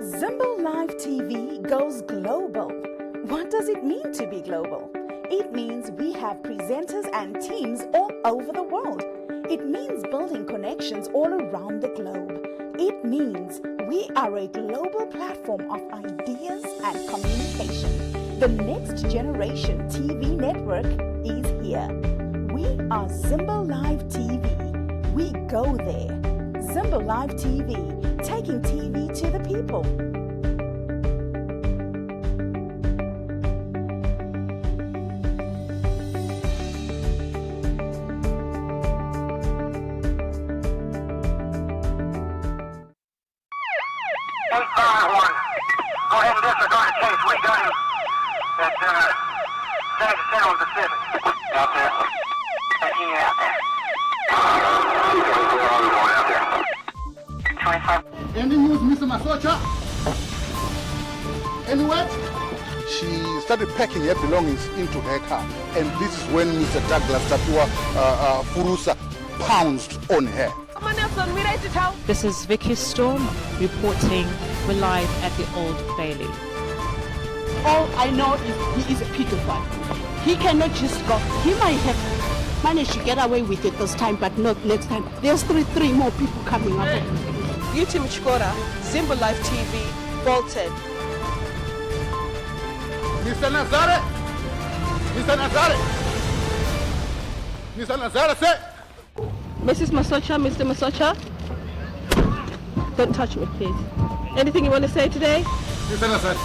Zimbo Live TV goes global. What does it mean to be global? It means we have presenters and teams all over the world. It means building connections all around the globe. It means we are a global platform of ideas and communication. The next generation TV network is here. We are Zimbo Live TV. We go there. Zimbo Live TV, taking TV to the people. Go ahead and disregard the case. We got him at San on the Pacific. Out there. Taking out there. 25. Any news, Mr. Masocha? Any word? She started packing her belongings into her car, and this is when Mr. Douglas Tatua Furusa pounced on her. This is Vicky Storm reporting. We're live at the Old Bailey. All I know is he is a pedophile. He cannot just go. He might have managed to get away with it this time, but not next time. There's three more people coming up. Beauty Mchikora, Zimbo Live TV, Bolton. Mr. Nazare! Mr. Nazare! Mr. Nazare, say! Mrs. Masocha, Mr. Masocha. Don't touch me, please. Anything you want to say today? Mr. Nazare.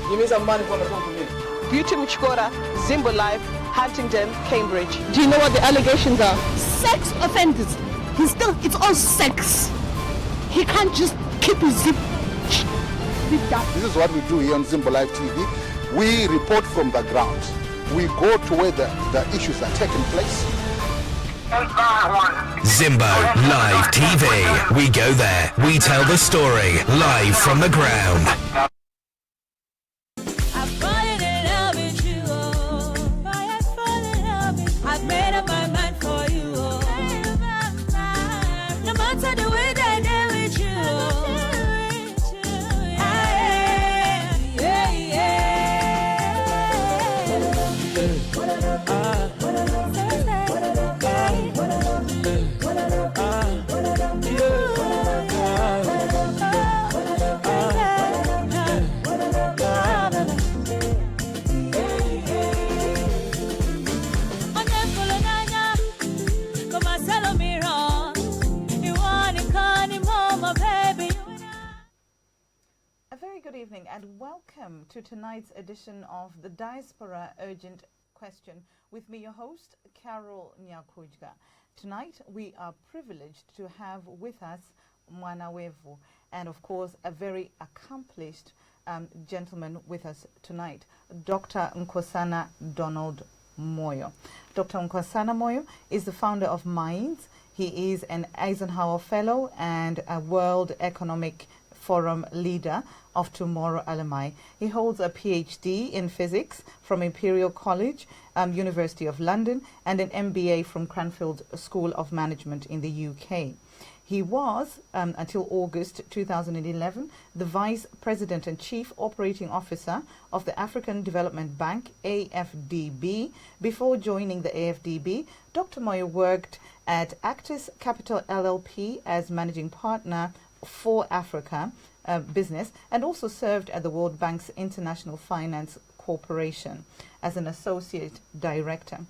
Give me some money for the company. Beauty Mchikora, Zimbo Live, Huntingdon, Cambridge. Do you know what the allegations are? Sex offenders. It's all sex. He can't just keep his zip down. This is what we do here on Zimbo Live TV. We report from the ground. We go to where the issues are taking place. Zimbo Live TV. We go there. We tell the story live from the ground. I've made up my mind for you. No matter the way that I deal with you. Good evening and welcome to tonight's edition of the Diaspora Urgent Question with me, your host, Carol Nyakujga. Tonight we are privileged to have with us Mwanawevu and of course a very accomplished gentleman with us tonight, Dr. Nkosana Donald Moyo. Dr. Nkosana Moyo is the founder of Minds. He is an Eisenhower Fellow and a World Economic Forum leader of Tomorrow Alumni. He holds a PhD in physics from Imperial College, University of London, and an MBA from Cranfield School of Management in the UK. He was, until August 2011, the Vice President and Chief Operating Officer of the African Development Bank, AFDB. Before joining the AFDB, Dr. Moyo worked at Actis Capital LLP as Managing Partner for Africa business, and also served at the World Bank's International Finance Corporation as an associate director.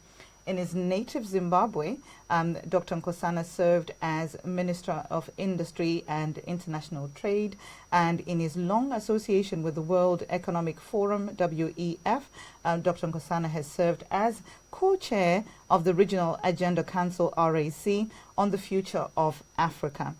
In his native Zimbabwe, Dr. Nkosana served as Minister of Industry and International Trade, and in his long association with the World Economic Forum, WEF, Dr. Nkosana has served as co-chair of the Regional Agenda Council, RAC, on the future of Africa.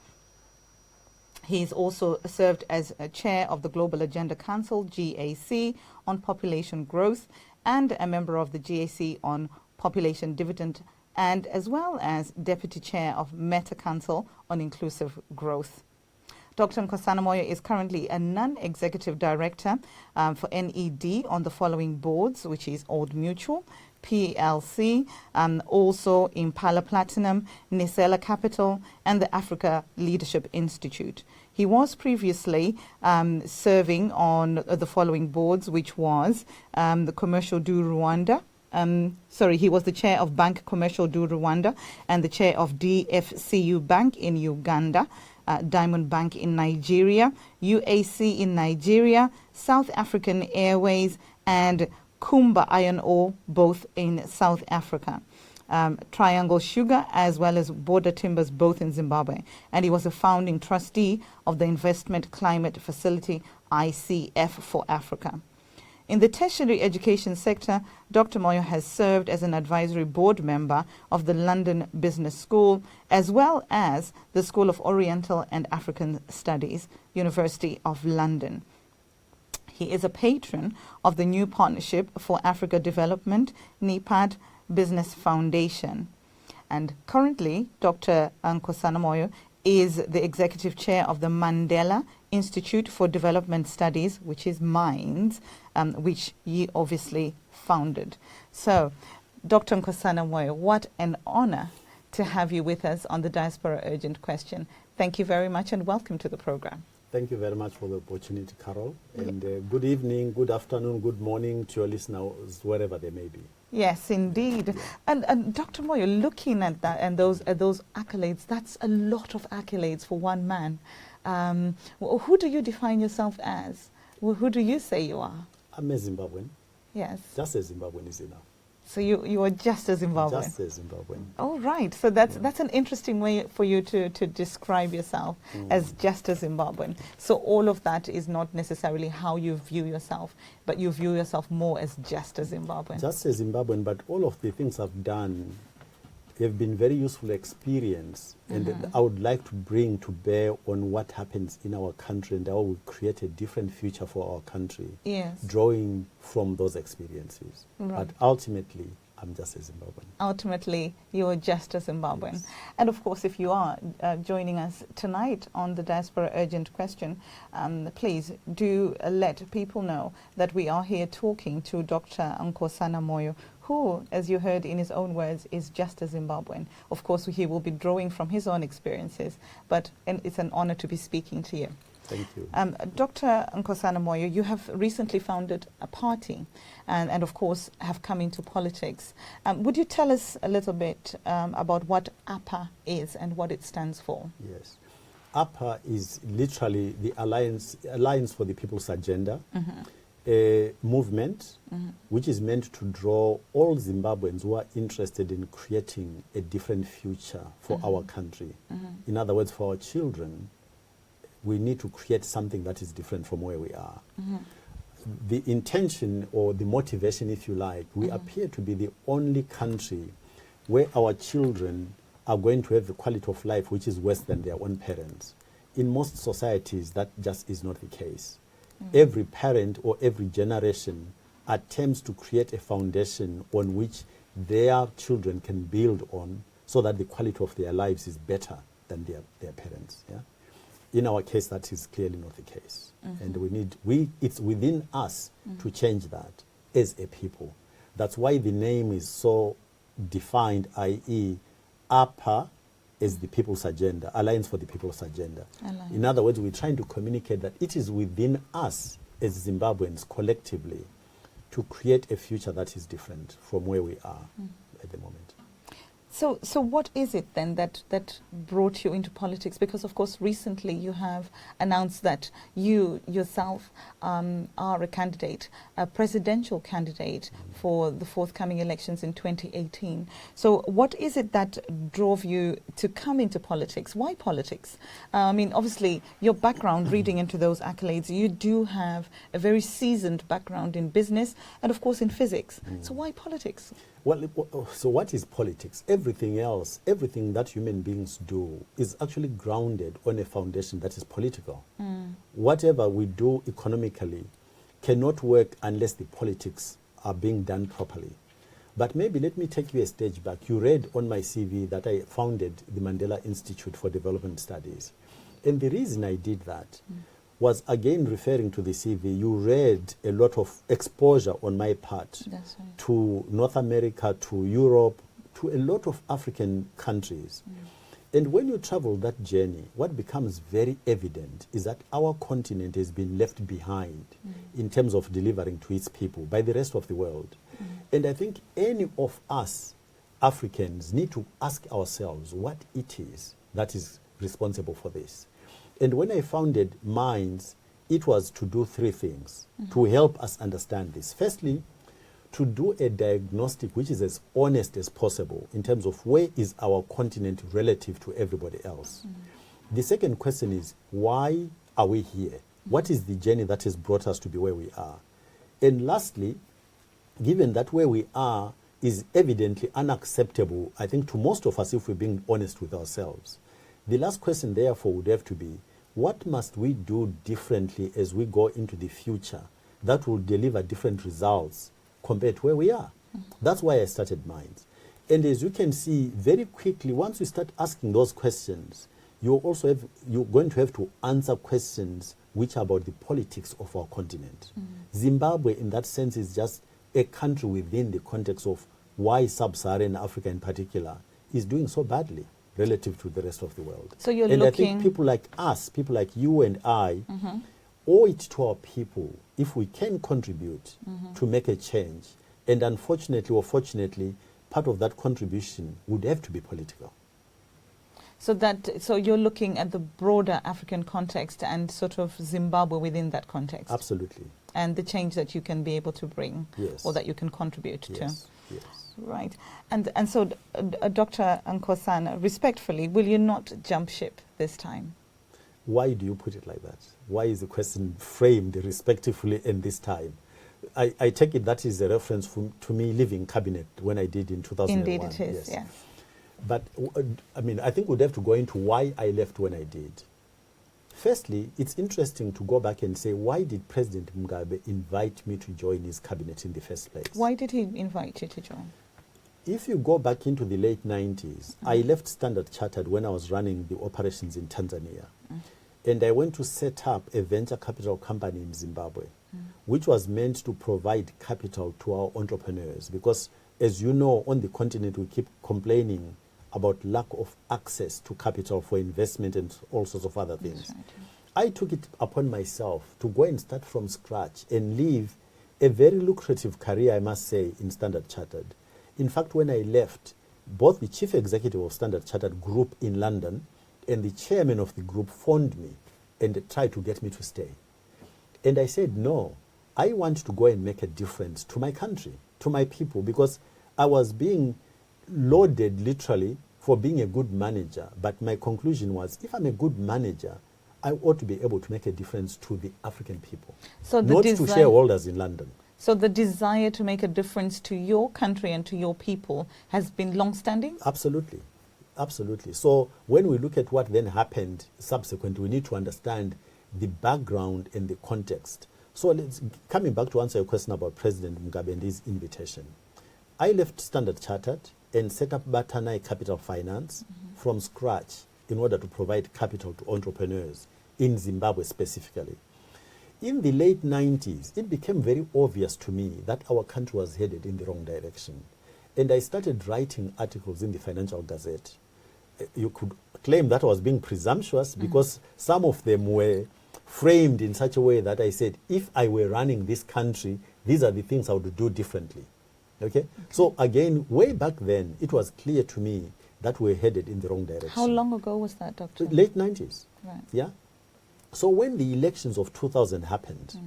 He's also served as a chair of the Global Agenda Council, GAC, on population growth, and a member of the GAC on population dividend, and as well as deputy chair of Meta Council on inclusive growth. Dr. Nkosana Moyo is currently a non-executive director for NED on the following boards, which is Old Mutual, PLC, also Impala Platinum, Nisela Capital, and the Africa Leadership Institute. He was previously serving on the following boards, which was the Commercial du Rwanda. He was the chair of Bank Commercial du Rwanda and the chair of DFCU Bank in Uganda, Diamond Bank in Nigeria, UAC in Nigeria, South African Airways, and Kumba Iron Ore, both in South Africa. Triangle Sugar, as well as Border Timbers, both in Zimbabwe. And he was a founding trustee of the Investment Climate Facility, ICF, for Africa. In the tertiary education sector, Dr. Moyo has served as an advisory board member of the London Business School, as well as the School of Oriental and African Studies, University of London. He is a patron of the New Partnership for Africa Development, NEPAD, Business Foundation. And currently, Dr. Nkosana Moyo is the executive chair of the Mandela Institute for Development Studies, which is MINDS, which he obviously founded. So, Dr. Nkosana Moyo, what an honor to have you with us on the Diaspora Urgent Question. Thank you very much and welcome to the program. Thank you very much for the opportunity, Carol. And good evening, good afternoon, good morning to your listeners, wherever they may be. Yes, indeed. And Dr. Moyo, looking at that and those accolades, that's a lot of accolades for one man. Who do you define yourself as? Who do you say you are? I'm a Zimbabwean. Yes. Just a Zimbabwean is enough. So you are just a Zimbabwean? Just a Zimbabwean. Oh, right. So that's an interesting way for you to describe yourself as just a Zimbabwean. So all of that is not necessarily how you view yourself, but you view yourself more as just a Zimbabwean. Just a Zimbabwean, but all of the things I've done have been very useful experience, and I would like to bring to bear on what happens in our country and how we create a different future for our country, drawing from those experiences. Right. But ultimately, I'm just a Zimbabwean. Ultimately, you are just a Zimbabwean. Yes. And of course, if you are joining us tonight on the Diaspora Urgent Question, please do let people know that we are here talking to Dr. Nkosana Moyo, who, as you heard in his own words, is just a Zimbabwean. Of course, he will be drawing from his own experiences, but it's an honor to be speaking to you. Thank you. Dr. Nkosana Moyo, you have recently founded a party and of course, have come into politics. Would you tell us a little bit about what APA is and what it stands for? Yes. APA is literally the Alliance for the People's Agenda, a movement which is meant to draw all Zimbabweans who are interested in creating a different future for our country. In other words, for our children, we need to create something that is different from where we are. The intention or the motivation, if you like, we appear to be the only country where our children are going to have the quality of life which is worse than their own parents. In most societies, that just is not the case. Every parent or every generation attempts to create a foundation on which their children can build on so that the quality of their lives is better than their parents. Yeah? In our case, that is clearly not the case. And it's within us to change that as a people. That's why the name is so defined, i.e. APA is the People's Agenda, Alliance for the People's Agenda. In other words, we're trying to communicate that it is within us as Zimbabweans collectively to create a future that is different from where we are at the moment. So what is it then that brought you into politics? Because, of course, recently you have announced that you yourself are a candidate, a presidential candidate for the forthcoming elections in 2018. So what is it that drove you to come into politics? Why politics? I mean, obviously, your background, reading into those accolades, you do have a very seasoned background in business and, of course, in physics. So why politics? Well, so what is politics? Everything else, everything that human beings do is actually grounded on a foundation that is political. Whatever we do economically cannot work unless the politics are being done properly. But maybe let me take you a stage back. You read on my CV that I founded the Mandela Institute for Development Studies. And the reason I did that was, again, referring to the CV. You read a lot of exposure on my part That's right. to North America, to Europe, to a lot of African countries. And when you travel that journey, what becomes very evident is that our continent has been left behind in terms of delivering to its people by the rest of the world. And I think any of us Africans need to ask ourselves what it is that is responsible for this. And when I founded Minds, it was to do three things to help us understand this. Firstly, to do a diagnostic which is as honest as possible in terms of where is our continent relative to everybody else. The second question is, why are we here? What is the journey that has brought us to be where we are? And lastly, given that where we are is evidently unacceptable, I think, to most of us, if we're being honest with ourselves, the last question therefore would have to be, what must we do differently as we go into the future that will deliver different results compared to where we are? That's why I started Minds. And as you can see, very quickly, once you start asking those questions, you're going to have to answer questions which are about the politics of our continent. Zimbabwe, in that sense, is just a country within the context of why sub-Saharan Africa in particular is doing so badly relative to the rest of the world. So you're and looking... I think people like us, people like you and I, owe it to our people if we can contribute to make a change. And unfortunately or fortunately, part of that contribution would have to be political. So you're looking at the broader African context and sort of Zimbabwe within that context. Absolutely. And the change that you can be able to bring, or that you can contribute to. Yes. Right. And so, Dr. Nkosana, respectfully, will you not jump ship this time? Why do you put it like that? Why is the question framed respectively in this time? I take it that is a reference to me leaving cabinet when I did in 2001. Indeed it is, yes. But, I mean, I think we'd have to go into why I left when I did. Firstly, it's interesting to go back and say, why did President Mugabe invite me to join his cabinet in the first place? Why did he invite you to join? If you go back into the late 90s, I left Standard Chartered when I was running the operations in Tanzania. And I went to set up a venture capital company in Zimbabwe, which was meant to provide capital to our entrepreneurs. Because, as you know, on the continent, we keep complaining about lack of access to capital for investment and all sorts of other things. Right. I took it upon myself to go and start from scratch and live a very lucrative career, I must say, in Standard Chartered. In fact, when I left, both the chief executive of Standard Chartered Group in London and the chairman of the group phoned me and tried to get me to stay. And I said, no, I want to go and make a difference to my country, to my people, because I was being lauded literally for being a good manager. But my conclusion was, if I'm a good manager, I ought to be able to make a difference to the African people, so not to shareholders in London. So the desire to make a difference to your country and to your people has been long-standing? Absolutely. Absolutely. So when we look at what then happened subsequently, we need to understand the background and the context. So coming back to answer your question about President Mugabe and his invitation. I left Standard Chartered and set up Batanai Capital Finance from scratch in order to provide capital to entrepreneurs in Zimbabwe specifically. In the late 90s, it became very obvious to me that our country was headed in the wrong direction. And I started writing articles in the Financial Gazette. You could claim that I was being presumptuous because some of them were framed in such a way that I said, if I were running this country, these are the things I would do differently. Okay? So again, way back then, it was clear to me that we're headed in the wrong direction. How long ago was that, Doctor? Late 90s. Right. Yeah. So when the elections of 2000 happened,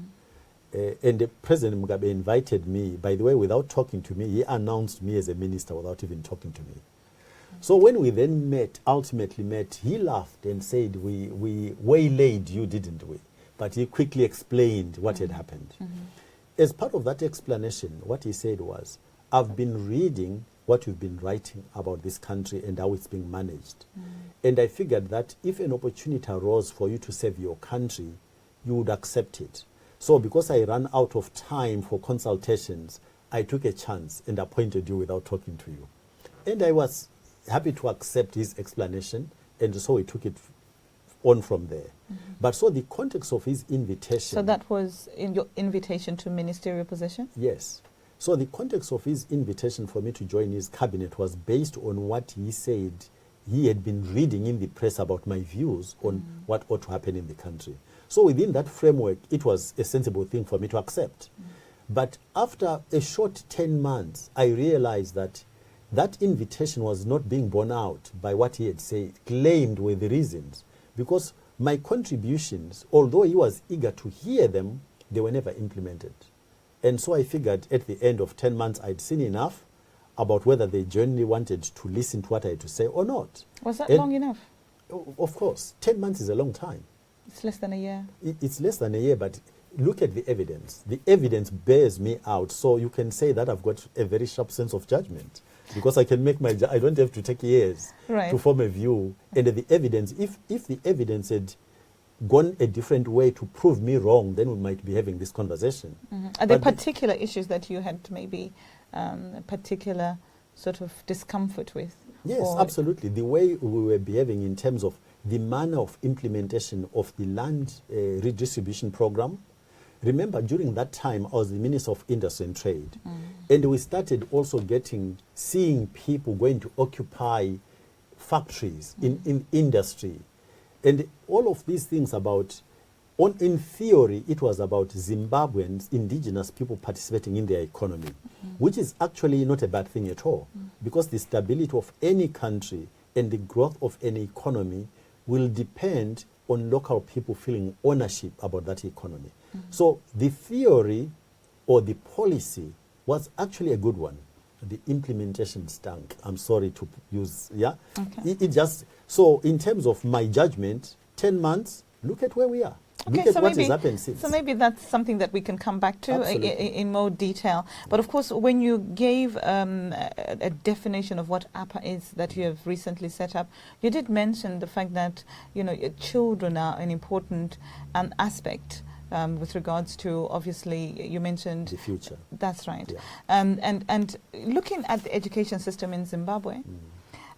and President Mugabe invited me, by the way, without talking to me, he announced me as a minister without even talking to me. So when we then ultimately met, he laughed and said, we waylaid you, didn't we? But he quickly explained what had happened. As part of that explanation, what he said was, I've been reading what you've been writing about this country and how it's being managed. And I figured that if an opportunity arose for you to serve your country, you would accept it. So because I ran out of time for consultations, I took a chance and appointed you without talking to you. And I was happy to accept his explanation, and so we took it on from there. But so the context of his invitation... So that was in your invitation to ministerial position? Yes. So the context of his invitation for me to join his cabinet was based on what he said he had been reading in the press about my views on what ought to happen in the country. So within that framework, it was a sensible thing for me to accept. But after a short 10 months, I realized that that invitation was not being borne out by what he had said, claimed were the reasons. Because my contributions, although he was eager to hear them, they were never implemented. And so I figured at the end of 10 months, I'd seen enough about whether they genuinely wanted to listen to what I had to say or not. Was that long enough? Of course. 10 months is a long time. It's less than a year. It's less than a year, but look at the evidence. The evidence bears me out, so you can say that I've got a very sharp sense of judgment because I can make I don't have to take years to form a view. And the evidence, if the evidence had gone a different way to prove me wrong, then we might be having this conversation. Are there particular issues that you had maybe a particular sort of discomfort with? Yes, absolutely. The way we were behaving in terms of the manner of implementation of the land redistribution program. Remember, during that time, I was the Minister of Industry and Trade. And we started also seeing people going to occupy factories in industry. And all of these things in theory, it was about Zimbabweans, indigenous people participating in their economy, which is actually not a bad thing at all, because the stability of any country and the growth of any economy will depend on local people feeling ownership about that economy. So the theory or the policy was actually a good one. The implementation stunk. I'm sorry to use, so in terms of my judgment, 10 months, look at where we are. Look at what has happened since. So maybe that's something that we can come back to in more detail. But of course, when you gave a definition of what APA is that you have recently set up, you did mention the fact that children are an important aspect with regards to, obviously, you mentioned the future. That's right. Yeah. And looking at the education system in Zimbabwe.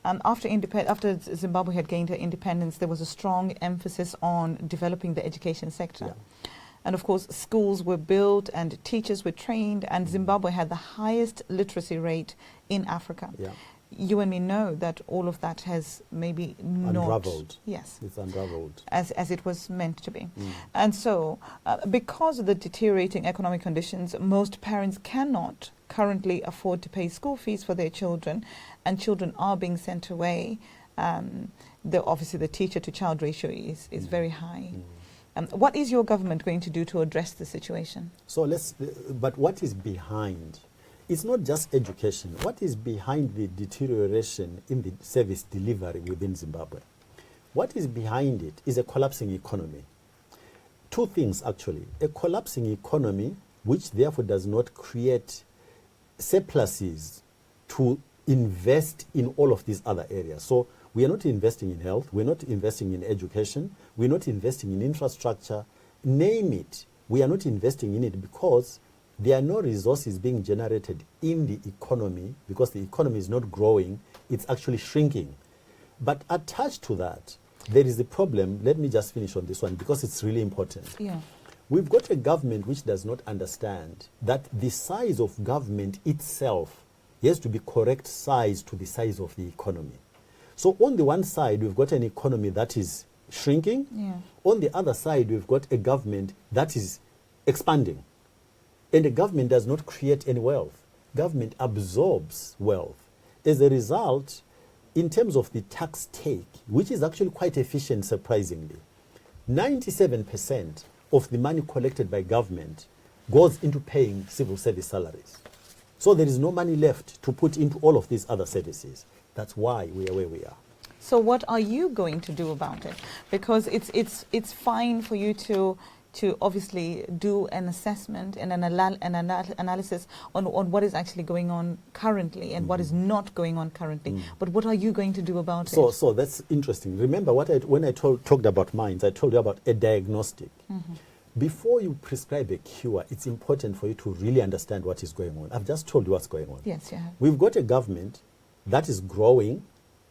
After Zimbabwe had gained her independence, there was a strong emphasis on developing the education sector. Yeah. And of course, schools were built and teachers were trained, and Zimbabwe had the highest literacy rate in Africa. Yeah. You and me know that all of that has maybe unraveled. Yes. It's unraveled. As it was meant to be. And so, because of the deteriorating economic conditions, most parents cannot currently afford to pay school fees for their children, and children are being sent away. Obviously, the teacher-to-child ratio is very high. What is your government going to do to address the situation? So but what is behind? It's not just education. What is behind the deterioration in the service delivery within Zimbabwe? What is behind it is a collapsing economy. Two things, actually. A collapsing economy, which therefore does not create surpluses to invest in all of these other areas. So we are not investing in health, we're not investing in education, we're not investing in infrastructure, name it. We are not investing in it because there are no resources being generated in the economy, because the economy is not growing, it's actually shrinking. But attached to that, there is a problem. Let me just finish on this one because it's really important. Yeah. We've got a government which does not understand that the size of government itself has to be correct size to the size of the economy. So on the one side, we've got an economy that is shrinking. Yeah. On the other side, we've got a government that is expanding. And the government does not create any wealth. Government absorbs wealth. As a result, in terms of the tax take, which is actually quite efficient, surprisingly, 97% of the money collected by government goes into paying civil service salaries. So there is no money left to put into all of these other services. That's why we are where we are. So what are you going to do about it? Because it's fine for you to obviously do an assessment and an analysis on what is actually going on currently and what is not going on currently. But what are you going to do about it? So that's interesting. Remember when I talked about minds, I told you about a diagnostic. Before you prescribe a cure, it's important for you to really understand what is going on. I've just told you what's going on. Yes, you have. We've got a government that is growing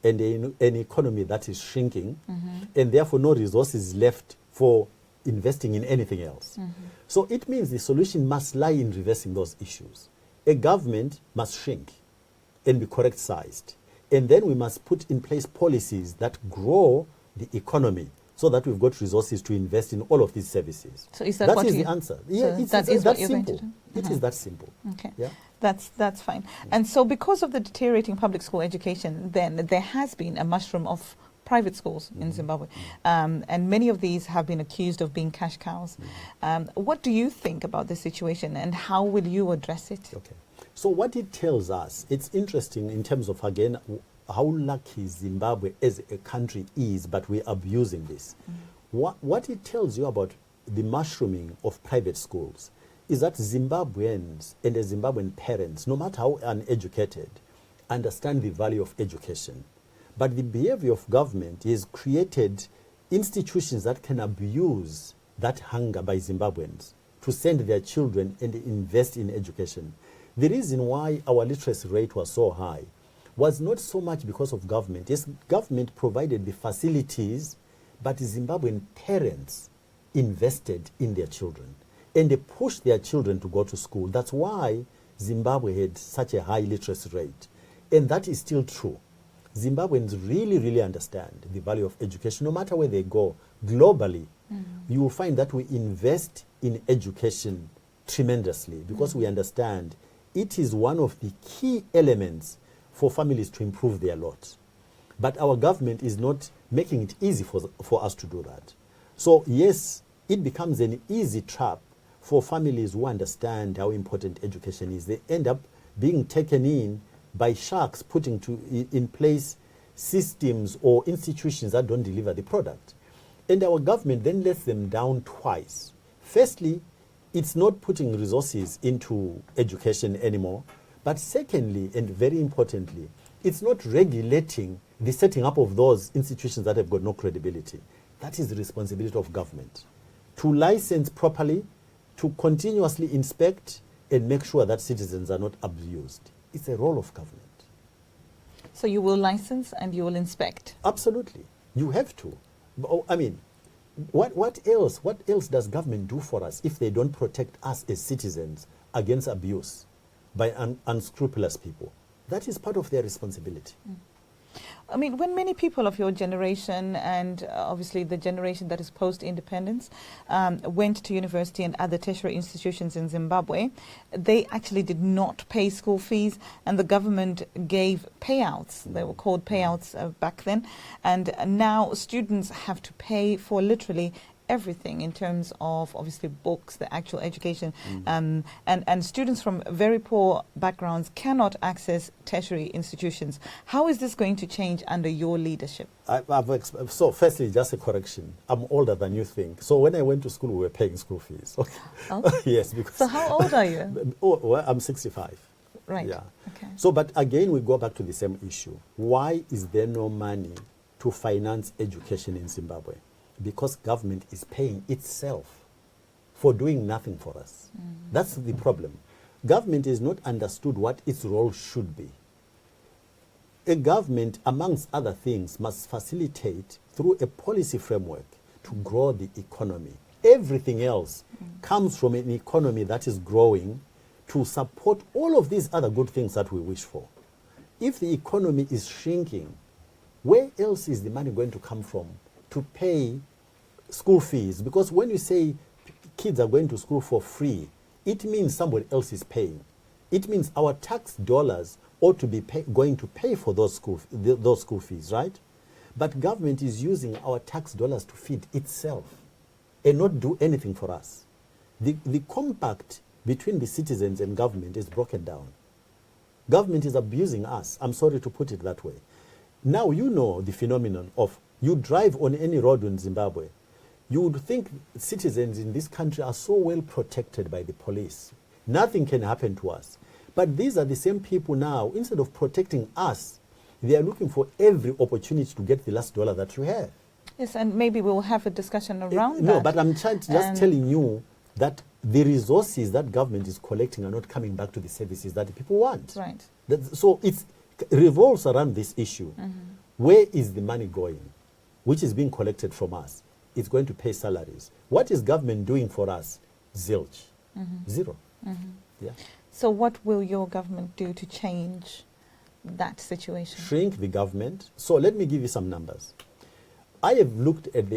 and an economy that is shrinking, and therefore no resources left for investing in anything else. So it means the solution must lie in reversing those issues. A government must shrink and be correct sized. And then we must put in place policies that grow the economy so that we've got resources to invest in all of these services. So is that what is you, the answer. So Yeah, that is what you're going to simple. do? It is that simple. Okay. Yeah. That's fine. And so because of the deteriorating public school education, then there has been a mushroom of private schools in Zimbabwe. And many of these have been accused of being cash cows. What do you think about this situation and how will you address it? Okay. So what it tells us, it's interesting in terms of, again, how lucky Zimbabwe as a country is, but we're abusing this. What it tells you about the mushrooming of private schools is that Zimbabweans and the Zimbabwean parents, no matter how uneducated, understand the value of education. But the behavior of government has created institutions that can abuse that hunger by Zimbabweans to send their children and invest in education. The reason why our literacy rate was so high was not so much because of government. Yes, government provided the facilities, but Zimbabwean parents invested in their children and they pushed their children to go to school. That's why Zimbabwe had such a high literacy rate. And that is still true. Zimbabweans really, really understand the value of education. No matter where they go globally, you will find that we invest in education tremendously because we understand it is one of the key elements for families to improve their lot. But our government is not making it easy for us to do that. So yes, it becomes an easy trap for families who understand how important education is. They end up being taken in by sharks putting in place systems or institutions that don't deliver the product. And our government then lets them down twice. Firstly, it's not putting resources into education anymore. But secondly, and very importantly, it's not regulating the setting up of those institutions that have got no credibility. That is the responsibility of government. To license properly, to continuously inspect and make sure that citizens are not abused. It's a role of government. So you will license and you will inspect? Absolutely. You have to. I mean, what else does government do for us if they don't protect us as citizens against abuse by unscrupulous people? That is part of their responsibility. I mean, when many people of your generation and obviously the generation that is post-independence went to university and other tertiary institutions in Zimbabwe, they actually did not pay school fees and the government gave payouts. They were called payouts back then. And now students have to pay for literally everything in terms of obviously books, the actual education, and students from very poor backgrounds cannot access tertiary institutions. How is this going to change under your leadership? So firstly, just a correction. I'm older than you think. So when I went to school, we were paying school fees. Okay. Oh. Yes. Because so how old are you? Well, I'm 65. Right. Yeah. Okay. So, but again, we go back to the same issue. Why is there no money to finance education in Zimbabwe? Because government is paying itself for doing nothing for us. That's the problem. Government has not understood what its role should be. A government, amongst other things, must facilitate through a policy framework to grow the economy. Everything else comes from an economy that is growing to support all of these other good things that we wish for. If the economy is shrinking, where else is the money going to come from to pay school fees? Because when you say kids are going to school for free, it means somebody else is paying. It means our tax dollars ought to be going to pay for those school fees, right? But government is using our tax dollars to feed itself and not do anything for us. The compact between the citizens and government is broken down. Government is abusing us. I'm sorry to put it that way. Now you know the phenomenon of you drive on any road in Zimbabwe, you would think citizens in this country are so well protected by the police. Nothing can happen to us. But these are the same people now, instead of protecting us, they are looking for every opportunity to get the last dollar that you have. Yes, and maybe we'll have a discussion around that. No, but I'm just telling you that the resources that government is collecting are not coming back to the services that the people want. Right. So it revolves around this issue. where is the money going, which is being collected from us? It's going to pay salaries. What is government doing for us? Zilch. Zero. Yeah. So what will your government do to change that situation? Shrink the government. So let me give you some numbers. I have looked at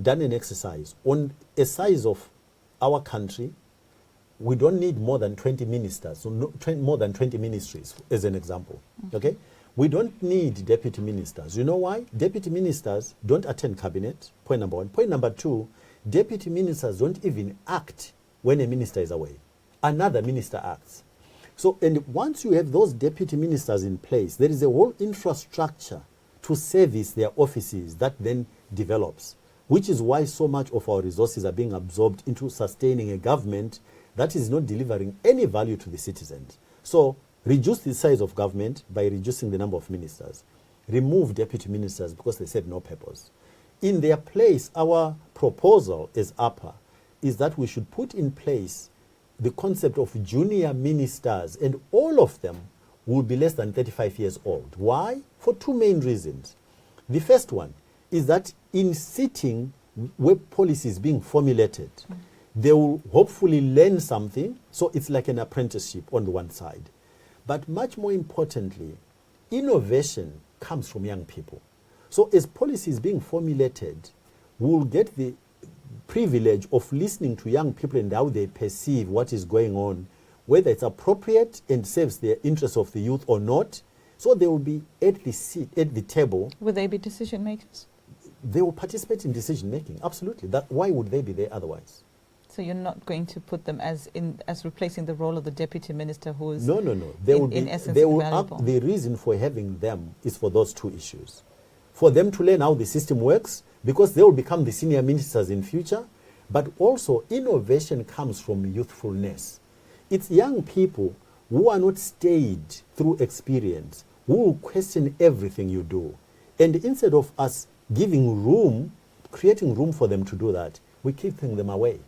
done an exercise on a size of our country. We don't need more than 20 ministers, so more than 20 ministries, as an example. Okay? We don't need deputy ministers. You know why? Deputy ministers don't attend cabinet, point number one. Point number two, deputy ministers don't even act when a minister is away. Another minister acts. So, and once you have those deputy ministers in place, there is a whole infrastructure to service their offices that then develops, which is why so much of our resources are being absorbed into sustaining a government that is not delivering any value to the citizens. So, reduce the size of government by reducing the number of ministers. Remove deputy ministers because they serve no purpose. In their place, our proposal as APA is that we should put in place the concept of junior ministers, and all of them will be less than 35 years old. Why? For two main reasons. The first one is that in sitting where policy is being formulated, they will hopefully learn something, so it's like an apprenticeship on the one side. But much more importantly, innovation comes from young people. So as policy is being formulated, we'll get the privilege of listening to young people and how they perceive what is going on, whether it's appropriate and serves the interests of the youth or not. So they will be at the seat, at the table. Will they be decision makers? They will participate in decision making, absolutely. Why would they be there otherwise? So you're not going to put them as replacing the role of the deputy minister, who is no. They will in be, essence they will invaluable. the reason for having them is for those two issues. For them to learn how the system works, because they will become the senior ministers in future, but also innovation comes from youthfulness. It's young people who are not stayed through experience, who will question everything you do. And instead of us giving room, creating room for them to do that, we keep them away.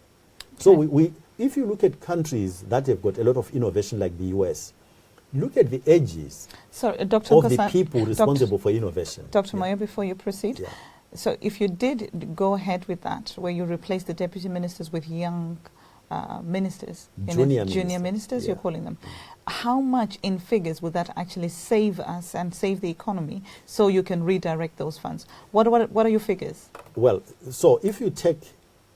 So if you look at countries that have got a lot of innovation like the US, look at the ages Dr. of the people responsible for innovation. Dr. Moyo, before you proceed, Yeah. so if you did go ahead with that, where you replace the deputy ministers with young ministers, junior ministers, you're calling them, how much in figures would that actually save us and save the economy so you can redirect those funds? What are your figures? Well, so if you take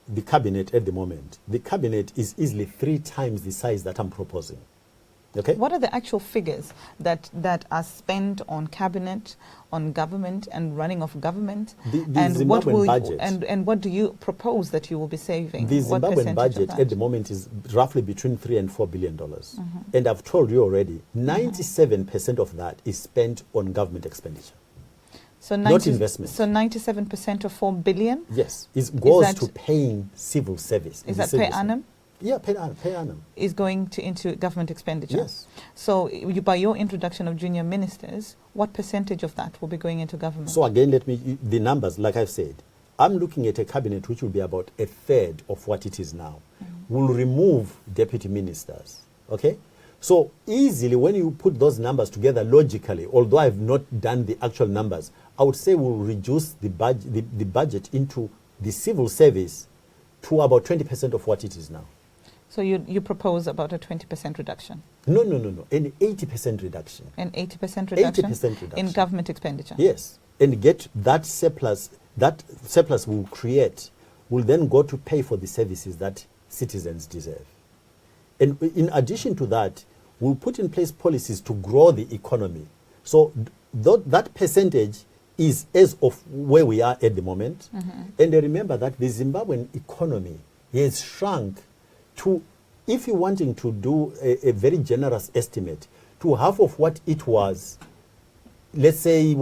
the cabinet at the moment, the cabinet is easily 3 times the size that I'm proposing. Okay? What are the actual figures that are spent on cabinet, on government and running of government? The Zimbabwean budget. And what do you propose that you will be saving? The Zimbabwean budget at the moment is roughly between $3 and $4 billion. And I've told you already, 97% of that is spent on government expenditure. So not investment. So 97% of 4 billion? Yes, it goes to paying civil service. Is that per annum? Yeah, per annum. Is going into government expenditure? Yes. So by your introduction of junior ministers, what percentage of that will be going into government? So again, the numbers, like I've said, I'm looking at a cabinet which will be about 1/3 of what it is now. We'll remove deputy ministers, okay? So easily, when you put those numbers together logically, although I've not done the actual numbers, I would say we'll reduce the budget into the civil service to about 20% of what it is now. So you propose about a 20% reduction? No. An 80% reduction. An 80% reduction? 80% reduction. In government expenditure? Yes. And get that surplus we'll create will then go to pay for the services that citizens deserve. And in addition to that, we'll put in place policies to grow the economy. So that percentage is as of where we are at the moment. And remember that the Zimbabwean economy has shrunk to, if you're wanting to do a very generous estimate, to half of what it was, let's say,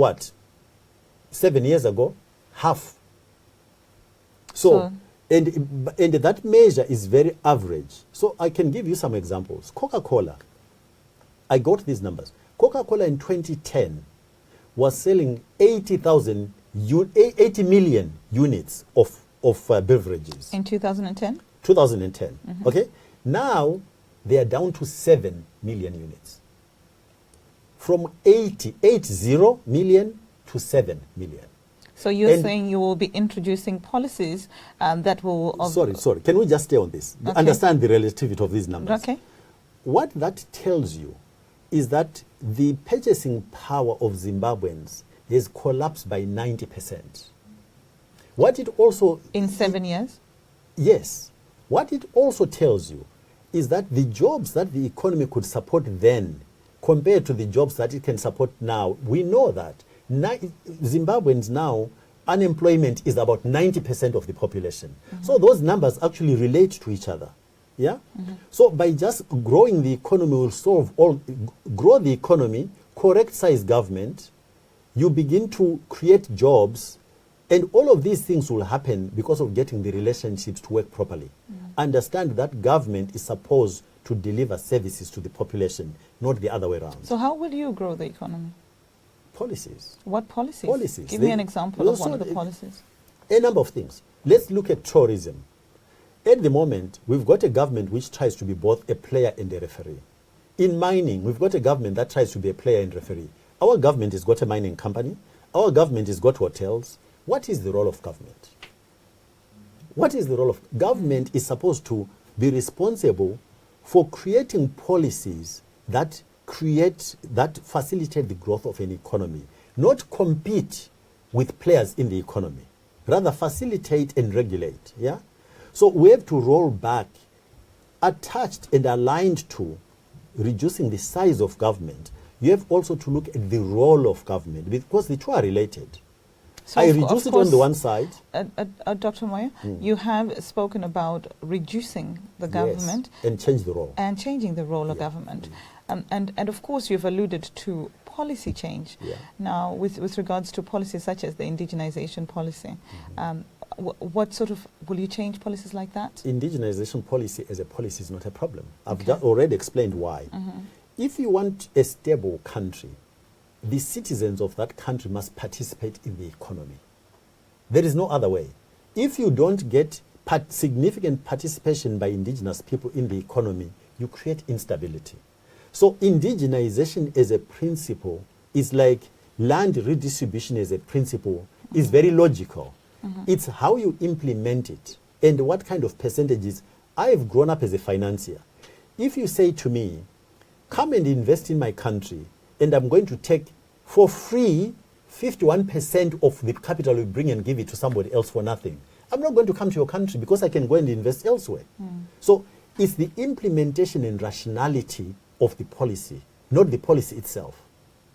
7 years ago, half. So and that measure is very average. So I can give you some examples. Coca-Cola, I got these numbers. Coca-Cola in 2010 was selling 80 million units of beverages. In 2010? 2010, okay? Now, they are down to 7 million units. From 80 million to to 7 million. So you're saying you will be introducing policies that will... Sorry. Can we just stay on this? Okay. Understand the relativity of these numbers. Okay. What that tells you is that the purchasing power of Zimbabweans has collapsed by 90%. What it also... In 7 years? Yes. What it also tells you is that the jobs that the economy could support then compared to the jobs that it can support now, we know that Zimbabweans now, unemployment is about 90% of the population. So those numbers actually relate to each other. Yeah? So by just growing the economy will grow the economy, correct size government, you begin to create jobs, and all of these things will happen because of getting the relationships to work properly. Understand that government is supposed to deliver services to the population, not the other way around. So how will you grow the economy? Policies. What policies? Policies. Give me an example of one of the policies. A number of things. Let's look at tourism. At the moment, we've got a government which tries to be both a player and a referee. In mining, we've got a government that tries to be a player and referee. Our government has got a mining company. Our government has got hotels. What is the role of government? What is the role of government? Is supposed to be responsible for creating policies that facilitate the growth of an economy, not compete with players in the economy, rather facilitate and regulate. Yeah? So we have to roll back, attached and aligned to reducing the size of government. You have also to look at the role of government, because the two are related. So I reduce it on the one side. Dr. Moyo, you have spoken about reducing the government. Yes, and change the role. And changing the role of government. And of course, you've alluded to policy change. Yeah. Now, with regards to policies such as the indigenization policy, what sort of, will you change policies like that? Indigenization policy as a policy is not a problem. I've already explained why. If you want a stable country, the citizens of that country must participate in the economy. There is no other way. If you don't get significant participation by indigenous people in the economy, you create instability. So indigenization as a principle is like land redistribution as a principle, is very logical. It's how you implement it and what kind of percentages. I've grown up as a financier. If you say to me, come and invest in my country, and I'm going to take for free 51% of the capital you bring and give it to somebody else for nothing, I'm not going to come to your country because I can go and invest elsewhere. So it's the implementation and rationality of the policy, not the policy itself.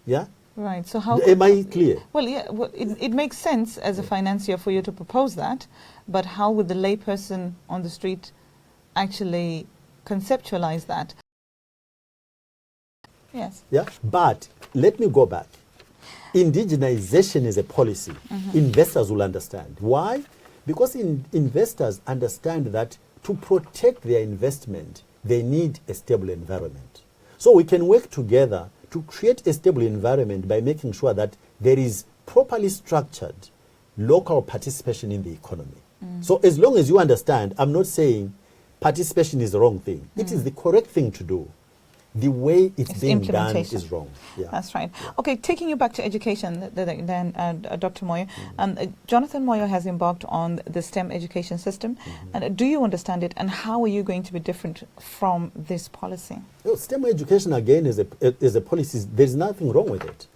Yeah? Right. So how... Am I clear? Well, yeah. Well, it makes sense as a financier for you to propose that, but how would the layperson on the street actually conceptualize that? Yes. Yeah. But let me go back. Indigenization is a policy. Investors will understand. Why? Because investors understand that to protect their investment, they need a stable environment. So we can work together to create a stable environment by making sure that there is properly structured local participation in the economy. So as long as you understand, I'm not saying participation is the wrong thing. It is the correct thing to do. The way it's being done is wrong. Yeah. That's right. Okay, taking you back to education, then Dr. Moyo, Jonathan Moyo has embarked on the STEM education system. And do you understand it, and how are you going to be different from this policy? Well, STEM education, again, is a policy. There's nothing wrong with it.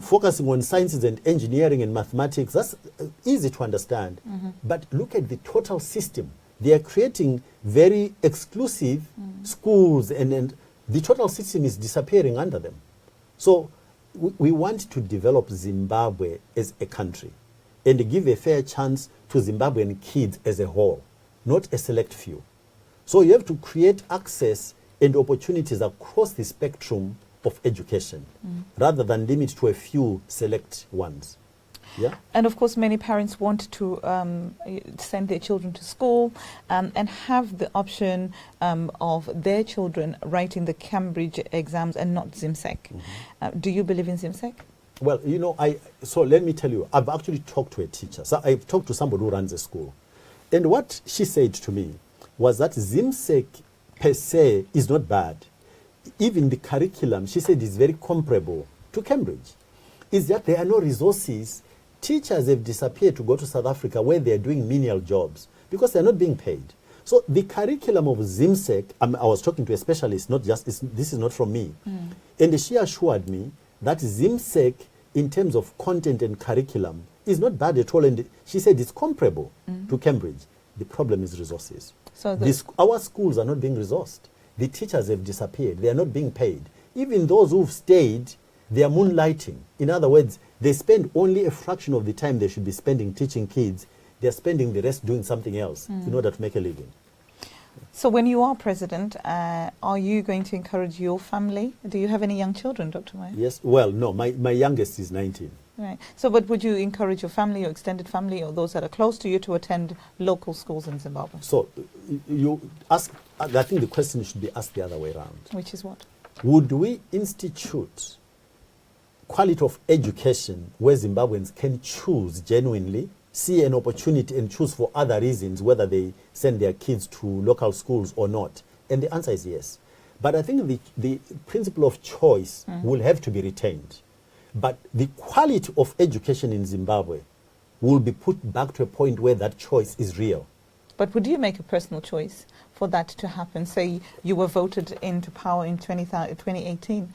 Focusing on sciences and engineering and mathematics, that's easy to understand. But look at the total system. They are creating very exclusive schools, and the total system is disappearing under them. So we want to develop Zimbabwe as a country and give a fair chance to Zimbabwean kids as a whole, not a select few. So you have to create access and opportunities across the spectrum of education rather than limit to a few select ones. Yeah. And of course, many parents want to send their children to school and have the option of their children writing the Cambridge exams and not ZimSec. Do you believe in ZimSec? Well, you know, so let me tell you, I've actually talked to a teacher. So I've talked to somebody who runs a school. And what she said to me was that ZimSec per se is not bad. Even the curriculum, she said, is very comparable to Cambridge. It's that there are no resources. Teachers have disappeared to go to South Africa where they're doing menial jobs because they're not being paid. So the curriculum of ZIMSEC, I was talking to a specialist, this is not from me. And she assured me that ZIMSEC, in terms of content and curriculum, is not bad at all. And she said it's comparable to Cambridge. The problem is resources. So our schools are not being resourced. The teachers have disappeared. They are not being paid. Even those who've stayed, they are moonlighting. In other words, they spend only a fraction of the time they should be spending teaching kids. They're spending the rest doing something else in order to make a living. So when you are president, are you going to encourage your family? Do you have any young children, Dr. Moyo? Yes. Well, no. My youngest is 19. Right. So, but would you encourage your family, your extended family, or those that are close to you to attend local schools in Zimbabwe? So, you ask, I think the question should be asked the other way around. Which is what? Would we institute quality of education where Zimbabweans can choose genuinely, see an opportunity and choose for other reasons whether they send their kids to local schools or not? And the answer is yes. But I think the principle of choice will have to be retained. But the quality of education in Zimbabwe will be put back to a point where that choice is real. But would you make a personal choice for that to happen? Say you were voted into power in 2018.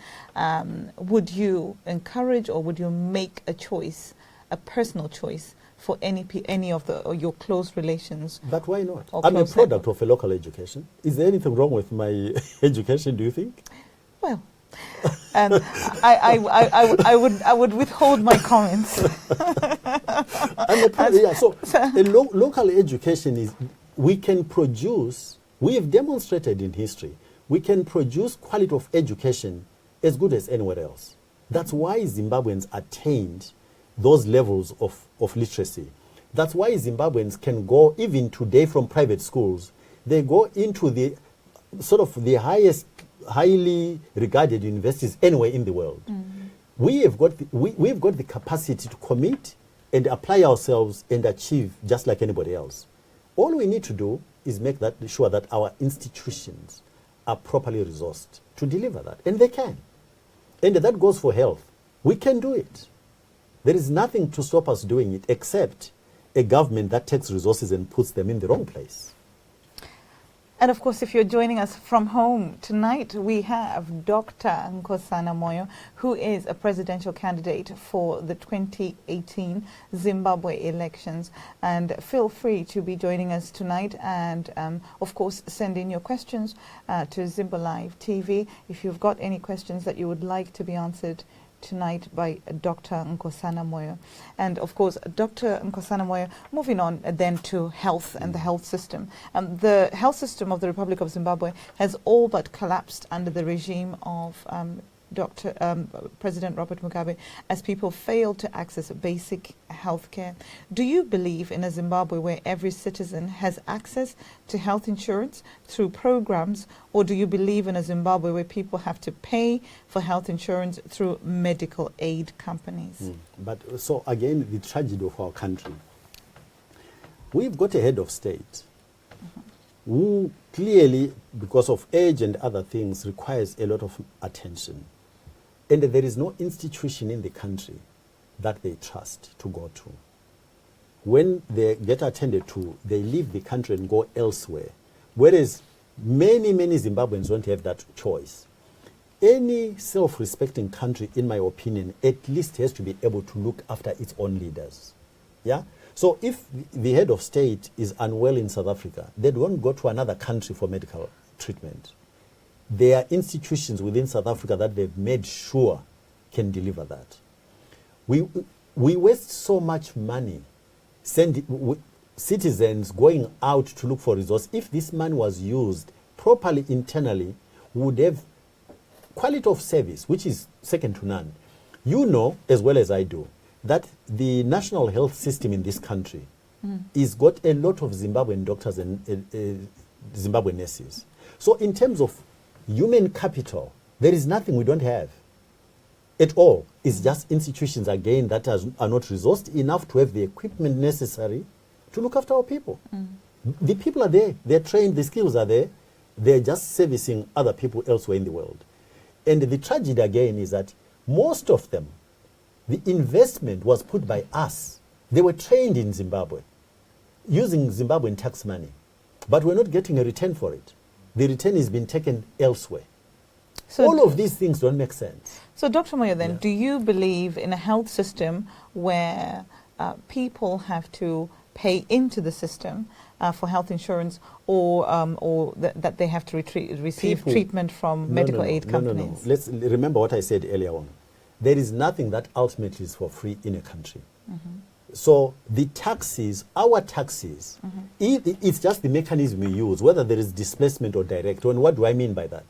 Would you encourage or would you make a choice, a personal choice, for any of your close relations? But why not? I'm a product of a local education. Is there anything wrong with my education, do you think? Well, I would withhold my comments. So local education is, we can produce, we have demonstrated in history, we can produce quality of education as good as anywhere else. That's why Zimbabweans attained those levels of literacy. That's why Zimbabweans can go, even today from private schools, they go into the sort of the highly regarded universities anywhere in the world. We've got the capacity to commit and apply ourselves and achieve just like anybody else. All we need to do is make sure that our institutions are properly resourced to deliver that. And they can. And that goes for health. We can do it. There is nothing to stop us doing it except a government that takes resources and puts them in the wrong place. And of course, if you're joining us from home tonight, we have Dr. Nkosana Moyo, who is a presidential candidate for the 2018 Zimbabwe elections. And feel free to be joining us tonight and, of course, send in your questions to Zimbo Live TV. If you've got any questions that you would like to be answered tonight by Dr. Nkosana Moyo. And of course, Dr. Nkosana Moyo, moving on then to health and the health system. The health system of the Republic of Zimbabwe has all but collapsed under the regime of President Robert Mugabe, as people failed to access basic health care. Do you believe in a Zimbabwe where every citizen has access to health insurance through programs, or do you believe in a Zimbabwe where people have to pay for health insurance through medical aid companies? But so again, the tragedy of our country. We've got a head of state who clearly, because of age and other things, requires a lot of attention. And there is no institution in the country that they trust to go to. When they get attended to, they leave the country and go elsewhere. Whereas many Zimbabweans don't have that choice. Any self-respecting country, in my opinion, at least has to be able to look after its own leaders. Yeah? So if the head of state is unwell in South Africa, they don't go to another country for medical treatment. There are institutions within South Africa that they've made sure can deliver that. We waste so much money, citizens going out to look for resources. If this money was used properly internally, we would have quality of service, which is second to none. You know, as well as I do, that the national health system in this country is got a lot of Zimbabwean doctors and Zimbabwean nurses. So in terms of human capital, there is nothing we don't have at all. It's just institutions, again, that are not resourced enough to have the equipment necessary to look after our people. The people are there. They're trained. The skills are there. They're just servicing other people elsewhere in the world. And the tragedy, again, is that most of them The investment was put by us. They were trained in Zimbabwe, using Zimbabwean tax money. But we're not getting a return for it. The return is being taken elsewhere. So all of these things don't make sense. So, Dr. Moyo, then, do you believe in a health system where people have to pay into the system for health insurance, or that they have to receive treatment from medical aid companies? No. Let's remember what I said earlier on. There is nothing that ultimately is for free in a country. So the taxes, our taxes, it's just the mechanism we use, whether there is displacement or direct. And what do I mean by that?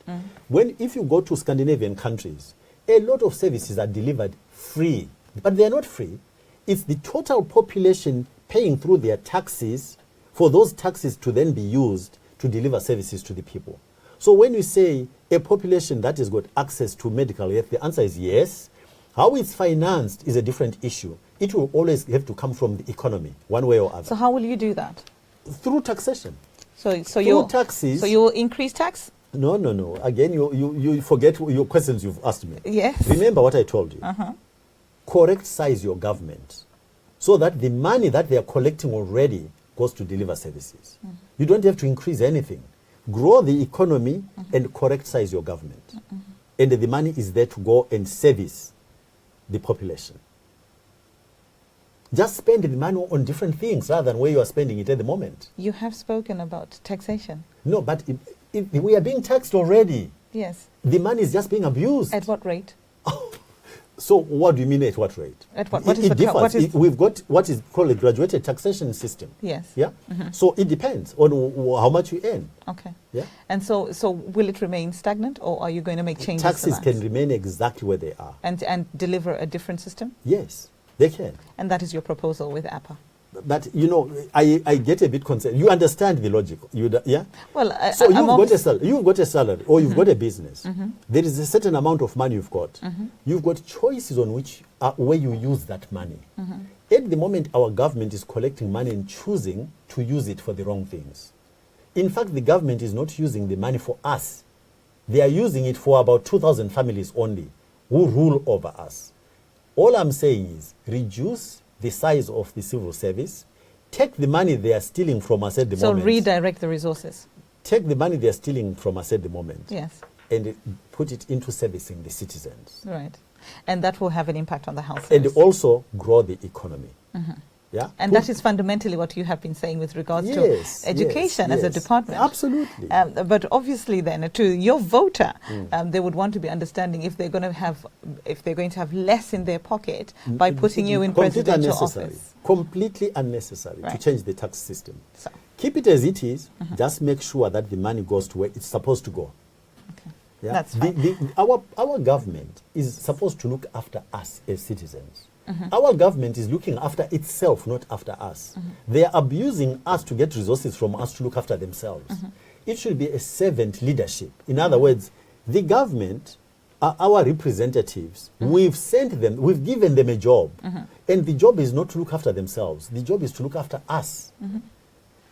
If you go to Scandinavian countries, a lot of services are delivered free, but they are not free. It's the total population paying through their taxes for those taxes to then be used to deliver services to the people. So when you say a population that has got access to medical health, the answer is yes. How it's financed is a different issue. It will always have to come from the economy, one way or other. So how will you do that? Through taxation. So through taxes. So you will increase tax? No. Again, you forget your questions you've asked me. Yes. Remember what I told you. Correct size your government so that the money that they are collecting already goes to deliver services. You don't have to increase anything. Grow the economy and correct size your government. And the money is there to go and service the population. Just spend the money on different things rather than where you are spending it at the moment. You have spoken about taxation. No, but we are being taxed already. Yes. The money is just being abused. At what rate? So what do you mean at what rate? At what? It differs. We've got what is called a graduated taxation system. Yes. Yeah. So it depends on how much you earn. Okay. Yeah. And so will it remain stagnant, or are you going to make changes? Taxes can remain exactly where they are. And deliver a different system? Yes, they can. And that is your proposal with APA? But, I get a bit concerned. You understand the logic, yeah? Well, so you've got a salary, or you've got a business. There is a certain amount of money you've got. You've got choices on where you use that money. At the moment, our government is collecting money and choosing to use it for the wrong things. In fact, the government is not using the money for us. They are using it for about 2,000 families only who rule over us. All I'm saying is reduce the size of the civil service, take the money they are stealing from us at the moment. So redirect the resources. Take the money they are stealing from us at the moment. Yes. And put it into servicing the citizens. Right. And that will have an impact on the health service. And also grow the economy. Yeah. And that is fundamentally what you have been saying with regards to education as a department. Absolutely. But obviously, then, to your voter, they would want to be understanding if they're going to have less in their pocket by putting you in presidential office. Completely unnecessary to change the tax system. So. Keep it as it is. Just make sure that the money goes to where it's supposed to go. Okay. Yeah? That's fine. Our government is supposed to look after us as citizens. Our government is looking after itself, not after us. They are abusing us to get resources from us to look after themselves. It should be a servant leadership. In other words, the government are our representatives. We've sent them, we've given them a job. And the job is not to look after themselves. The job is to look after us.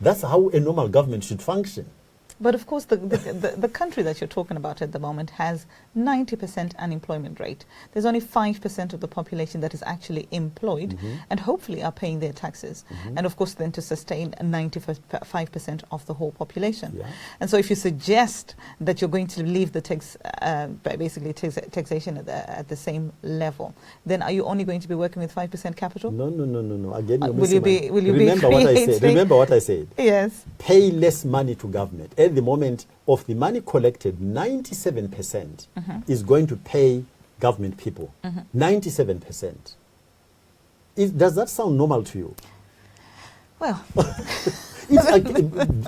That's how a normal government should function. But of course, the country that you're talking about at the moment has 90% unemployment rate. There's only 5% of the population that is actually employed and hopefully are paying their taxes. And of course, then to sustain 95% of the whole population. Yeah. And so if you suggest that you're going to leave the taxation at the same level, then are you only going to be working with 5% capital? No. Again, Remember what I said. Yes. Pay less money to government. At the moment, of the money collected, 97% is going to pay government people. 97%. Does that sound normal to you? Well,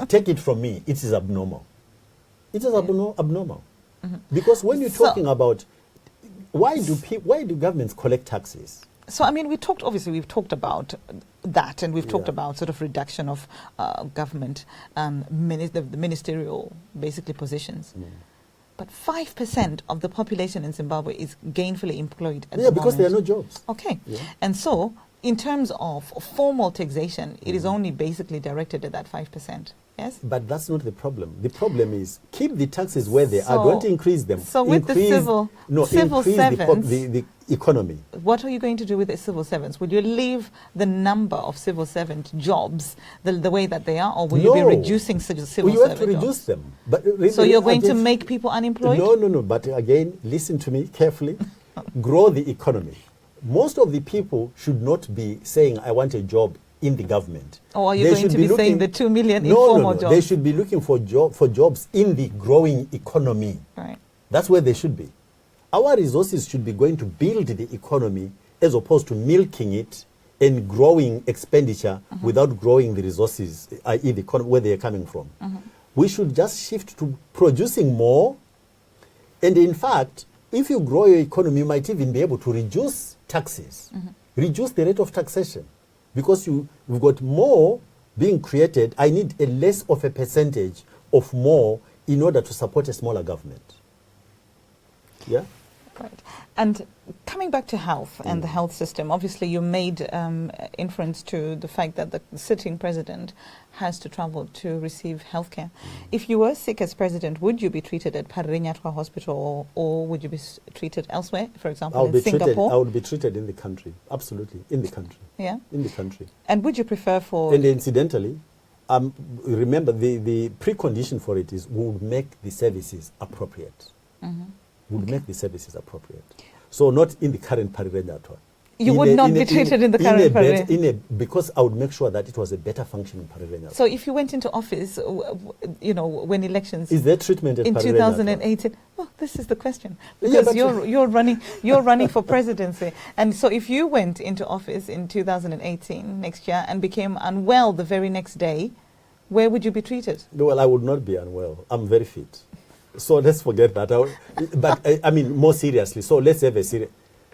take it from me, it is abnormal. It is abnormal. Because when you're talking about why do governments collect taxes? So, I mean, we've talked about that, and we've talked about sort of reduction of government, the ministerial, basically, positions. But 5% of the population in Zimbabwe is gainfully employed at the moment. Because there are no jobs. Okay. Yeah. And so in terms of formal taxation, it is only basically directed at that 5%. Yes? But that's not the problem. The problem is keep the taxes where they are. Don't increase them. So with the civil servants, the economy. What are you going to do with the civil servants? Would you leave the number of civil servant jobs the way that they are, or will you be reducing civil servant jobs? You have to reduce them. But so you're going to make people unemployed? No. But again, listen to me carefully. Grow the economy. Most of the people should not be saying, I want a job in the government. Or are you going to be saying the 2 million informal jobs? They should be looking for jobs in the growing economy. Right. That's where they should be. Our resources should be going to build the economy as opposed to milking it and growing expenditure without growing the resources, i.e. the economy, where they are coming from. We should just shift to producing more. And in fact, if you grow your economy, you might even be able to reduce taxes, reduce the rate of taxation. Because you've got more being created, I need a less of a percentage of more in order to support a smaller government. Yeah? Right. And coming back to health and the health system, obviously you made inference to the fact that the sitting president has to travel to receive healthcare. If you were sick as president, would you be treated at Parirenyatwa Hospital or would you be treated elsewhere, for example, in Singapore? I would be treated in the country, absolutely, in the country. Yeah? In the country. And would you prefer for... And incidentally, remember, the precondition for it is we would make the services appropriate. Would make the services appropriate. So not in the current Parirenyatwa. You would not be treated in the current Parirenyatwa? Because I would make sure that it was a better functioning Parirenyatwa. So if you went into office, you know, when elections... Is there treatment at in 2018? Well, this is the question. Because you're running for presidency. And so if you went into office in 2018, next year, and became unwell the very next day, where would you be treated? Well, I would not be unwell. I'm very fit. So let's forget that. But I mean, more seriously, so let's have a serious...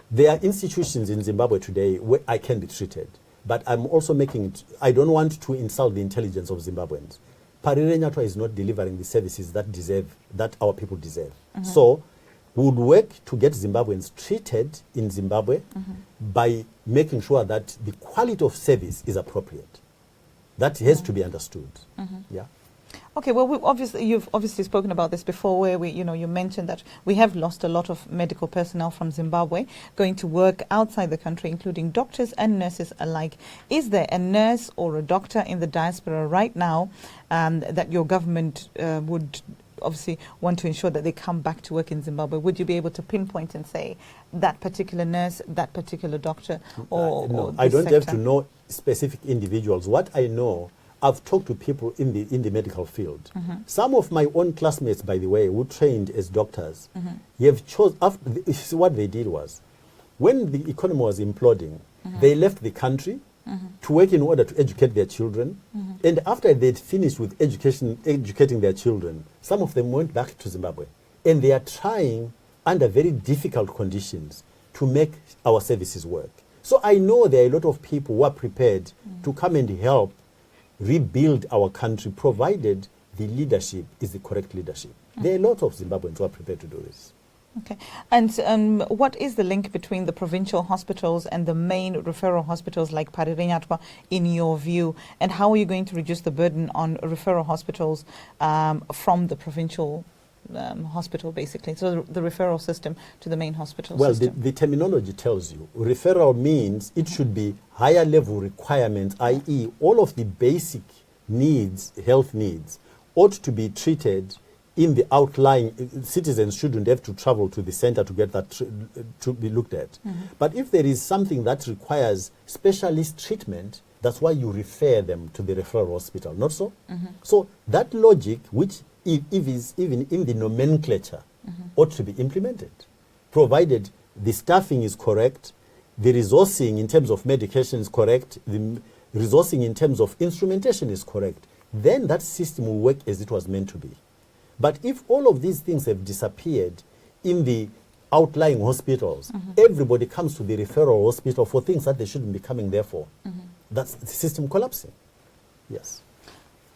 There are institutions in Zimbabwe today where I can be treated. But I'm also making it... I don't want to insult the intelligence of Zimbabweans. Parirenyatwa is not delivering the services that our people deserve. So we would work to get Zimbabweans treated in Zimbabwe by making sure that the quality of service is appropriate. That has to be understood. Yeah. Okay, well, you've obviously spoken about this before, where you mentioned that we have lost a lot of medical personnel from Zimbabwe going to work outside the country, including doctors and nurses alike. Is there a nurse or a doctor in the diaspora right now that your government would obviously want to ensure that they come back to work in Zimbabwe? Would you be able to pinpoint and say that particular nurse, that particular doctor, or no, I don't have to know specific individuals. What I know, I've talked to people in the medical field. Some of my own classmates, by the way, who trained as doctors, what they did was, when the economy was imploding, they left the country to work in order to educate their children. And after they'd finished with educating their children, some of them went back to Zimbabwe. And they are trying, under very difficult conditions, to make our services work. So I know there are a lot of people who are prepared to come and help rebuild our country, provided the leadership is the correct leadership. There are a lot of Zimbabweans who are prepared to do this. Okay. And what is the link between the provincial hospitals and the main referral hospitals like Parirenyatwa in your view? And how are you going to reduce the burden on referral hospitals from the provincial hospital, basically? So the referral system to the main hospital system. Well, the terminology tells you. Referral means it should be higher level requirements, i.e. all of the basic needs, health needs, ought to be treated in the outlying. Citizens shouldn't have to travel to the center to get that to be looked at. But if there is something that requires specialist treatment, that's why you refer them to the referral hospital, not so? So that logic, which is even in the nomenclature, ought to be implemented, provided the staffing is correct, the resourcing in terms of medication is correct, the resourcing in terms of instrumentation is correct. Then that system will work as it was meant to be. But if all of these things have disappeared in the outlying hospitals, everybody comes to the referral hospital for things that they shouldn't be coming there for. That's the system collapsing. Yes.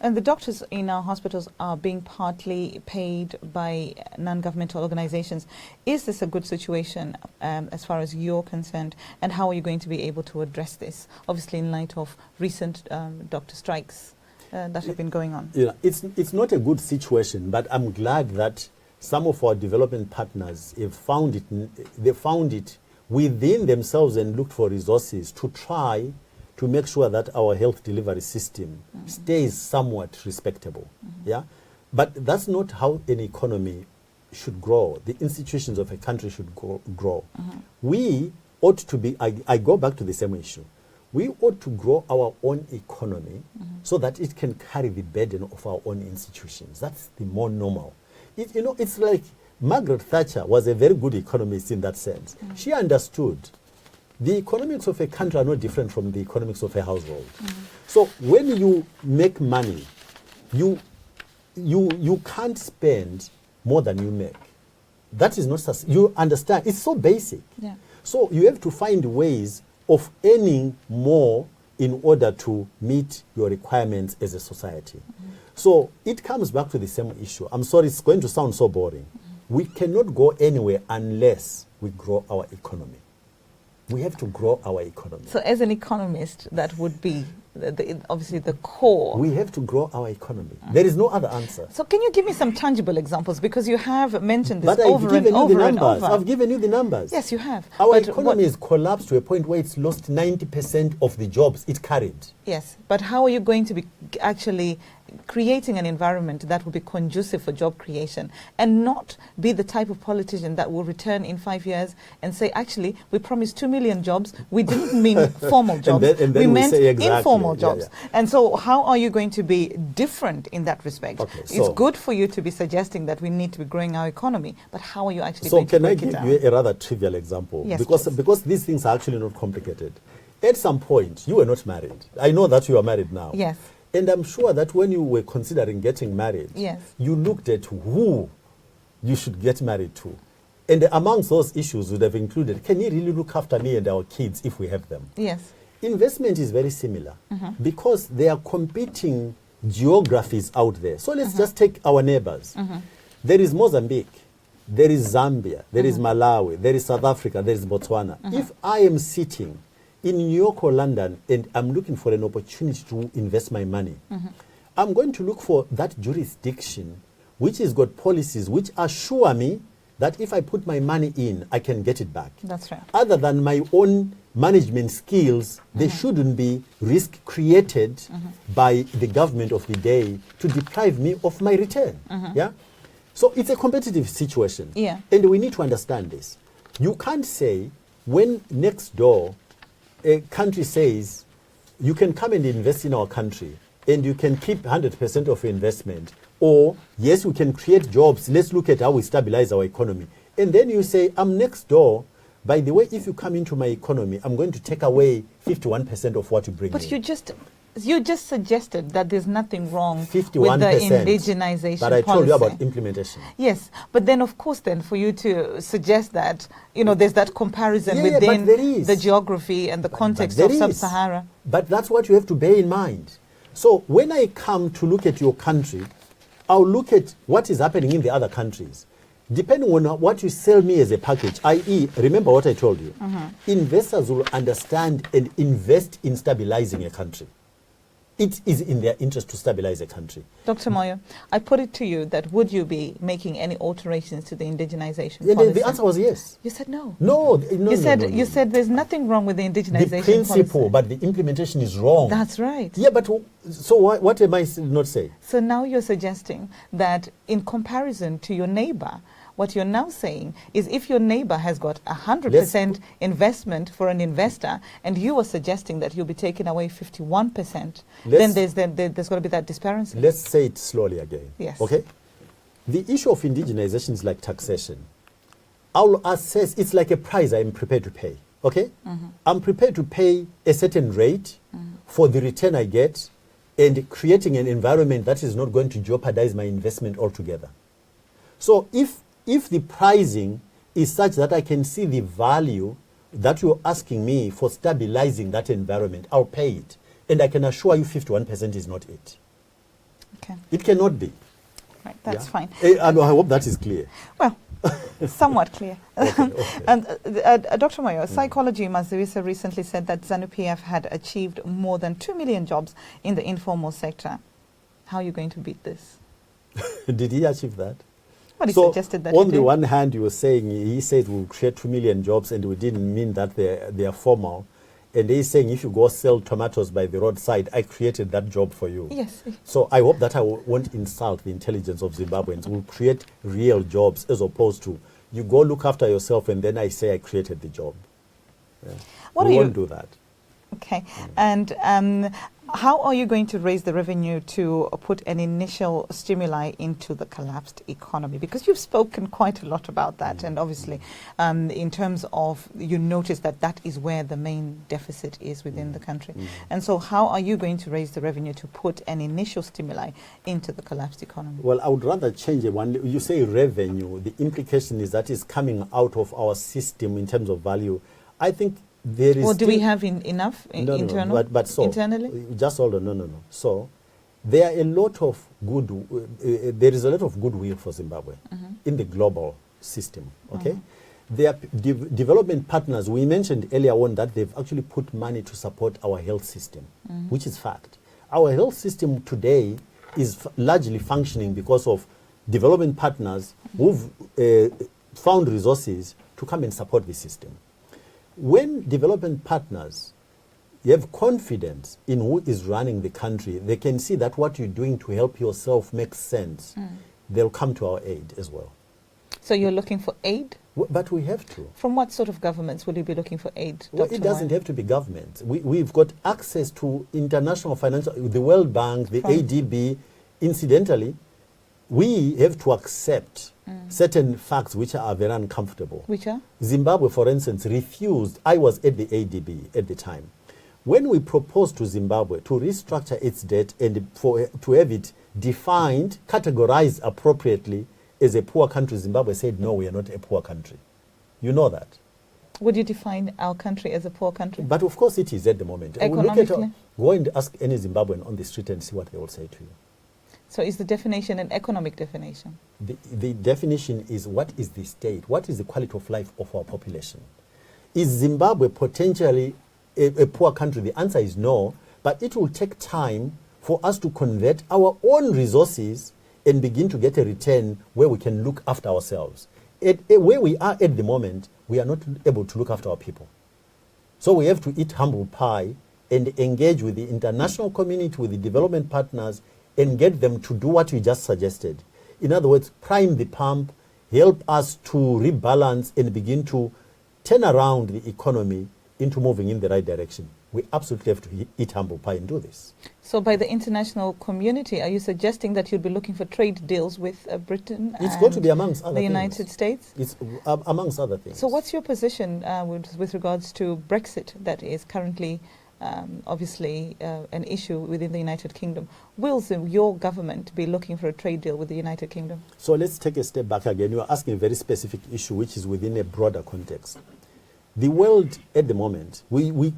And the doctors in our hospitals are being partly paid by non-governmental organizations. Is this a good situation as far as you're concerned? And how are you going to be able to address this, obviously in light of recent doctor strikes that have been going on? Yeah, it's not a good situation, but I'm glad that some of our development partners have found it. They found it within themselves and looked for resources to try to make sure that our health delivery system stays somewhat respectable. Yeah, but that's not how an economy should grow. The institutions of a country should grow. We ought to be, I go back to the same issue. We ought to grow our own economy so that it can carry the burden of our own institutions. That's the more normal. It's like Margaret Thatcher was a very good economist in that sense. She understood the economics of a country are not different from the economics of a household. So when you make money, you can't spend more than you make. That is not, you understand, it's so basic. Yeah. So you have to find ways of earning more in order to meet your requirements as a society. So it comes back to the same issue. I'm sorry, it's going to sound so boring. We cannot go anywhere unless we grow our economy. We have to grow our economy. So as an economist, that would be obviously the core. We have to grow our economy. There is no other answer. So can you give me some tangible examples? Because you have mentioned this but over and over and over. I've given you the numbers. Yes, you have. Our economy has collapsed to a point where it's lost 90% of the jobs it carried. Yes, but how are you going to be actually creating an environment that will be conducive for job creation and not be the type of politician that will return in 5 years and say, actually, we promised 2 million jobs. We didn't mean formal jobs. and then we meant exactly, informal jobs. Yeah. And so how are you going to be different in that respect? Okay, it's good for you to be suggesting that we need to be growing our economy, but how are you actually going to So break can it I down? give you a rather trivial example? Yes, because these things are actually not complicated. At some point, you were not married. I know that you are married now. Yes. And I'm sure that when you were considering getting married, yes, you looked at who you should get married to. And amongst those issues would have included, can you really look after me and our kids if we have them? Yes. Investment is very similar because there are competing geographies out there. So let's just take our neighbors. There is Mozambique, there is Zambia, there is Malawi, there is South Africa, there is Botswana. If I am sitting in New York or London and I'm looking for an opportunity to invest my money, I'm going to look for that jurisdiction which has got policies which assure me that if I put my money in, I can get it back. That's right. Other than my own management skills, there shouldn't be risk created by the government of the day to deprive me of my return. Yeah? So it's a competitive situation. Yeah. And we need to understand this. You can't say when next door a country says, you can come and invest in our country and you can keep 100% of your investment, or yes, we can create jobs, let's look at how we stabilize our economy. And then you say, I'm next door. By the way, if you come into my economy, I'm going to take away 51% of what you bring But in. you just suggested that there's nothing wrong 51%, with the indigenization but I told you policy. about implementation. Yes, but then of course then for you to suggest that, there's that comparison Yeah, within but there is. the geography and the context there of is. Sub-Sahara. But that's what you have to bear in mind. So when I come to look at your country, I'll look at what is happening in the other countries. Depending on what you sell me as a package, i.e., remember what I told you, investors will understand and invest in stabilizing a country. It is in their interest to stabilize a country. Dr. Moyo, I put it to you that would you be making any alterations to the indigenization Yeah, policy? the answer was yes. You said no. No, You said there's nothing wrong with the indigenization the principle, policy. but the implementation is wrong. That's right. Yeah, but so what am I not saying? So now you're suggesting that in comparison to your neighbor, what you're now saying is if your neighbor has got 100% investment for an investor and you are suggesting that you'll be taking away 51%, then there's got to be that disparity. Let's say it slowly again. Yes. Okay? The issue of indigenization is like taxation. I'll assess, it's like a price I'm prepared to pay. Okay? I'm prepared to pay a certain rate for the return I get and creating an environment that is not going to jeopardize my investment altogether. So if the pricing is such that I can see the value that you're asking me for stabilizing that environment, I'll pay it. And I can assure you 51% is not it. Okay. It cannot be. Right, that's Yeah. fine. I hope that is clear. Well, somewhat clear. Okay. And Dr. Moyo, Psychology Mazirisa recently said that ZANU-PF had achieved more than 2 million jobs in the informal sector. How are you going to beat this? Did he achieve that? Well, he So suggested that on he the did. one hand, you were saying he said we'll create 2 million jobs, and we didn't mean that they are formal. And he's saying if you go sell tomatoes by the roadside, I created that job for you. Yes. So I hope that I won't insult the intelligence of Zimbabweans. We'll create real jobs as opposed to you go look after yourself and then I say I created the job. Yeah. What we are won't you- do that. Okay. And how are you going to raise the revenue to put an initial stimuli into the collapsed economy? Because you've spoken quite a lot about that, and obviously, in terms of, you notice that that is where the main deficit is within the country. And so how are you going to raise the revenue to put an initial stimuli into the collapsed economy? Well, I would rather change it. When you say revenue, the implication is that it's coming out of our system in terms of value. I think there is. Or do we still- have enough No, internal? but so internally? Just hold on. No. So there are a lot of there is a lot of goodwill for Zimbabwe in the global system. Okay, there are development partners. We mentioned earlier on that they've actually put money to support our health system, which is fact. Our health system today is largely functioning because of development partners who've found resources to come and support the system. When development partners have confidence in who is running the country, they can see that what you're doing to help yourself makes sense. They'll come to our aid as well. So you're looking for aid? But we have to. From what sort of governments will you be looking for aid? Well, Dr. it doesn't Moyo? have to be government. We've got access to international financial, the World Bank, the From- ADB. Incidentally, we have to accept certain facts which are very uncomfortable. Which are? Zimbabwe, for instance, refused. I was at the ADB at the time. When we proposed to Zimbabwe to restructure its debt and to have it defined, categorized appropriately as a poor country, Zimbabwe said, no, we are not a poor country. You know that. Would you define our country as a poor country? But of course it is at the moment. Economically? Go and ask any Zimbabwean on the street and see what they will say to you. So is the definition an economic definition? The definition is what is the state? What is the quality of life of our population? Is Zimbabwe potentially a poor country? The answer is no, but it will take time for us to convert our own resources and begin to get a return where we can look after ourselves. Where we are at the moment, we are not able to look after our people. So we have to eat humble pie and engage with the international community, with the development partners, and get them to do what we just suggested. In other words, prime the pump, help us to rebalance and begin to turn around the economy into moving in the right direction. We absolutely have to eat humble pie and do this. So by the international community, are you suggesting that you'd be looking for trade deals with Britain It's and going to be amongst other the things. United States? It's amongst other things. So what's your position with regards to Brexit that is currently obviously an issue within the United Kingdom? Will your government be looking for a trade deal with the United Kingdom? So let's take a step back again. You are asking a very specific issue which is within a broader context. The world at the moment, we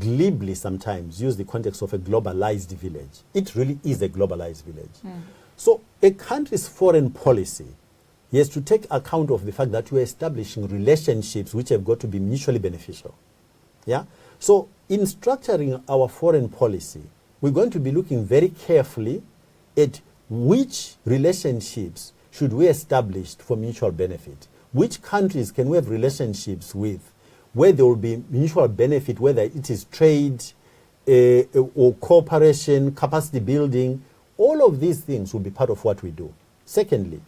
glibly sometimes use the context of a globalized village. It really is a globalized village. So a country's foreign policy has to take account of the fact that we are establishing relationships which have got to be mutually beneficial. Yeah? So in structuring our foreign policy, we're going to be looking very carefully at which relationships should we establish for mutual benefit. Which countries can we have relationships with where there will be mutual benefit, whether it is trade or cooperation, capacity building. All of these things will be part of what we do. Secondly,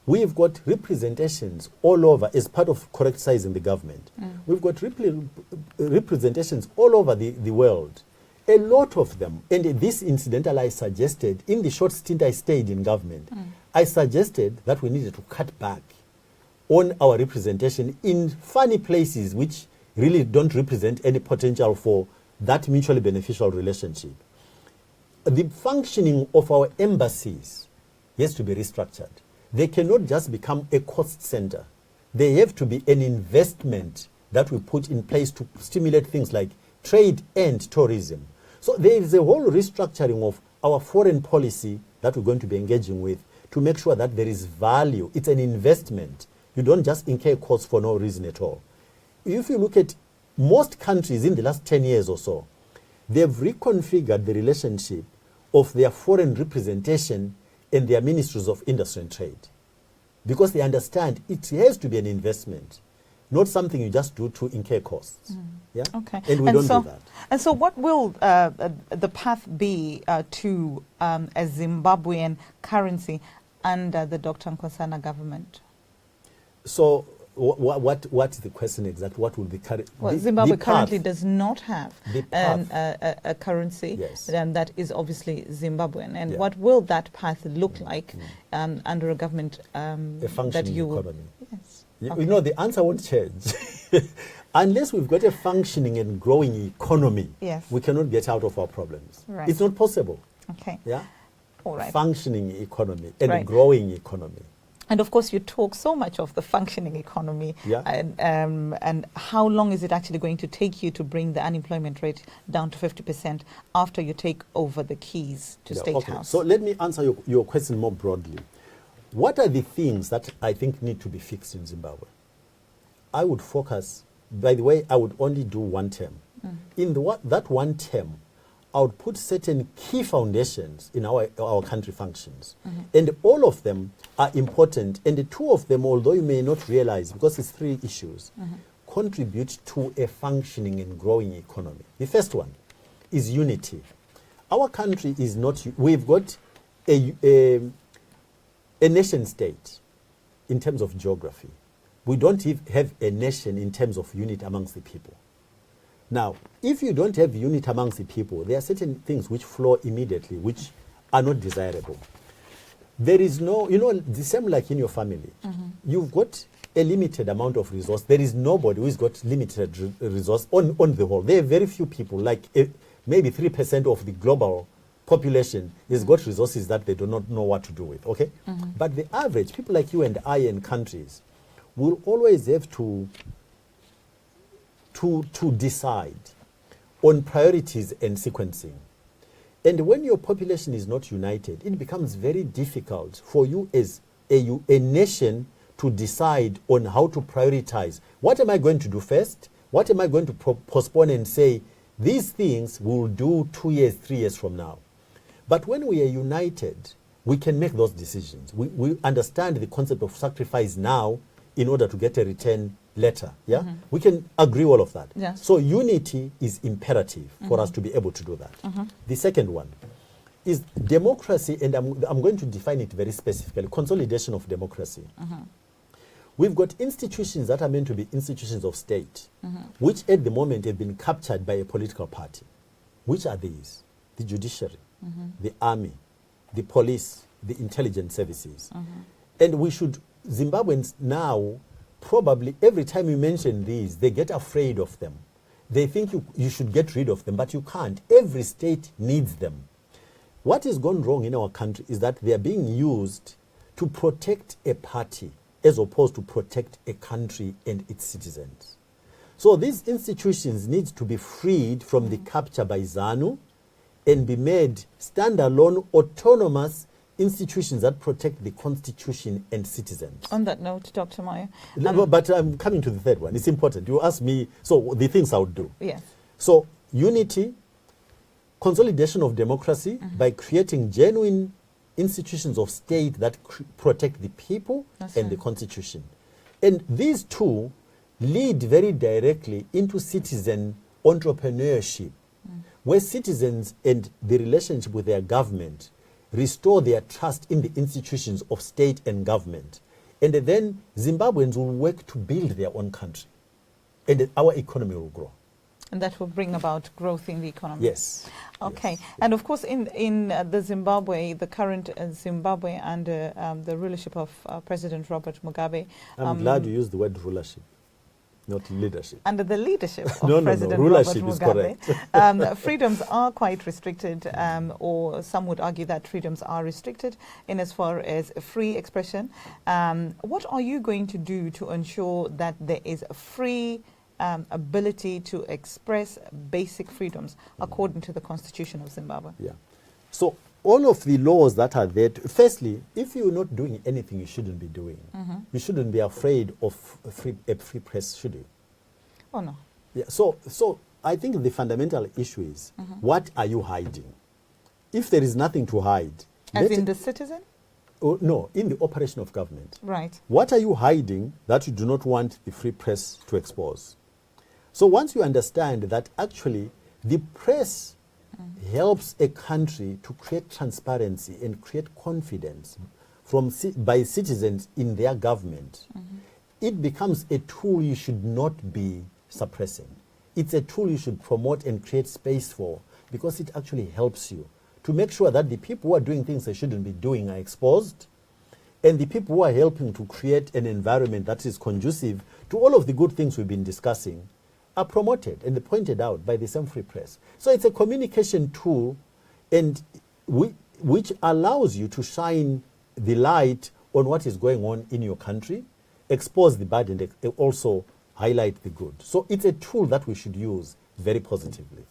we've got representations all over as part of correct size in the government. We've got representations all over the world. A lot of them, and this incidental I suggested, in the short stint I stayed in government, I suggested that we needed to cut back on our representation in funny places which really don't represent any potential for that mutually beneficial relationship. The functioning of our embassies has to be restructured. They cannot just become a cost center. They have to be an investment that we put in place to stimulate things like trade and tourism. So there is a whole restructuring of our foreign policy that we're going to be engaging with to make sure that there is value. It's an investment. You don't just incur costs for no reason at all. If you look at most countries in the last 10 years or so, they've reconfigured the relationship of their foreign representation and their ministries of industry and trade, because they understand it has to be an investment, not something you just do to incur costs. Yeah. Okay. And we don't do that. And so, what will the path be to a Zimbabwean currency under the Dr. Nkosana government? So, what is the question exactly? What will be current? Well, Zimbabwe currently does not have a currency, and that is obviously Zimbabwean. And what will that path look like under a government a that functioning you will? economy? Yes. You know, the answer won't change. Unless we've got a functioning and growing economy, we cannot get out of our problems. Right. It's not possible. Okay. Yeah. All right. Functioning economy and a growing economy. And of course, you talk so much of the functioning economy, and how long is it actually going to take you to bring the unemployment rate down to 50% after you take over the keys to State House? So let me answer your question more broadly. What are the things that I think need to be fixed in Zimbabwe? I would focus, by the way, I would only do one term. In that one term, I would put certain key foundations in our country functions. And all of them are important. And the two of them, although you may not realize, because it's three issues, contribute to a functioning and growing economy. The first one is unity. Our country is not, we've got a nation state in terms of geography. We don't have a nation in terms of unity amongst the people. Now, if you don't have unity amongst the people, there are certain things which flow immediately, which are not desirable. There is no, the same like in your family. You've got a limited amount of resource. There is nobody who's got limited resource on the whole. There are very few people, like maybe 3% of the global population has got resources that they do not know what to do with, okay? But the average, people like you and I and countries, will always have to decide on priorities and sequencing. And when your population is not united, it becomes very difficult for you as a nation to decide on how to prioritize. What am I going to do first? What am I going to postpone and say, these things we'll do 2 years, 3 years from now? But when we are united, we can make those decisions. We understand the concept of sacrifice now in order to get a return later. Yeah, we can agree all of that. Yes. So unity is imperative for us to be able to do that. The second one is democracy, and I'm going to define it very specifically. Consolidation of democracy. We've got institutions that are meant to be institutions of state, which at the moment have been captured by a political party. Which are these? The judiciary, the army, the police, the intelligence services. And we should, Zimbabweans now, probably every time you mention these, they get afraid of them. They think you should get rid of them, but you can't. Every state needs them. What has gone wrong in our country is that they are being used to protect a party as opposed to protect a country and its citizens. So these institutions need to be freed from the capture by ZANU and be made standalone, autonomous institutions that protect the constitution and citizens. On that note, Dr. Moyo. But I'm coming to the third one. It's important. You asked me, so the things I would do. Yes. So unity, consolidation of democracy by creating genuine institutions of state that protect the people and the constitution. And these two lead very directly into citizen entrepreneurship, where citizens and the relationship with their government restore their trust in the institutions of state and government. And then Zimbabweans will work to build their own country. And our economy will grow. And that will bring about growth in the economy. Yes. Okay. Yes. And of course, in the Zimbabwe, the current Zimbabwe under the rulership of President Robert Mugabe. I'm glad you used the word rulership, not leadership. Under the leadership of President rulership Robert is Mugabe, correct. freedoms are quite restricted, or some would argue that freedoms are restricted in as far as free expression. What are you going to do to ensure that there is a free ability to express basic freedoms according to the Constitution of Zimbabwe? Yeah. So all of the laws that are there, firstly, if you're not doing anything you shouldn't be doing, you shouldn't be afraid of a free press, should you? Oh, no. Yeah, so I think the fundamental issue is, what are you hiding? If there is nothing to hide... As in the citizen? Oh, no, in the operation of government. Right. What are you hiding that you do not want the free press to expose? So once you understand that actually the press helps a country to create transparency and create confidence by citizens in their government, it becomes a tool you should not be suppressing. It's a tool you should promote and create space for, because it actually helps you to make sure that the people who are doing things they shouldn't be doing are exposed, and the people who are helping to create an environment that is conducive to all of the good things we've been discussing are promoted and pointed out by the same free press. So it's a communication tool, and which allows you to shine the light on what is going on in your country, expose the bad, and also highlight the good. So it's a tool that we should use very positively.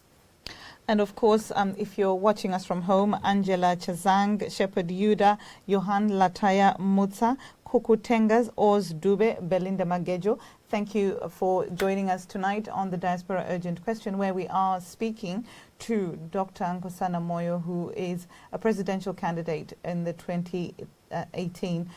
And of course, if you're watching us from home, Angela Chazang, Shepherd Yuda, Johan Lataya Mutsa, Kuku Tengas, Oz Dube, Belinda Magejo, thank you for joining us tonight on the Diaspora Urgent Question, where we are speaking to Dr. Nkosana Moyo, who is a presidential candidate in the 2018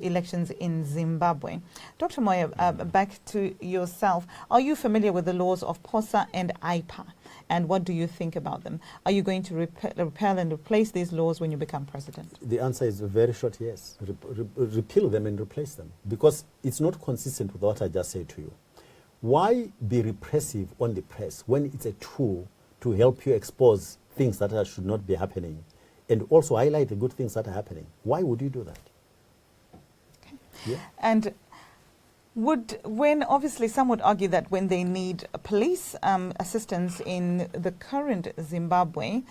elections in Zimbabwe. Dr. Moyo, back to yourself. Are you familiar with the laws of POSA and IPA? And what do you think about them? Are you going to repeal and replace these laws when you become president? The answer is a very short yes. Repeal them and replace them, because it's not consistent with what I just said to you. Why be repressive on the press when it's a tool to help you expose things that should not be happening and also highlight the good things that are happening? Why would you do that? Okay. Yeah. And obviously some would argue that when they need police assistance in the current Zimbabwe,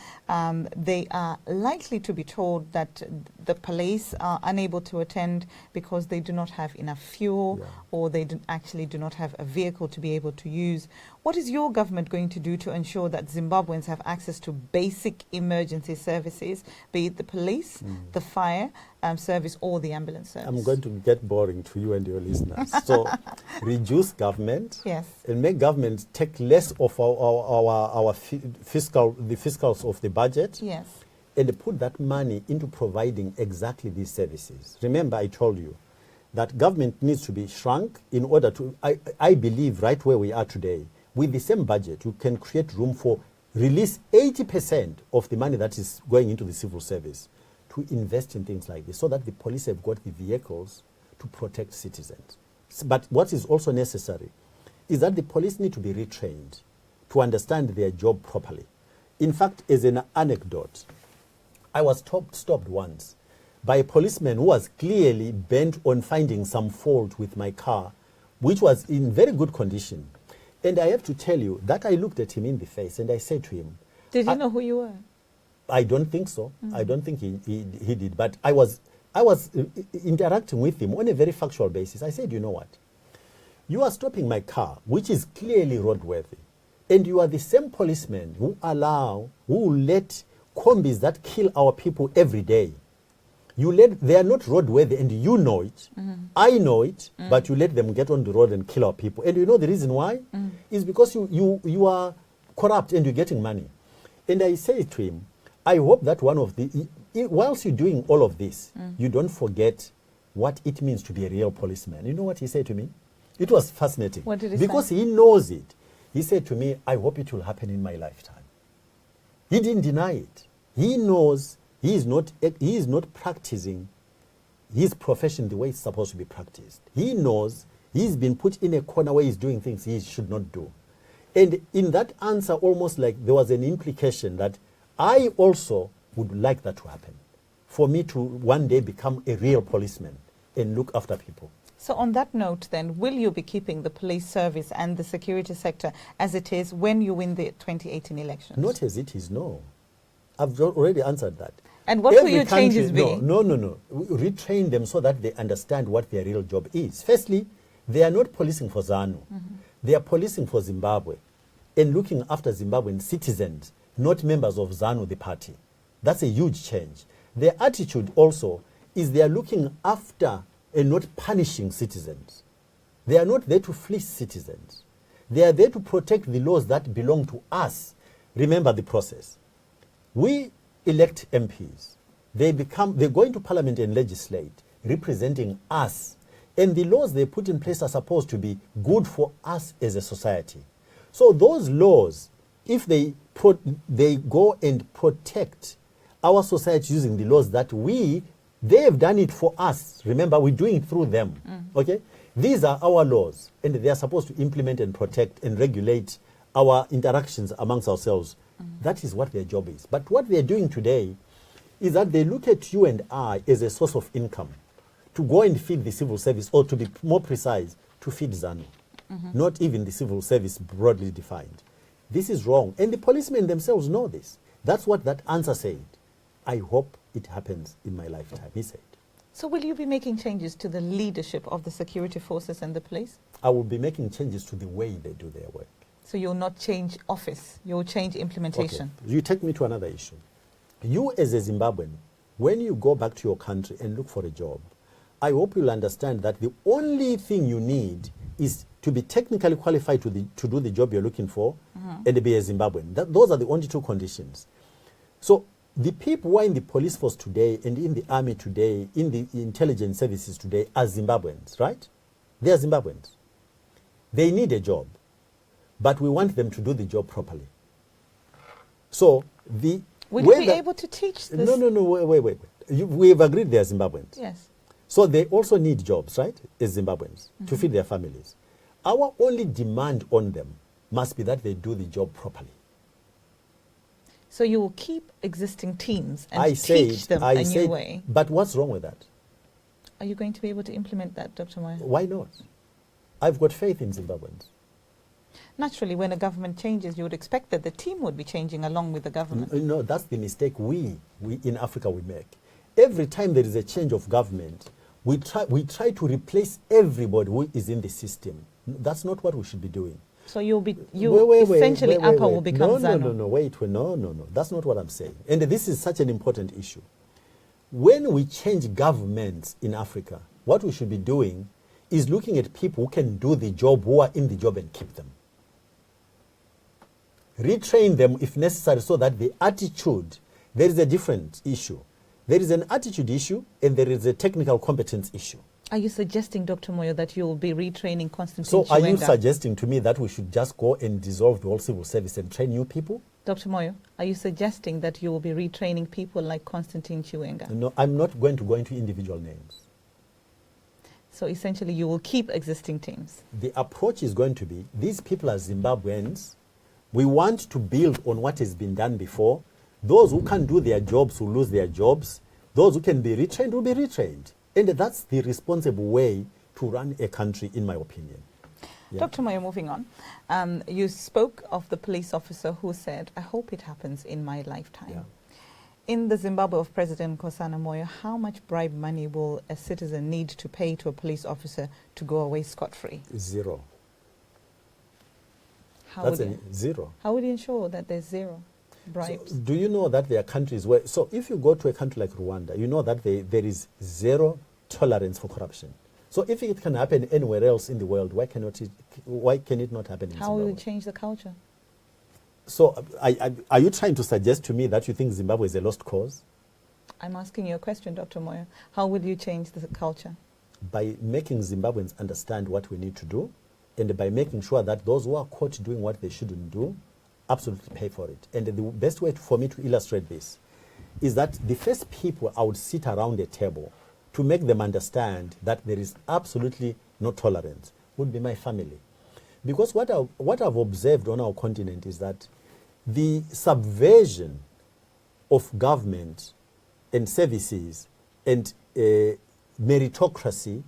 they are likely to be told that the police are unable to attend because they do not have enough fuel, or they actually do not have a vehicle to be able to use. What is your government going to do to ensure that Zimbabweans have access to basic emergency services, be it the police, the fire service, or the ambulance service? I'm going to get boring to you and your listeners. So reduce government, and make government take less of our fiscals of the budget, and put that money into providing exactly these services. Remember, I told you that government needs to be shrunk in order to, I believe right where we are today, with the same budget, you can create room for release 80% of the money that is going into the civil service to invest in things like this, so that the police have got the vehicles to protect citizens. But what is also necessary is that the police need to be retrained to understand their job properly. In fact, as an anecdote, I was stopped once by a policeman who was clearly bent on finding some fault with my car, which was in very good condition. And I have to tell you that I looked at him in the face and I said to him, did you know who you were? I don't think so. I don't think he did. But I was interacting with him on a very factual basis. I said, you know what? You are stopping my car, which is clearly roadworthy. And you are the same policeman who let combis that kill our people every day. They are not roadworthy, and you know it. I know it, but you let them get on the road and kill our people. And you know the reason why? Is because you are corrupt and you're getting money. And I say to him, I hope that whilst you're doing all of this, you don't forget what it means to be a real policeman. You know what he said to me? It was fascinating. What did he because say? He knows it. He said to me, I hope it will happen in my lifetime. He didn't deny it. He knows he is not practicing his profession the way it's supposed to be practiced. He knows he's been put in a corner where he's doing things he should not do. And in that answer, almost like there was an implication that I also would like that to happen, for me to one day become a real policeman and look after people. So on that note then, will you be keeping the police service and the security sector as it is when you win the 2018 elections? Not as it is, no. I've already answered that. And what will your changes be? No. Retrain them so that they understand what their real job is. Firstly, they are not policing for ZANU. They are policing for Zimbabwe and looking after Zimbabwean citizens, not members of ZANU, the party. That's a huge change. Their attitude also is they are looking after and not punishing citizens. They are not there to fleece citizens. They are there to protect the laws that belong to us. Remember the process. We elect MPs. They go into parliament and legislate, representing us. And the laws they put in place are supposed to be good for us as a society. So those laws, if they go and protect our society using the laws that they have done it for us. Remember, we're doing it through them. Okay? These are our laws, and they are supposed to implement and protect and regulate our interactions amongst ourselves. That is what their job is. But what they're doing today is that they look at you and I as a source of income to go and feed the civil service, or to be more precise, to feed ZANU. Not even the civil service broadly defined. This is wrong. And the policemen themselves know this. That's what that answer said. I hope it happens in my lifetime, he said. So will you be making changes to the leadership of the security forces and the police? I will be making changes to the way they do their work. So you'll not change office, you'll change implementation. Okay. You take me to another issue. You as a Zimbabwean, when you go back to your country and look for a job, I hope you'll understand that the only thing you need is to be technically qualified to do the job you're looking for, and be a Zimbabwean. Those are the only two conditions. So the people who are in the police force today and in the army today, in the intelligence services today, are Zimbabweans, right? They are Zimbabweans. They need a job, but we want them to do the job properly. So will you be able to teach this? No, wait. We have agreed they are Zimbabweans. Yes. So they also need jobs, right, as Zimbabweans, to feed their families. Our only demand on them must be that they do the job properly. So you will keep existing teams and teach them a new way. But what's wrong with that? Are you going to be able to implement that, Dr. Moyo? Why not? I've got faith in Zimbabweans. Naturally, when a government changes, you would expect that the team would be changing along with the government. No, that's the mistake we in Africa we make. Every time there is a change of government, we try to replace everybody who is in the system. That's not what we should be doing. So essentially APA will become ZANU. No. That's not what I'm saying. And this is such an important issue. When we change governments in Africa, what we should be doing is looking at people who can do the job, who are in the job, and keep them. Retrain them if necessary, so that the attitude, there is a different issue. There is an attitude issue and there is a technical competence issue. Are you suggesting, Dr. Moyo, that you will be retraining Constantine So Chiwenga? are you suggesting to me that we should just go and dissolve the whole civil service and train new people? Dr. Moyo, are you suggesting that you will be retraining people like Constantine Chiwenga? No, I'm not going to go into individual names. So essentially you will keep existing teams? The approach is going to be, these people are Zimbabweans. We want to build on what has been done before. Those who can do their jobs will lose their jobs. Those who can be retrained will be retrained. And that's the responsible way to run a country, in my opinion. Yeah. Dr. Moyo, moving on. You spoke of the police officer who said, I hope it happens in my lifetime. Yeah. In the Zimbabwe of President Nkosana Moyo, how much bribe money will a citizen need to pay to a police officer to go away scot-free? Zero. Zero. How would you ensure that there's zero bribes? So do you know that there are countries where, so if you go to a country like Rwanda, you know that there is zero tolerance for corruption. So if it can happen anywhere else in the world, why can it not happen in Zimbabwe? How will you change the culture? So are you trying to suggest to me that you think Zimbabwe is a lost cause? I'm asking you a question, Dr. Moyo. How will you change the culture? By making Zimbabweans understand what we need to do, and by making sure that those who are caught doing what they shouldn't do absolutely pay for it. And the best way for me to illustrate this is that the first people I would sit around a table to make them understand that there is absolutely no tolerance would be my family. Because what I've observed on our continent is that the subversion of government and services and meritocracy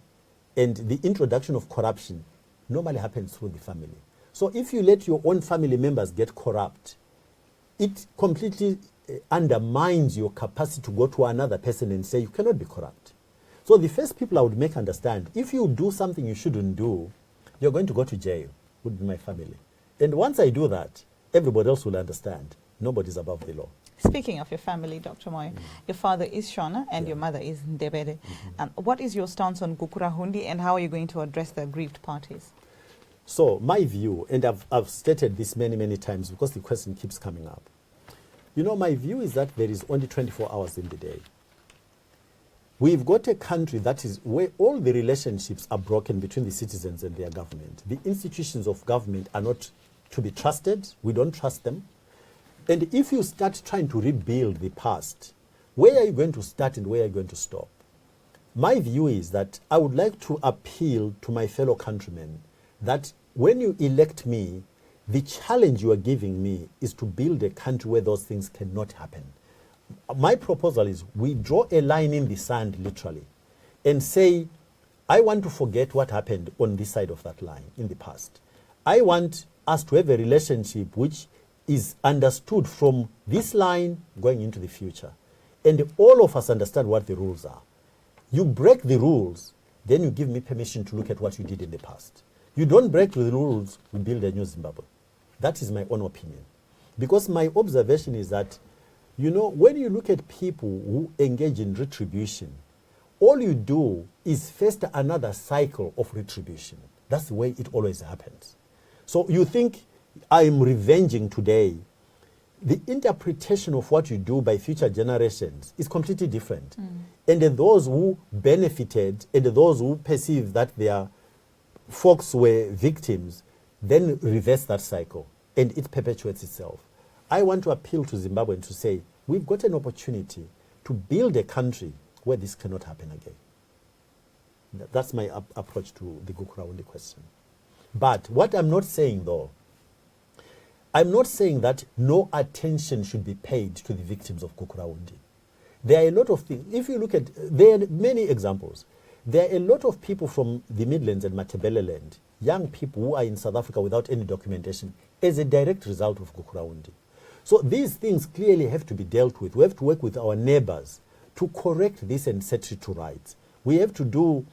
and the introduction of corruption normally happens through the family. So if you let your own family members get corrupt, it completely undermines your capacity to go to another person and say you cannot be corrupt. So the first people I would make understand, if you do something you shouldn't do, you're going to go to jail, would be my family. And once I do that, everybody else will understand. Nobody's above the law. Speaking of your family, Dr. Moyo, your father is Shona and your mother is Ndebele. What is your stance on Gukurahundi and how are you going to address the aggrieved parties? So my view, and I've stated this many, many times because the question keeps coming up. You know, my view is that there is only 24 hours in the day. We've got a country that is where all the relationships are broken between the citizens and their government. The institutions of government are not to be trusted. We don't trust them. And if you start trying to rebuild the past, where are you going to start and where are you going to stop? My view is that I would like to appeal to my fellow countrymen that when you elect me, the challenge you are giving me is to build a country where those things cannot happen. My proposal is we draw a line in the sand, literally, and say, I want to forget what happened on this side of that line in the past. I want us to have a relationship which is understood from this line going into the future. And all of us understand what the rules are. You break the rules, then you give me permission to look at what you did in the past. You don't break the rules, we build a new Zimbabwe. That is my own opinion. Because my observation is that, you know, when you look at people who engage in retribution, all you do is fester another cycle of retribution. That's the way it always happens. So you think I'm revenging today. The interpretation of what you do by future generations is completely different. And then those who benefited and those who perceive that their folks were victims, then reverse that cycle and it perpetuates itself. I want to appeal to Zimbabwe to say, we've got an opportunity to build a country where this cannot happen again. That's my approach to the Gukurahundi question. But what I'm not saying though, I'm not saying that no attention should be paid to the victims of Gukurahundi. There are a lot of things. If you look at, there are many examples. There are a lot of people from the Midlands and Matabele land, young people who are in South Africa without any documentation as a direct result of Gukurahundi. So these things clearly have to be dealt with. We have to work with our neighbors to correct this and set it to rights. We have to do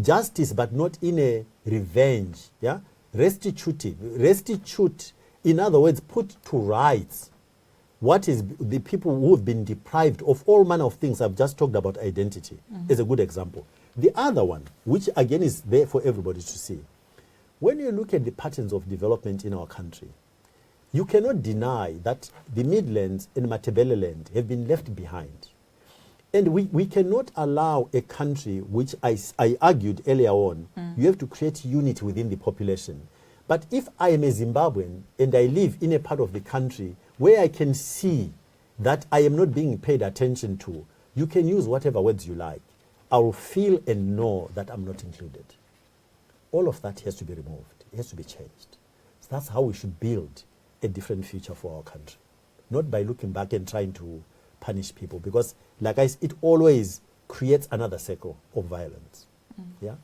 justice, but not in a revenge. Yeah, restitute. In other words, put to rights what is the people who have been deprived of all manner of things. I've just talked about identity as a good example. The other one, which again is there for everybody to see, when you look at the patterns of development in our country, you cannot deny that the Midlands and Matabele land have been left behind. And we cannot allow a country, which I argued earlier on, you have to create unity within the population. But if I am a Zimbabwean and I live in a part of the country where I can see that I am not being paid attention to, you can use whatever words you like. I will feel and know that I'm not included. All of that has to be removed. It has to be changed. So that's how we should build a different future for our country. Not by looking back and trying to punish people, because like I said, it always creates another cycle of violence. Yeah.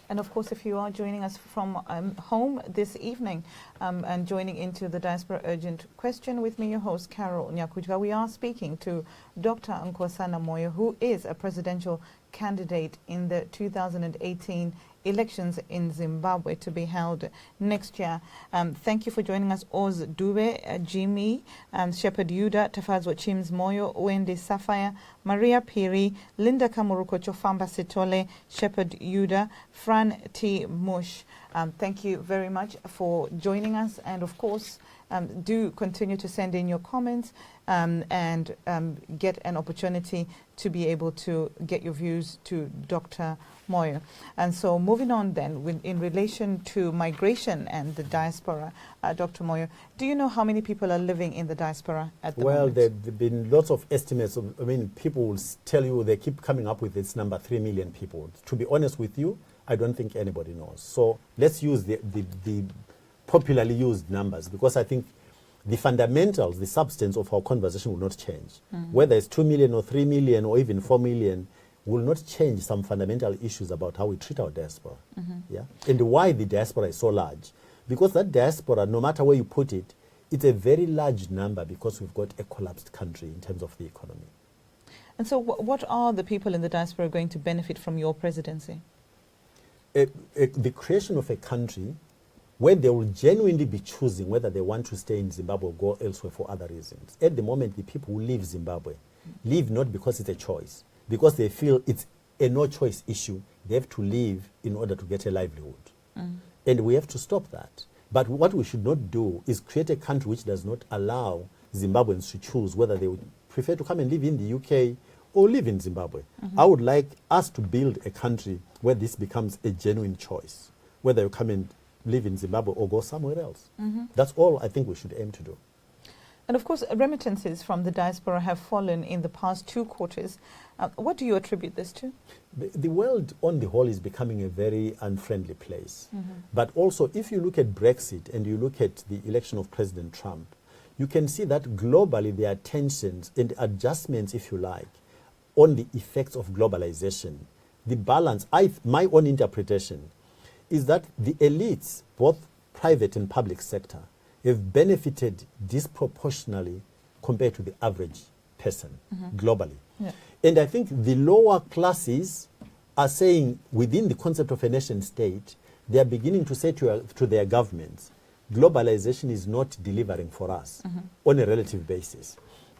And of course, if you are joining us from home this evening and joining into the Diaspora Urgent Question with me, your host, Carol Nyakujga, we are speaking to Dr. Nkosana Moyo, who is a presidential candidate in the 2018 elections in Zimbabwe to be held next year. Thank you for joining us, Oz Dube, Jimmy, Shepherd Yuda, Tafazwa Chims Moyo, Wendy Sapphire, Maria Piri, Linda Kamuruko Chofamba Sitole, Shepherd Yuda, Fran T. Mush. Thank you very much for joining us, and of course, do continue to send in your comments and get an opportunity to be able to get your views to Dr. Moyo. And so moving on then, in relation to migration and the diaspora, Dr. Moyo, do you know how many people are living in the diaspora at the moment? Well, there have been lots of estimates. People will tell you, they keep coming up with this number, 3 million people. To be honest with you, I don't think anybody knows. So let's use the popularly used numbers, because I think the fundamentals, the substance of our conversation will not change. Whether it's 2 million or 3 million or even 4 million will not change some fundamental issues about how we treat our diaspora. Yeah? And why the diaspora is so large. Because that diaspora, no matter where you put it, it's a very large number because we've got a collapsed country in terms of the economy. And so what are the people in the diaspora going to benefit from your presidency? The creation of a country where they will genuinely be choosing whether they want to stay in Zimbabwe or go elsewhere for other reasons. At the moment, the people who leave Zimbabwe leave not because it's a choice, because they feel it's a no-choice issue. They have to leave in order to get a livelihood. And we have to stop that. But what we should not do is create a country which does not allow Zimbabweans to choose whether they would prefer to come and live in the UK or live in Zimbabwe. I would like us to build a country where this becomes a genuine choice, whether you come and live in Zimbabwe or go somewhere else. That's all I think we should aim to do. And of course, remittances from the diaspora have fallen in the past 2 quarters. What do you attribute this to? The world on the whole is becoming a very unfriendly place. But also, if you look at Brexit and you look at the election of President Trump, you can see that globally there are tensions and adjustments, if you like, on the effects of globalization. The balance, my own interpretation, is that the elites, both private and public sector, have benefited disproportionately compared to the average person globally. And I think the lower classes are saying, within the concept of a nation state, they are beginning to say to their governments, globalization is not delivering for us on a relative basis.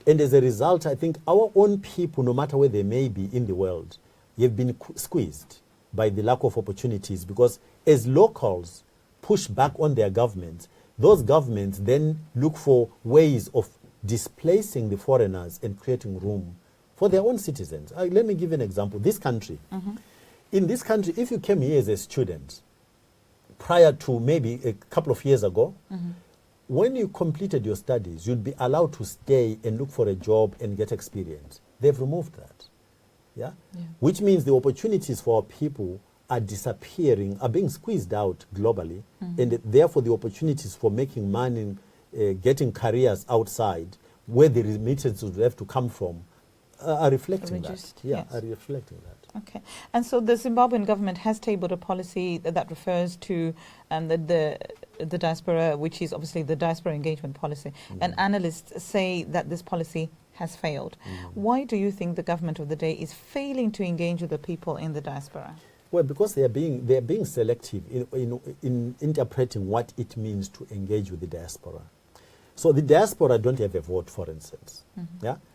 And as a result, I think our own people, no matter where they may be in the world, have been squeezed by the lack of opportunities, because as locals push back on their governments, those governments then look for ways of displacing the foreigners and creating room for their own citizens. Let me give an example. This country. In this country, if you came here as a student, prior to maybe a couple of years ago, when you completed your studies, you'd be allowed to stay and look for a job and get experience. They've removed that. Which means the opportunities for our people are disappearing, are being squeezed out globally, and therefore the opportunities for making money, getting careers outside, where the remittances would have to come from, are reflecting that. Are reflecting that. Okay. And so the Zimbabwean government has tabled a policy that refers to the diaspora, which is obviously the diaspora engagement policy. And analysts say that this policy has failed. Why do you think the government of the day is failing to engage with the people in the diaspora? Well, because they are being selective in interpreting what it means to engage with the diaspora. So the diaspora don't have a vote, for instance,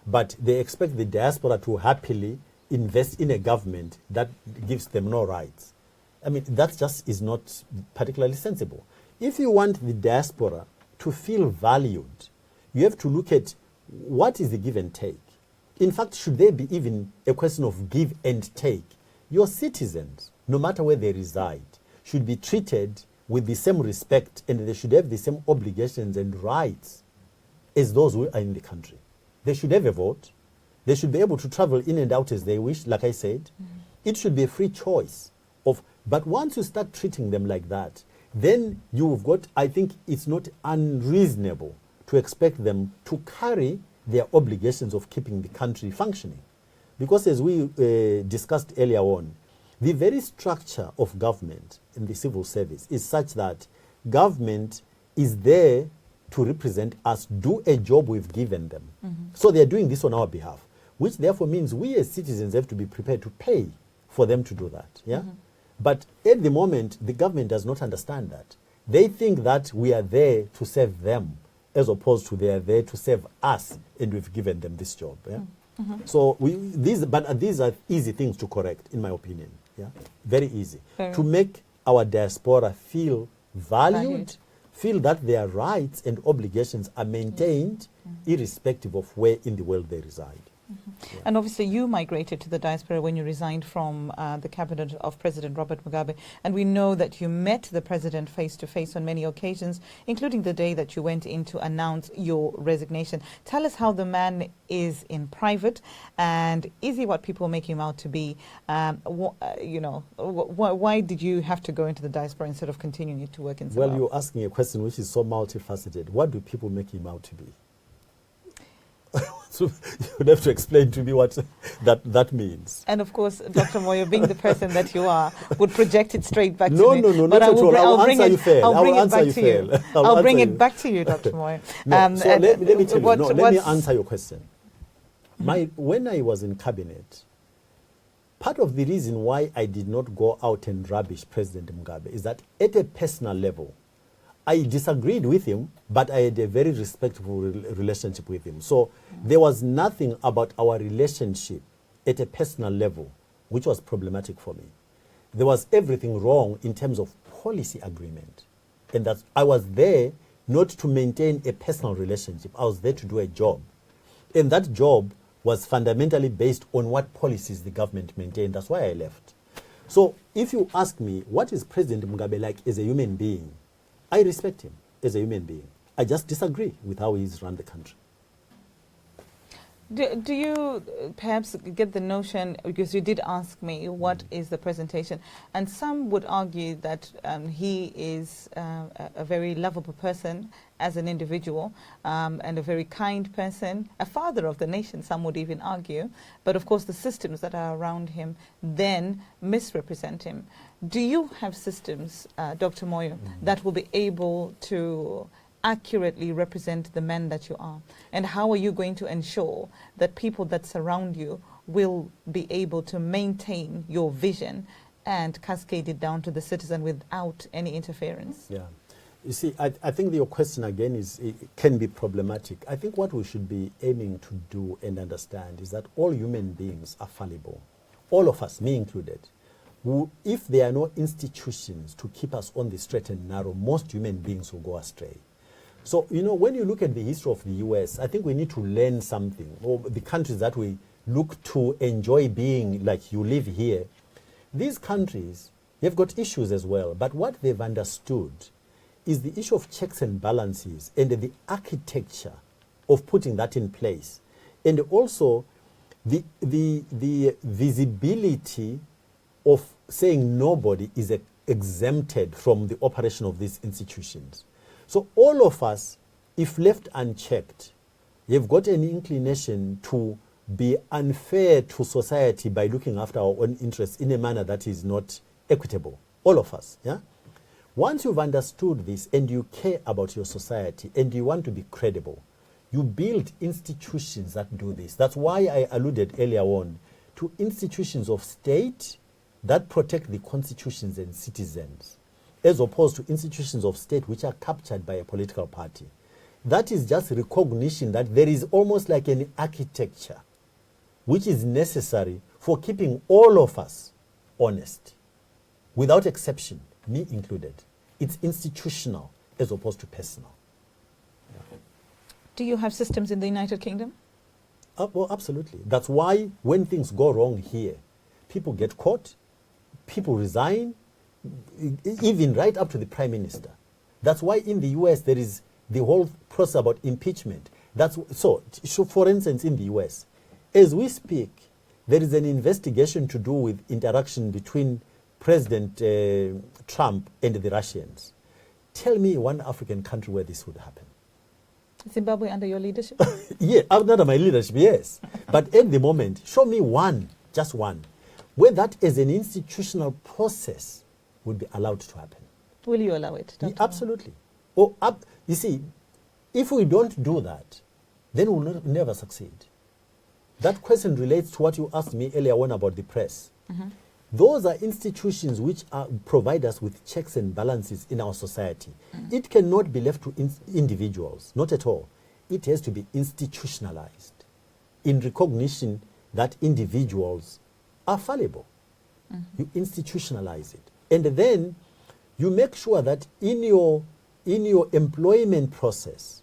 but they expect the diaspora to happily invest in a government that gives them no rights. I mean, that just is not particularly sensible. If you want the diaspora to feel valued, you have to look at what is the give and take. In fact, should there be even a question of give and take? Your citizens, no matter where they reside, should be treated with the same respect, and they should have the same obligations and rights as those who are in the country. They should have a vote. They should be able to travel in and out as they wish, like I said. It should be a free choice. But once you start treating them like that, then you've got, I think it's not unreasonable to expect them to carry their obligations of keeping the country functioning. Because as we discussed earlier on, the very structure of government in the civil service is such that government is there to represent us, do a job we've given them. So they're doing this on our behalf, which therefore means we as citizens have to be prepared to pay for them to do that. But at the moment, the government does not understand that. They think that we are there to serve them, as opposed to they are there to serve us, and we've given them this job. So these are easy things to correct, in my opinion. Very easy. To make our diaspora feel valued, feel that their rights and obligations are maintained, irrespective of where in the world they reside. And obviously you migrated to the diaspora when you resigned from the cabinet of President Robert Mugabe, and we know that you met the president face to face on many occasions, including the day that you went in to announce your resignation. Tell us how the man is in private, and is he what people make him out to be? Why did you have to go into the diaspora instead of continuing to work in Zimbabwe? Well, you're asking a question which is so multifaceted. What do people make him out to be? So you would have to explain to me what that means. And of course, Dr. Moyo, being the person that you are, would project it straight back to me. No, not at all. I'll answer you fair. I'll bring it back to you. I'll bring it back to you, Dr. Moyo. So let me tell you. Let me answer your question. When I was in cabinet, part of the reason why I did not go out and rubbish President Mugabe is that at a personal level, I disagreed with him, but I had a very respectful relationship with him. So there was nothing about our relationship at a personal level which was problematic for me. There was everything wrong in terms of policy agreement. And that I was there not to maintain a personal relationship. I was there to do a job. And that job was fundamentally based on what policies the government maintained. That's why I left. So if you ask me, what is President Mugabe like as a human being? I respect him as a human being. I just disagree with how he's run the country. Do you perhaps get the notion, because you did ask me what is the presentation, and some would argue that he is a very lovable person as an individual, and a very kind person, a father of the nation, some would even argue, but of course the systems that are around him then misrepresent him. Do you have systems, Dr. Moyo, that will be able to accurately represent the man that you are? And how are you going to ensure that people that surround you will be able to maintain your vision and cascade it down to the citizen without any interference? Yeah. You see, I think your question again can be problematic. I think what we should be aiming to do and understand is that all human beings are fallible. All of us, me included. If there are no institutions to keep us on the straight and narrow, most human beings will go astray. So, you know, when you look at the history of the US, I think we need to learn something. Or the countries that we look to enjoy being, like you live here, these countries, they've got issues as well. But what they've understood is the issue of checks and balances and the architecture of putting that in place. And also the visibility of saying nobody is exempted from the operation of these institutions. So all of us, if left unchecked, you've got an inclination to be unfair to society by looking after our own interests in a manner that is not equitable. All of us, yeah? Once you've understood this and you care about your society and you want to be credible, you build institutions that do this. That's why I alluded earlier on to institutions of state that protect the constitutions and citizens, as opposed to institutions of state which are captured by a political party. That is just recognition that there is almost like an architecture which is necessary for keeping all of us honest, without exception, me included. It's institutional as opposed to personal. Yeah. Do you have systems in the United Kingdom? Well, absolutely. That's why when things go wrong here, people get caught, people resign, even right up to the Prime Minister. That's why in the US there is the whole process about impeachment. So for instance, in the US, as we speak, there is an investigation to do with interaction between President Trump and the Russians. Tell me one African country where this would happen. Zimbabwe under your leadership? Yeah, under my leadership, yes. But at the moment, show me one, just one, where that as an institutional process would be allowed to happen. Will you allow it? Yeah, absolutely. You see, if we don't do that, then we'll never succeed. That question relates to what you asked me earlier on about the press. Mm-hmm. Those are institutions which provide us with checks and balances in our society. Mm-hmm. It cannot be left to individuals, not at all. It has to be institutionalized in recognition that individuals are fallible. Mm-hmm. You institutionalize it. And then you make sure that in your employment process,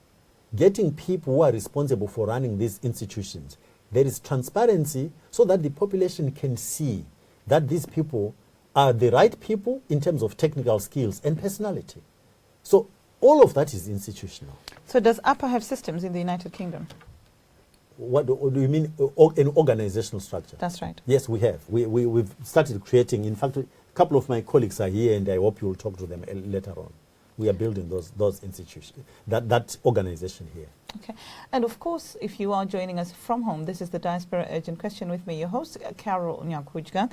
getting people who are responsible for running these institutions, there is transparency so that the population can see that these people are the right people in terms of technical skills and personality. So all of that is institutional. So does APA have systems in the United Kingdom? What do you mean, an organizational structure? That's right. Yes, we have. We've started creating. In fact, a couple of my colleagues are here, and I hope you will talk to them later on. We are building those institutions, that organization here. Okay. And of course, if you are joining us from home, this is the Diaspora Urgent Question with me, your host, Carol Nyakujga.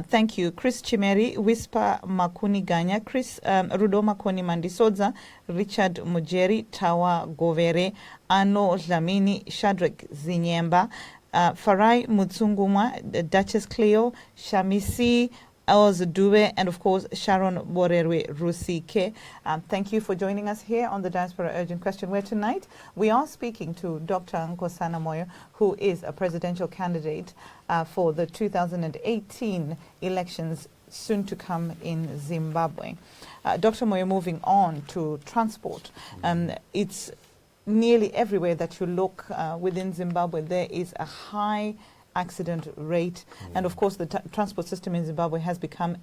Thank you, Chris Chimeri, Whisper Makuni Ganya, Chris Rudo Makoni Mandisodza, Richard Mujeri, Tawa Govere, Ano Dlamini, Shadrach Zinyemba, Farai Mutsunguma, Duchess Cleo, Shamisi, Els Dube, and of course Sharon Borerwe Rusike. Thank you for joining us here on the Diaspora Urgent Question, where tonight we are speaking to Dr. Nkosana Moyo, who is a presidential candidate for the 2018 elections soon to come in Zimbabwe. Dr. Moyo, moving on to transport, it's nearly everywhere that you look within Zimbabwe, there is a high accident rate. And of course, the transport system in Zimbabwe has become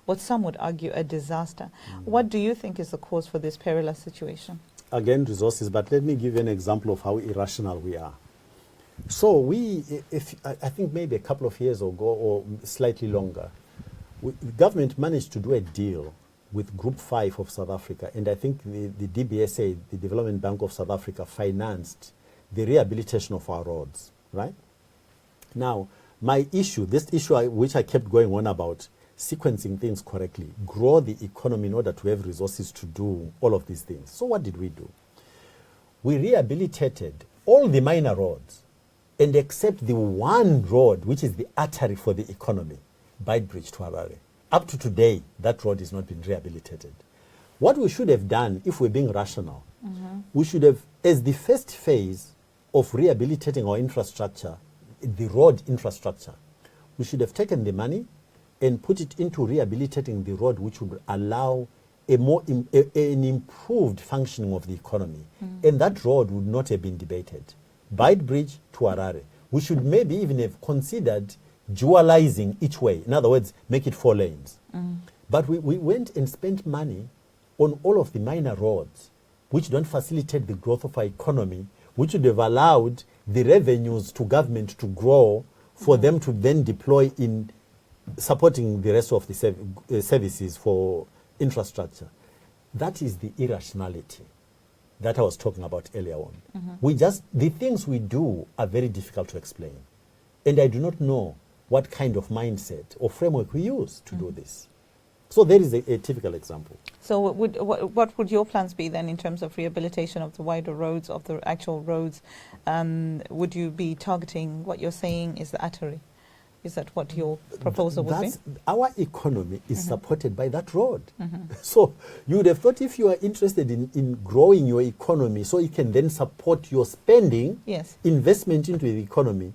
what some would argue a disaster. What do you think is the cause for this perilous situation? Again, resources, but let me give you an example of how irrational we are. So I think maybe a couple of years ago or slightly longer, the government managed to do a deal with Group 5 of South Africa, and I think the DBSA, the Development Bank of South Africa, financed the rehabilitation of our roads, right? Now, my issue, this issue which I kept going on about, sequencing things correctly, grow the economy in order to have resources to do all of these things. So what did we do? We rehabilitated all the minor roads, and except the one road, which is the artery for the economy, Beitbridge to Harare. Up to today, that road has not been rehabilitated. What we should have done, if we're being rational, we should have, as the first phase of rehabilitating our infrastructure, the road infrastructure, we should have taken the money and put it into rehabilitating the road, which would allow an improved functioning of the economy. And that road would not have been debated. Beitbridge to Harare. We should maybe even have considered dualizing each way. In other words, make it 4 lanes. But we went and spent money on all of the minor roads, which don't facilitate the growth of our economy, which would have allowed the revenues to government to grow for them to then deploy in supporting the rest of the services for infrastructure. That is the irrationality that I was talking about earlier on. The things we do are very difficult to explain. And I do not know what kind of mindset or framework we use to do this. So there is a typical example. So what would your plans be then in terms of rehabilitation of the wider roads, of the actual roads? Would you be targeting what you're saying is the artery? Is that what your proposal would be? Our economy is supported by that road. So you would have thought if you are interested in growing your economy so you can then support your spending, investment into the economy,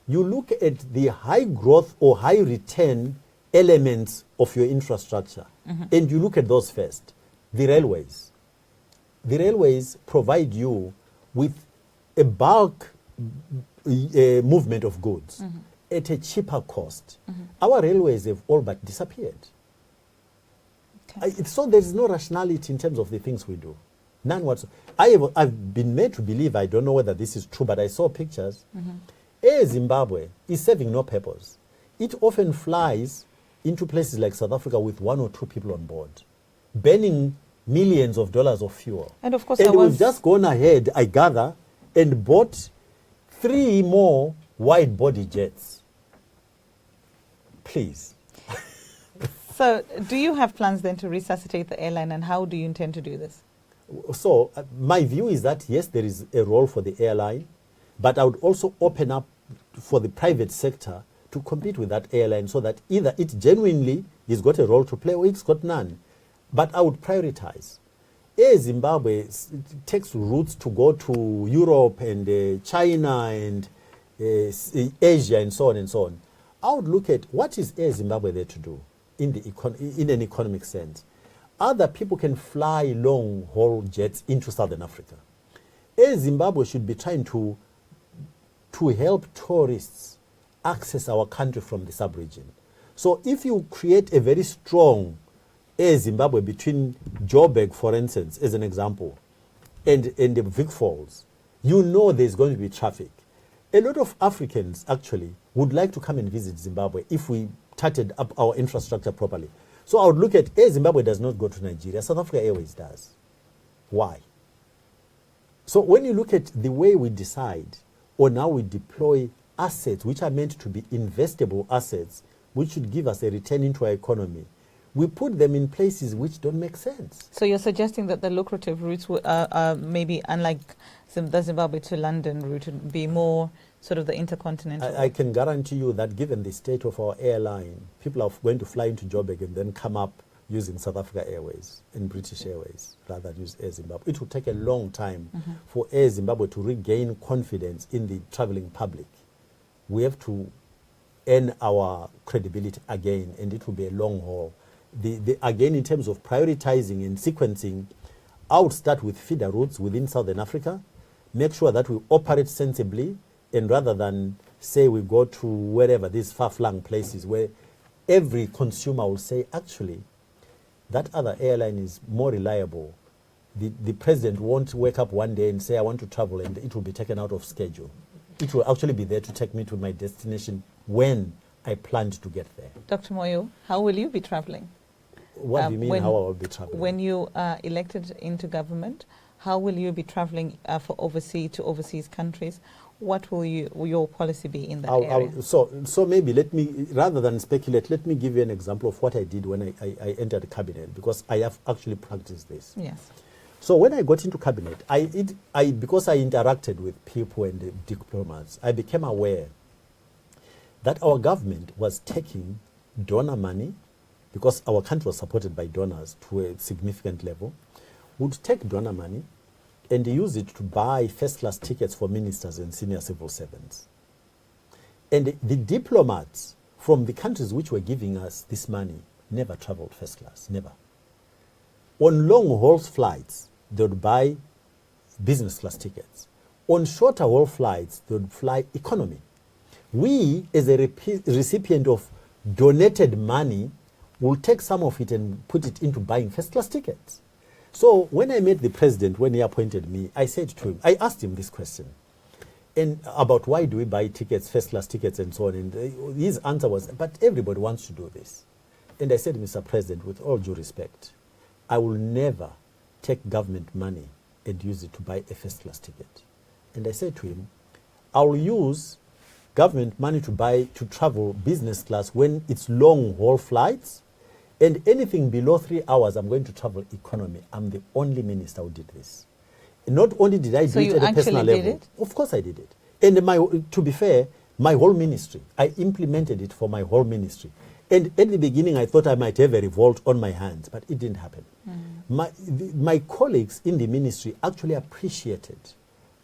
you look at the high growth or high return elements of your infrastructure and you look at those first. The railways. The railways provide you with a bulk movement of goods at a cheaper cost. Our railways have all but disappeared. So there is no rationality in terms of the things we do. None whatsoever. I've been made to believe, I don't know whether this is true, but I saw pictures. Air Zimbabwe is serving no purpose. It often flies into places like South Africa with 1 or 2 people on board, burning millions of dollars of fuel. And of course, we've just gone ahead, I gather, and bought 3 more wide-body jets. Please. So do you have plans then to resuscitate the airline, and how do you intend to do this? So my view is that, yes, there is a role for the airline, but I would also open up for the private sector to compete with that airline so that either it genuinely has got a role to play or it's got none. But I would prioritize. Air Zimbabwe takes routes to go to Europe and China and Asia and so on and so on. I would look at what is Air Zimbabwe there to do in an economic sense. Other people can fly long-haul jets into Southern Africa. Air Zimbabwe should be trying to help tourists access our country from the sub-region. So if you create a very strong Air Zimbabwe between Joburg, for instance, as an example, and the Vic Falls, you know there's going to be traffic. A lot of Africans actually would like to come and visit Zimbabwe if we started up our infrastructure properly. So I would look at Air Zimbabwe does not go to Nigeria. South Africa Airways does. Why? So when you look at the way we decide on how we deploy assets which are meant to be investable assets, which should give us a return into our economy, we put them in places which don't make sense. So you're suggesting that the lucrative routes maybe unlike the Zimbabwe to London route would be more sort of the intercontinental? I can guarantee you that given the state of our airline, people are going to fly into Joburg and then come up using South Africa Airways and British Airways rather than use Air Zimbabwe. It will take a long time for Air Zimbabwe to regain confidence in the traveling public. We have to earn our credibility again, and it will be a long haul. Again, in terms of prioritizing and sequencing, I would start with feeder routes within Southern Africa, make sure that we operate sensibly, and rather than say we go to wherever, these far-flung places where every consumer will say, actually, that other airline is more reliable. The president won't wake up one day and say, I want to travel, and it will be taken out of schedule. It will actually be there to take me to my destination when I planned to get there. Dr. Moyo, how will you be traveling? What do you mean, how I will be traveling? When you are elected into government, how will you be traveling for overseas countries? What will your policy be in that area? So maybe let me, rather than speculate, let me give you an example of what I did when I entered the cabinet, because I have actually practiced this. Yes. So when I got into cabinet, because I interacted with people and diplomats, I became aware that our government was taking donor money, because our country was supported by donors to a significant level, would take donor money and use it to buy first-class tickets for ministers and senior civil servants. And the diplomats from the countries which were giving us this money never traveled first class, never. On long-haul flights, they would buy business class tickets. On shorter haul flights, they would fly economy. We, as a recipient of donated money, will take some of it and put it into buying first-class tickets. So when I met the president, when he appointed me, I said to him, I asked him this question, and about why do we buy tickets, first-class tickets and so on, and his answer was, but everybody wants to do this. And I said, Mr. President, with all due respect, I will never take government money and use it to buy a first-class ticket. And I said to him, I will use government money to travel business class when it's long-haul flights, and anything below 3 hours, I'm going to travel economy. I'm the only minister who did this. And not only did I do it at a personal level. Did it? Of course I did it. And to be fair, my whole ministry, I implemented it for my whole ministry. And at the beginning, I thought I might have a revolt on my hands, but it didn't happen. My colleagues in the ministry actually appreciated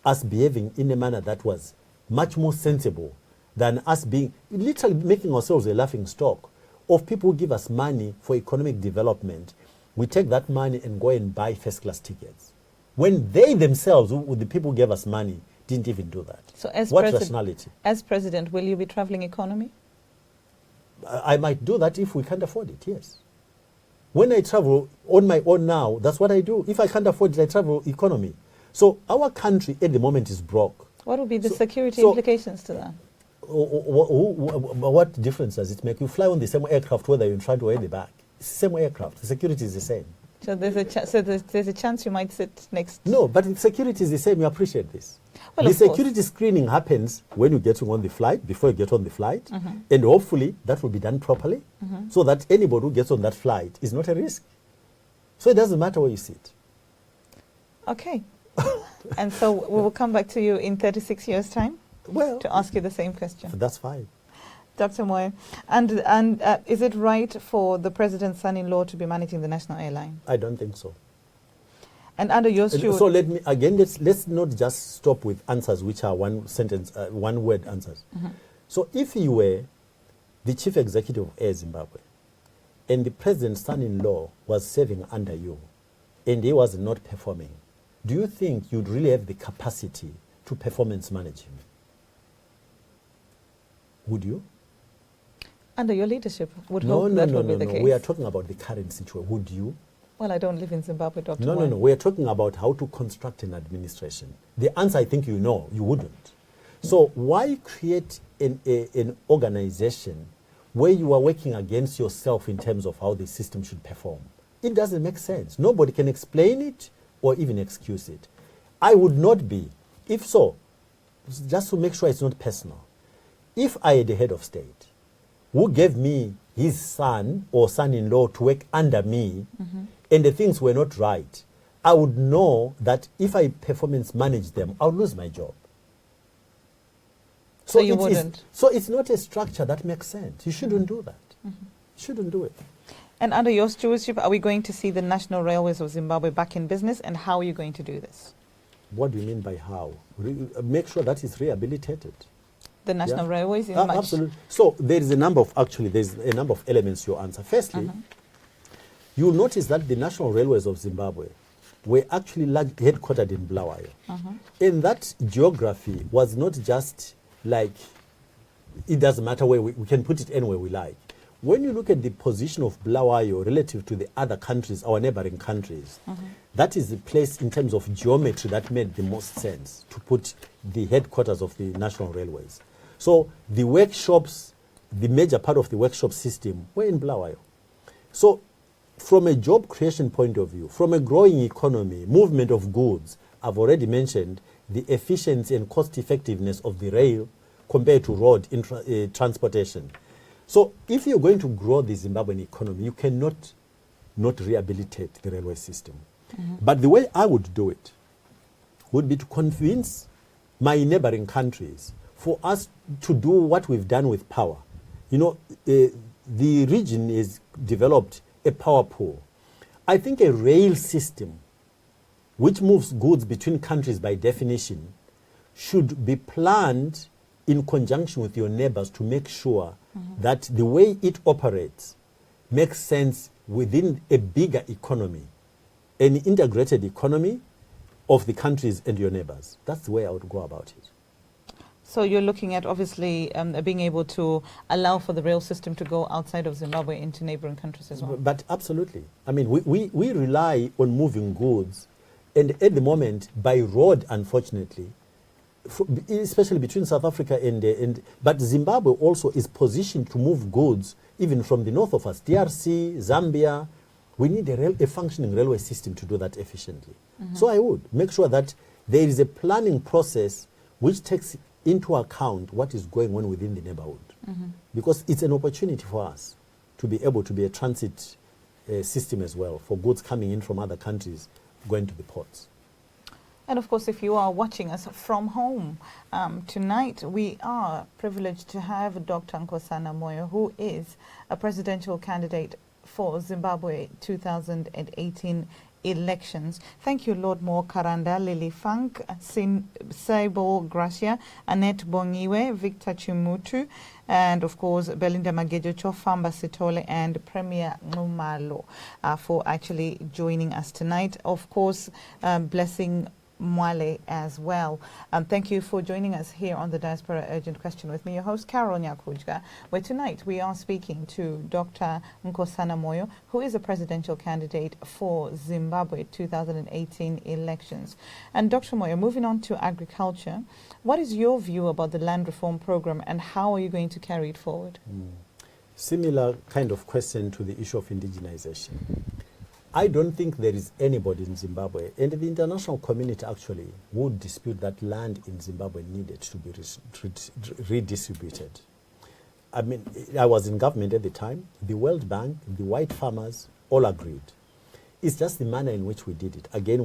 us behaving in a manner that was much more sensible than us being, literally making ourselves a laughing stock of people who give us money for economic development. We take that money and go and buy first-class tickets, when they themselves, the people who gave us money, didn't even do that. So as what rationality? As president, will you be traveling economy? I might do that if we can't afford it, yes. When I travel on my own now, that's what I do. If I can't afford it, I travel economy. So our country at the moment is broke. What will be the security implications to that? What difference does it make? You fly on the same aircraft whether you're in front or at the back. It's the same aircraft. The security is the same. So there's a chance you might sit next. No, but the security is the same. You appreciate this. Well, the security screening happens when you get on the flight, before you get on the flight, and hopefully that will be done properly, so that anybody who gets on that flight is not a risk. So it doesn't matter where you sit. Okay. And so we will come back to you in 36 years' time to ask you the same question. That's fine. Dr. Moyo, and is it right for the president's son-in-law to be managing the national airline? I don't think so. And under your steward... So let me, again, let's not just stop with answers which are one sentence, one-word answers. So if you were the chief executive of Air Zimbabwe, and the president's son-in-law was serving under you, and he was not performing, do you think you'd really have the capacity to performance manage him? Would you? Under your leadership, would hope that would be the case. We are talking about the current situation. Would you? Well, I don't live in Zimbabwe, Dr. No. We are talking about how to construct an administration. The answer, I think you know, you wouldn't. So why create an organization where you are working against yourself in terms of how the system should perform? It doesn't make sense. Nobody can explain it or even excuse it. I would not be. If so, just to make sure it's not personal, if I had a head of state who gave me his son or son-in-law to work under me, and the things were not right, I would know that if I performance manage them, I'll lose my job. So you wouldn't? So it's not a structure that makes sense. You shouldn't do that. You shouldn't do it. And under your stewardship, are we going to see the National Railways of Zimbabwe back in business, and how are you going to do this? What do you mean by how? Make sure that it's rehabilitated. The National Railways is much... Absolutely. So there's a number of elements to your answer. Firstly, you'll notice that the National Railways of Zimbabwe were actually headquartered in Bulawayo. And that geography was not just like, it doesn't matter where we can put it anywhere we like. When you look at the position of Bulawayo relative to the other countries, our neighboring countries, that is the place in terms of geometry that made the most sense to put the headquarters of the National Railways. So the workshops, the major part of the workshop system were in Bulawayo. So from a job creation point of view, from a growing economy, movement of goods, I've already mentioned the efficiency and cost effectiveness of the rail compared to road transportation. So if you're going to grow the Zimbabwean economy, you cannot not rehabilitate the railway system. But the way I would do it would be to convince my neighboring countries for us to do what we've done with power. You know, the region is developed a power pool. I think a rail system which moves goods between countries by definition should be planned in conjunction with your neighbors to make sure that the way it operates makes sense within a bigger economy, an integrated economy of the countries and your neighbors. That's the way I would go about it. So you're looking at obviously being able to allow for the rail system to go outside of Zimbabwe into neighboring countries as well. But absolutely. I mean, we rely on moving goods, and at the moment, by road, unfortunately, especially between South Africa but Zimbabwe also is positioned to move goods even from the north of us, DRC, Zambia. We need a functioning railway system to do that efficiently. So I would make sure that there is a planning process which takes into account what is going on within the neighborhood, because it's an opportunity for us to be able to be a transit system as well for goods coming in from other countries going to the ports. And of course, if you are watching us from home, tonight we are privileged to have Dr. Nkosana Moyo, who is a presidential candidate for Zimbabwe 2018 elections. Thank you, Lord Mo Karanda, Lily Funk, Saibo Gracia, Annette Bongiwe, Victor Chimutu, and of course Belinda Magejo, Chofamba Sitole, and Premier Ngumalo for actually joining us tonight. Of course, Blessing Mwale as well. Thank you for joining us here on the Diaspora Urgent Question with me, your host, Carol Nyakujga, where tonight we are speaking to Dr. Nkosana Moyo, who is a presidential candidate for Zimbabwe 2018 elections. And Dr. Moyo, moving on to agriculture, what is your view about the land reform program and how are you going to carry it forward? Similar kind of question to the issue of indigenization. I don't think there is anybody in Zimbabwe, and the international community actually would dispute that land in Zimbabwe needed to be redistributed. I mean, I was in government at the time. The World Bank, the white farmers, all agreed. It's just the manner in which we did it. Again,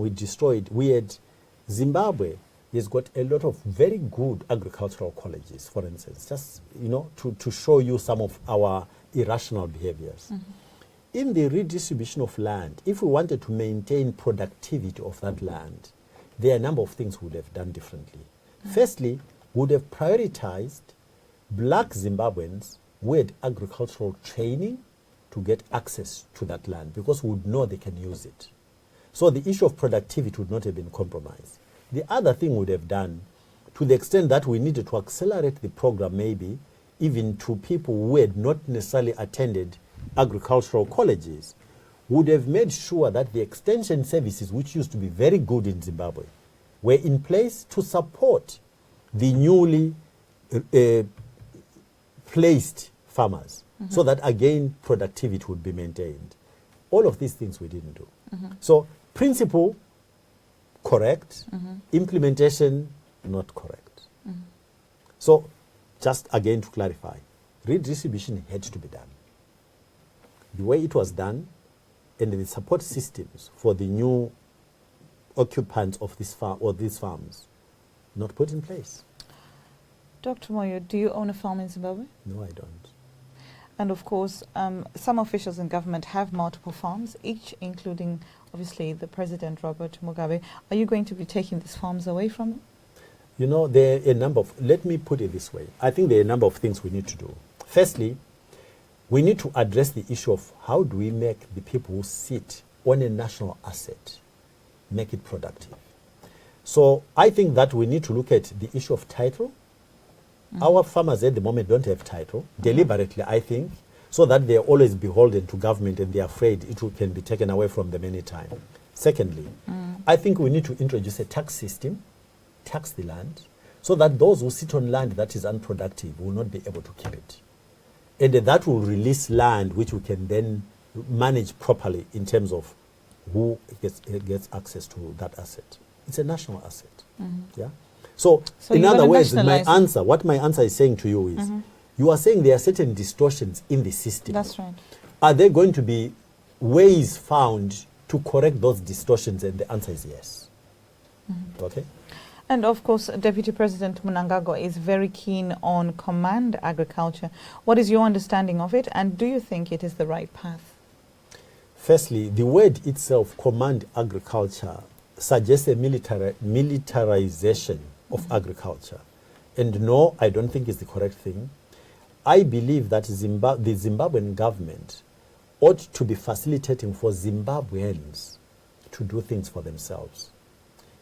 Zimbabwe has got a lot of very good agricultural colleges, for instance, just, you know, to show you some of our irrational behaviors. In the redistribution of land, if we wanted to maintain productivity of that land, there are a number of things we would have done differently. Firstly, we would have prioritized black Zimbabweans who had agricultural training to get access to that land because we would know they can use it. So the issue of productivity would not have been compromised. The other thing we would have done, to the extent that we needed to accelerate the program maybe, even to people who had not necessarily attended agricultural colleges, would have made sure that the extension services, which used to be very good in Zimbabwe, were in place to support the newly placed farmers, so that again productivity would be maintained. All of these things we didn't do. So principle, correct. Implementation, not correct. So just again to clarify, redistribution had to be done. The way it was done and the support systems for the new occupants of this farm or these farms not put in place. Dr. Moyo, do you own a farm in Zimbabwe? No, I don't. And of course, some officials in government have multiple farms, each including, obviously, the President, Robert Mugabe. Are you going to be taking these farms away from them? You know, there are a number of, let me put it this way. I think there are a number of things we need to do. Firstly, we need to address the issue of how do we make the people who sit on a national asset, make it productive. So I think that we need to look at the issue of title. Our farmers at the moment don't have title, deliberately, I think, so that they are always beholden to government and they are afraid can be taken away from them anytime. Secondly, I think we need to introduce a tax system, tax the land, so that those who sit on land that is unproductive will not be able to keep it. And that will release land which we can then manage properly in terms of who gets access to that asset. It's a national asset. Yeah. So in other words, what my answer is saying to you is, you are saying there are certain distortions in the system. That's right. Are there going to be ways found to correct those distortions? And the answer is yes. Okay. And of course, Deputy President Mnangagwa is very keen on command agriculture. What is your understanding of it, and do you think it is the right path? Firstly, the word itself, command agriculture, suggests a militarization of agriculture. And no, I don't think it's the correct thing. I believe that the Zimbabwean government ought to be facilitating for Zimbabweans to do things for themselves.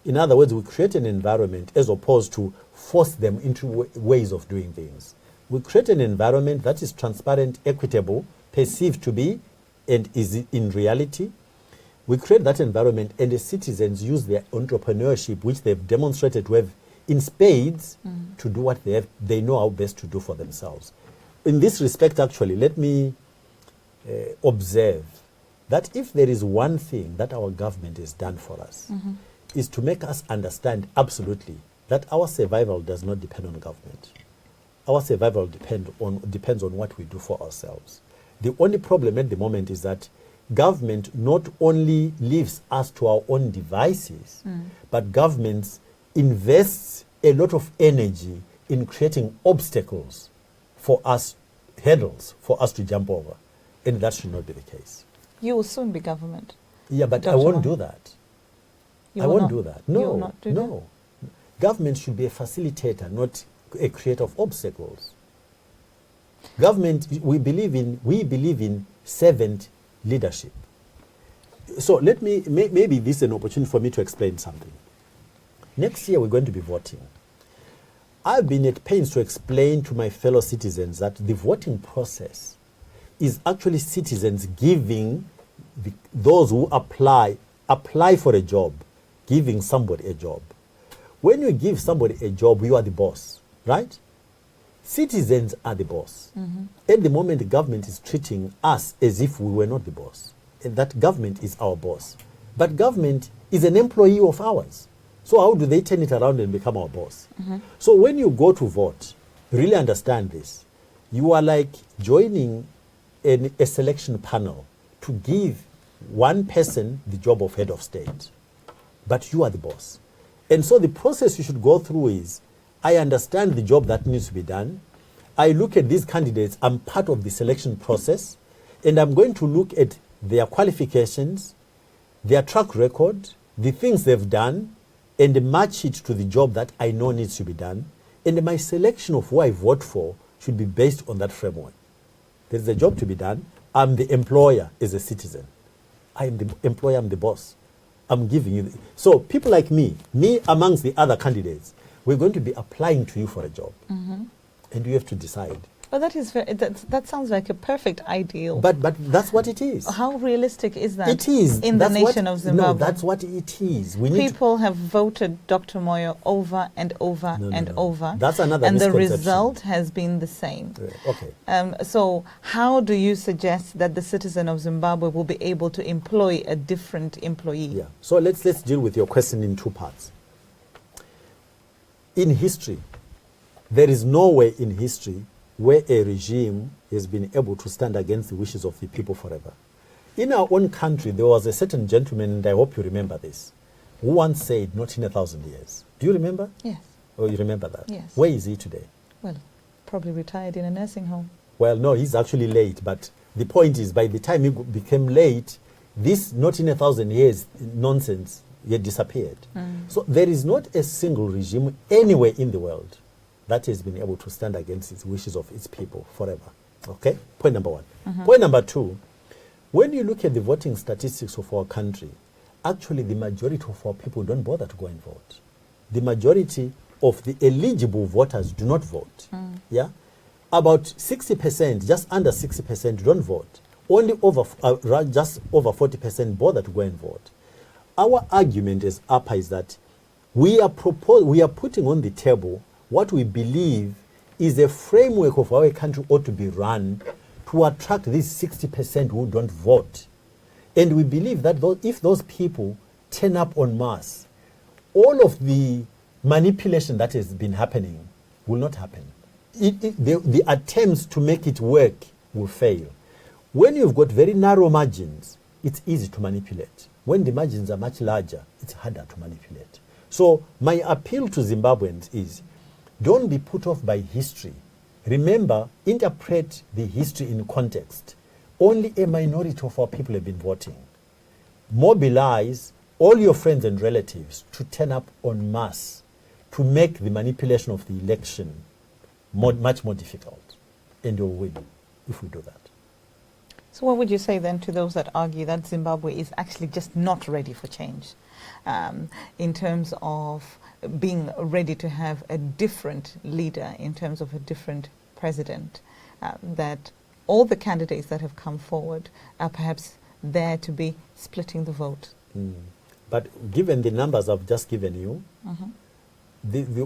In other words, we create an environment as opposed to force them into ways of doing things. We create an environment that is transparent, equitable, perceived to be, and is in reality. We create that environment and the citizens use their entrepreneurship, which they've demonstrated to have in spades, to do what they know how best to do for themselves. In this respect, actually, let me observe that if there is one thing that our government has done for us, is to make us understand absolutely that our survival does not depend on government. Our survival depends on what we do for ourselves. The only problem at the moment is that government not only leaves us to our own devices, but governments invests a lot of energy in creating obstacles for us, hurdles for us to jump over. And that should not be the case. You will soon be government. Yeah, but I won't do that. I won't do that. No, you will not do no. Government should be a facilitator, not a creator of obstacles. Government, we believe in servant leadership. So maybe this is an opportunity for me to explain something. Next year we're going to be voting. I've been at pains to explain to my fellow citizens that the voting process is actually citizens giving those who apply for a job, giving somebody a job. When you give somebody a job, you are the boss, right? Citizens are the boss. At the moment, the government is treating us as if we were not the boss, and that government is our boss. But government is an employee of ours. So how do they turn it around and become our boss? So when you go to vote, really understand this. You are like joining a selection panel to give one person the job of head of state. But you are the boss. And so the process you should go through is, I understand the job that needs to be done. I look at these candidates, I'm part of the selection process, and I'm going to look at their qualifications, their track record, the things they've done, and match it to the job that I know needs to be done. And my selection of who I vote for should be based on that framework. There's a job to be done. I'm the employer as a citizen. I am the employer, I'm the boss. I'm giving you. So people like me amongst the other candidates, we're going to be applying to you for a job. And you have to decide. But that sounds like a perfect ideal. But that's what it is. How realistic is that? It is. In the nation of Zimbabwe. No, that's what it is. People have voted Dr. Moyo over and over over. That's another and misconception. The result has been the same. Okay. So how do you suggest that the citizen of Zimbabwe will be able to employ a different employee? Yeah. So let's deal with your question in two parts. In history, there is no way in history where a regime has been able to stand against the wishes of the people forever. In our own country, there was a certain gentleman, and I hope you remember this, who once said, not in 1,000 years. Do you remember? Yes. Oh, you remember that? Yes. Where is he today? Well, probably retired in a nursing home. Well, no, he's actually late, but the point is, by the time he became late, this not in 1,000 years nonsense had disappeared. So there is not a single regime anywhere in the world that has been able to stand against the wishes of its people forever. Okay? Point number one. Point number two, when you look at the voting statistics of our country, actually the majority of our people don't bother to go and vote. The majority of the eligible voters do not vote. Yeah? About 60%, just under 60% don't vote. Only just over 40% bother to go and vote. Our argument as APA is that we are putting on the table what we believe is a framework of how a country ought to be run to attract these 60% who don't vote. And we believe that if those people turn up en masse, all of the manipulation that has been happening will not happen. The attempts to make it work will fail. When you've got very narrow margins, it's easy to manipulate. When the margins are much larger, it's harder to manipulate. So my appeal to Zimbabweans is, don't be put off by history. Remember, interpret the history in context. Only a minority of our people have been voting. Mobilize all your friends and relatives to turn up en masse to make the manipulation of the election much more difficult. And you'll win if we do that. So what would you say then to those that argue that Zimbabwe is actually just not ready for change in terms of being ready to have a different leader, in terms of a different president, that all the candidates that have come forward are perhaps there to be splitting the vote? But given the numbers I've just given you,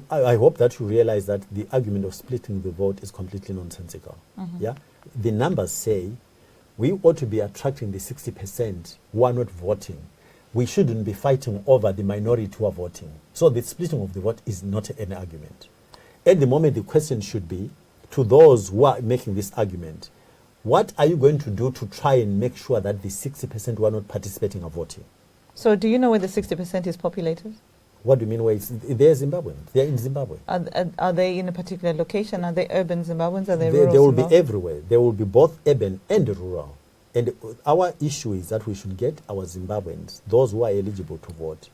I hope that you realize that the argument of splitting the vote is completely nonsensical. Yeah? The numbers say we ought to be attracting the 60% who are not voting. We shouldn't be fighting over the minority who are voting. So the splitting of the vote is not an argument. At the moment, the question should be, to those who are making this argument, what are you going to do to try and make sure that the 60% who are not participating are voting? So do you know where the 60% is populated? What do you mean? Where they're Zimbabweans. They're in Zimbabwe. Are they in a particular location? Are they urban Zimbabweans? Are they rural? They will be everywhere. They will be both urban and rural. And our issue is that we should get our Zimbabweans, those who are eligible to vote.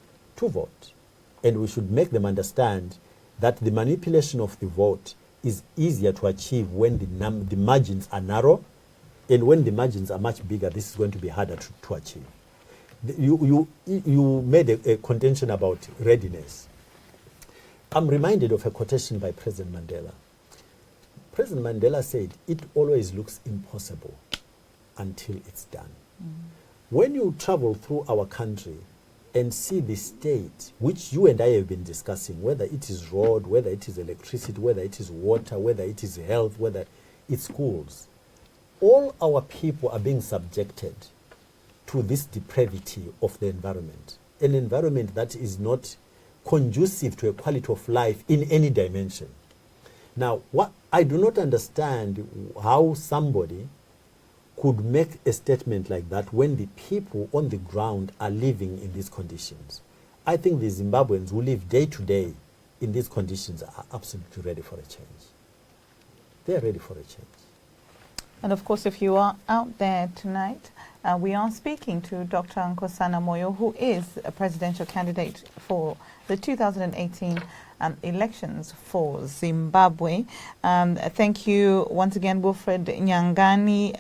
And we should make them understand that the manipulation of the vote is easier to achieve when the margins are narrow, and when the margins are much bigger, this is going to be harder to achieve. You made a contention about readiness. I'm reminded of a quotation by President Mandela. President Mandela said, "It always looks impossible until it's done." When you travel through our country and see the state, which you and I have been discussing, whether it is road, whether it is electricity, whether it is water, whether it is health, whether it's schools, all our people are being subjected to this depravity of the environment, an environment that is not conducive to a quality of life in any dimension. Now, what I do not understand how somebody could make a statement like that when the people on the ground are living in these conditions. I think the Zimbabweans who live day to day in these conditions are absolutely ready for a change. They are ready for a change. And of course, if you are out there tonight, we are speaking to Dr. Nkosana Moyo, who is a presidential candidate for the 2018 elections for Zimbabwe. Thank you once again, Wilfred Nyangani,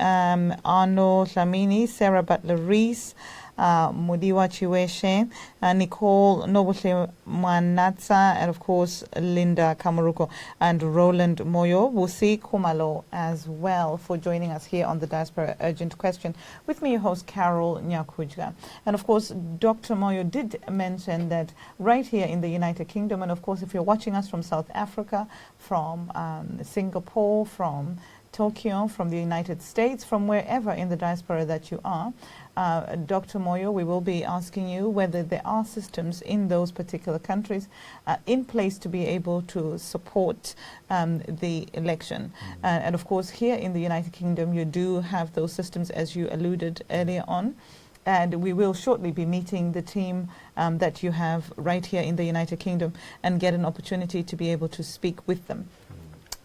Arno Dlamini, Sarah Butler-Rees, Mudiwa Chiweshe, Nicole Nobuhle Manatsa, and of course Linda Kamaruko and Roland Moyo. Wusi Kumalo as well for joining us here on the Diaspora Urgent Question. With me, your host Carol Nyakujga. And of course, Dr. Moyo did mention that right here in the United Kingdom, and of course if you're watching us from South Africa, from Singapore, from Tokyo, from the United States, from wherever in the diaspora that you are, Dr. Moyo, we will be asking you whether there are systems in those particular countries in place to be able to support the election. And of course, here in the United Kingdom, you do have those systems, as you alluded earlier on. And we will shortly be meeting the team that you have right here in the United Kingdom and get an opportunity to be able to speak with them.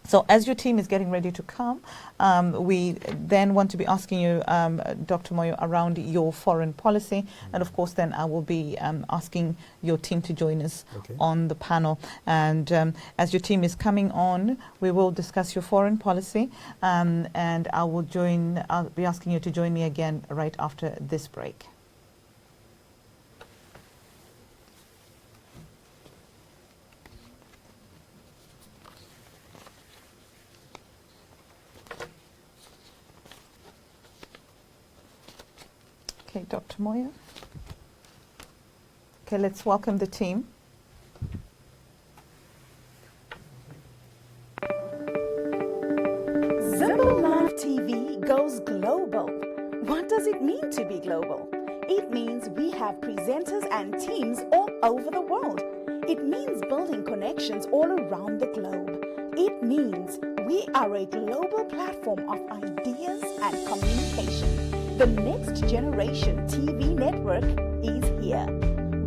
So as your team is getting ready to come, we then want to be asking you, Dr. Moyo, around your foreign policy. And of course, then I will be asking your team to join us on the panel. And as your team is coming on, we will discuss your foreign policy. And I'll be asking you to join me again right after this break. Okay, Dr. Moyo. Okay, let's welcome the team. Zimbo Live TV goes global. What does it mean to be global? It means we have presenters and teams all over the world. It means building connections all around the globe. It means we are a global platform of ideas and communication. The next generation TV network is here.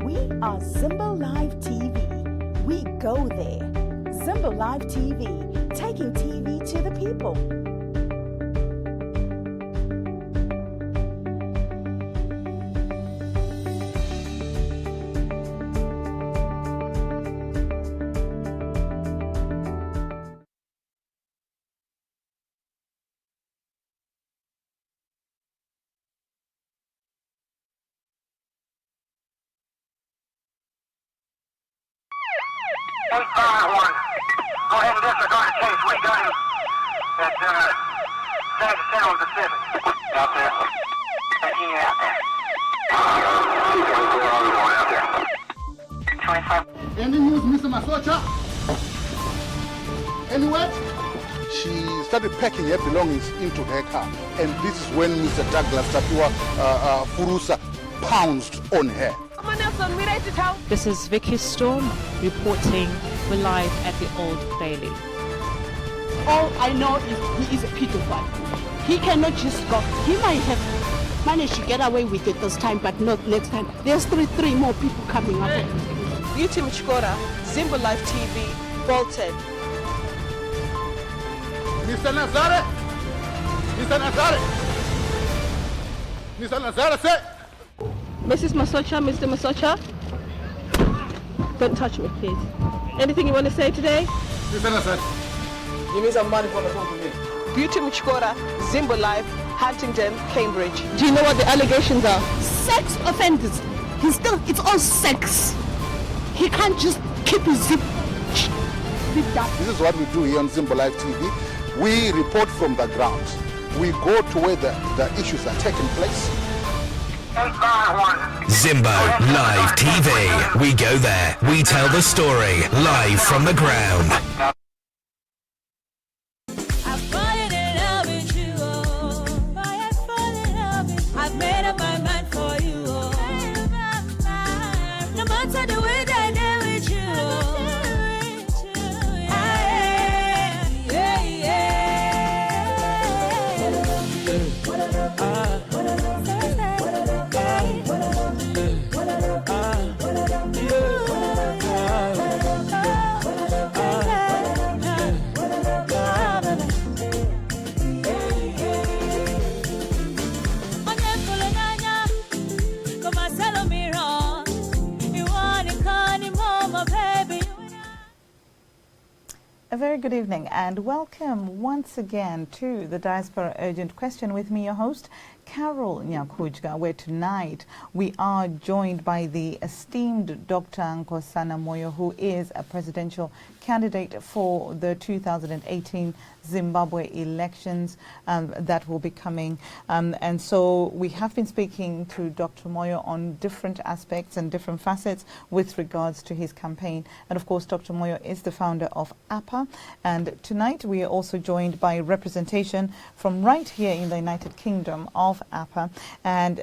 We are Zimbo Live TV. We go there. Zimbo Live TV, taking TV to the people. One. Go ahead and disregard the case. We got him at Saginaw on the 7th. Out there. Yeah, out there. 25. Any news, Mr. Masocha? Anywhere? She started packing her belongings into her car, and this is when Mr. Douglas Tapiwa Furusa pounced on her. This is Vicky Storm reporting. We're live at the Old Bailey. All I know is he is a pedophile. He cannot just go. He might have managed to get away with it this time, but not next time. There's three more people coming up. Beauty Mchikora, Zimbo Live TV, Bolton. Mr. Nazare? Mr. Nazare? Mr. Nazare, say! Mrs. Masocha, Mr. Masocha. Don't touch me, please. Anything you want to say today? Mr. Nazare. Give me some money for the phone to me. Beauty Mchikora, Zimbo Live, Huntingdon, Cambridge. Do you know what the allegations are? Sex offenders. It's all sex. He can't just keep his zip down. This is what we do here on Zimbo Live TV. We report from the ground. We go to where the issues are taking place. Zimbo Live TV. We go there. We tell the story live from the ground. I've fallen in love with you, oh. I've fallen in love with you. I've made up my mind for you, oh. No matter the way that I deal with you, oh. A very good evening and welcome once again to the Diaspora Urgent Question with me, your host, Carol Nyakujga, where tonight we are joined by the esteemed Dr. Nkosana Moyo, who is a presidential candidate for the 2018 Zimbabwe elections that will be coming. And so we have been speaking to Dr. Moyo on different aspects and different facets with regards to his campaign. And of course, Dr. Moyo is the founder of APA. And tonight we are also joined by representation from right here in the United Kingdom of of APA. And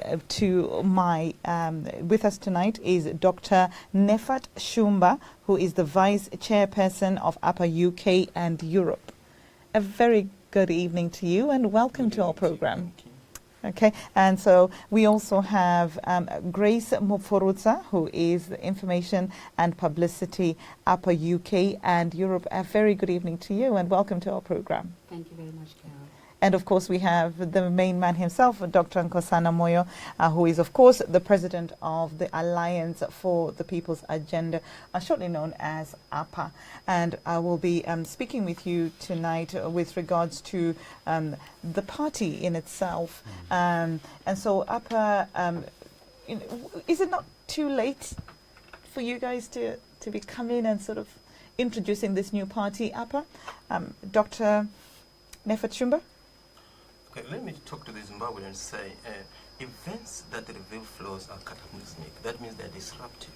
with us tonight is Dr. Nefat Shumba, who is the Vice Chairperson of APA UK and Europe. A very good evening to you and welcome to our program. Okay, and so we also have Grace Mufurutsa, who is the Information and Publicity APA UK and Europe. A very good evening to you and welcome to our program. Thank you very much, Carol. And of course we have the main man himself, Dr. Nkosana Moyo, who is of course the president of the Alliance for the People's Agenda, shortly known as APA. And I will be speaking with you tonight with regards to the party in itself. And so APA, is it not too late for you guys to be coming and sort of introducing this new party, APA? Dr. Nefat Shumba? Okay, let me talk to the Zimbabweans and say events that reveal flaws are cataclysmic. That means they're disruptive.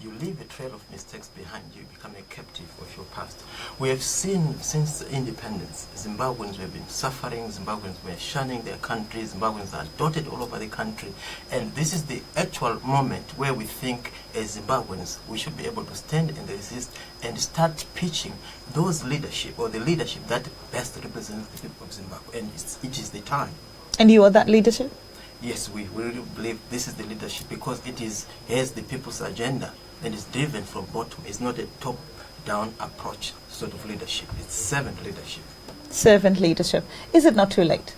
You leave a trail of mistakes behind you, become a captive of your past. We have seen since independence, Zimbabweans have been suffering, Zimbabweans were shunning their country, Zimbabweans are dotted all over the country, and this is the actual moment where we think as Zimbabweans we should be able to stand and resist and start pitching those leadership or the leadership that best represents the people of Zimbabwe, and it is the time. And you are that leadership? Yes, we really believe this is the leadership because it has the people's agenda and is driven from bottom. It's not a top-down approach sort of leadership. It's servant leadership. Servant leadership. Is it not too late?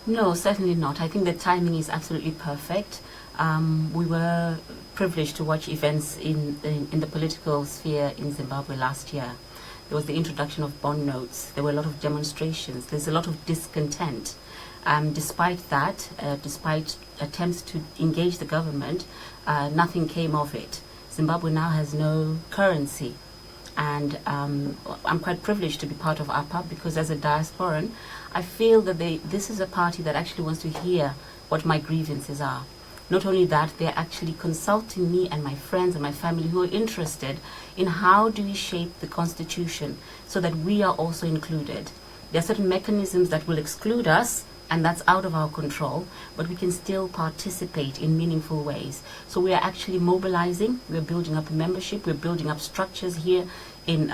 No, certainly not. I think the timing is absolutely perfect. We were privileged to watch events in the political sphere in Zimbabwe last year. There was the introduction of bond notes. There were a lot of demonstrations. There's a lot of discontent. Despite that, despite attempts to engage the government, nothing came of it. Zimbabwe now has no currency, and I'm quite privileged to be part of APA because as a diasporan, I feel that this is a party that actually wants to hear what my grievances are. Not only that, they're actually consulting me and my friends and my family who are interested in how do we shape the constitution so that we are also included. There are certain mechanisms that will exclude us, and that's out of our control, but we can still participate in meaningful ways. So we are actually mobilizing, we're building up a membership, we're building up structures here in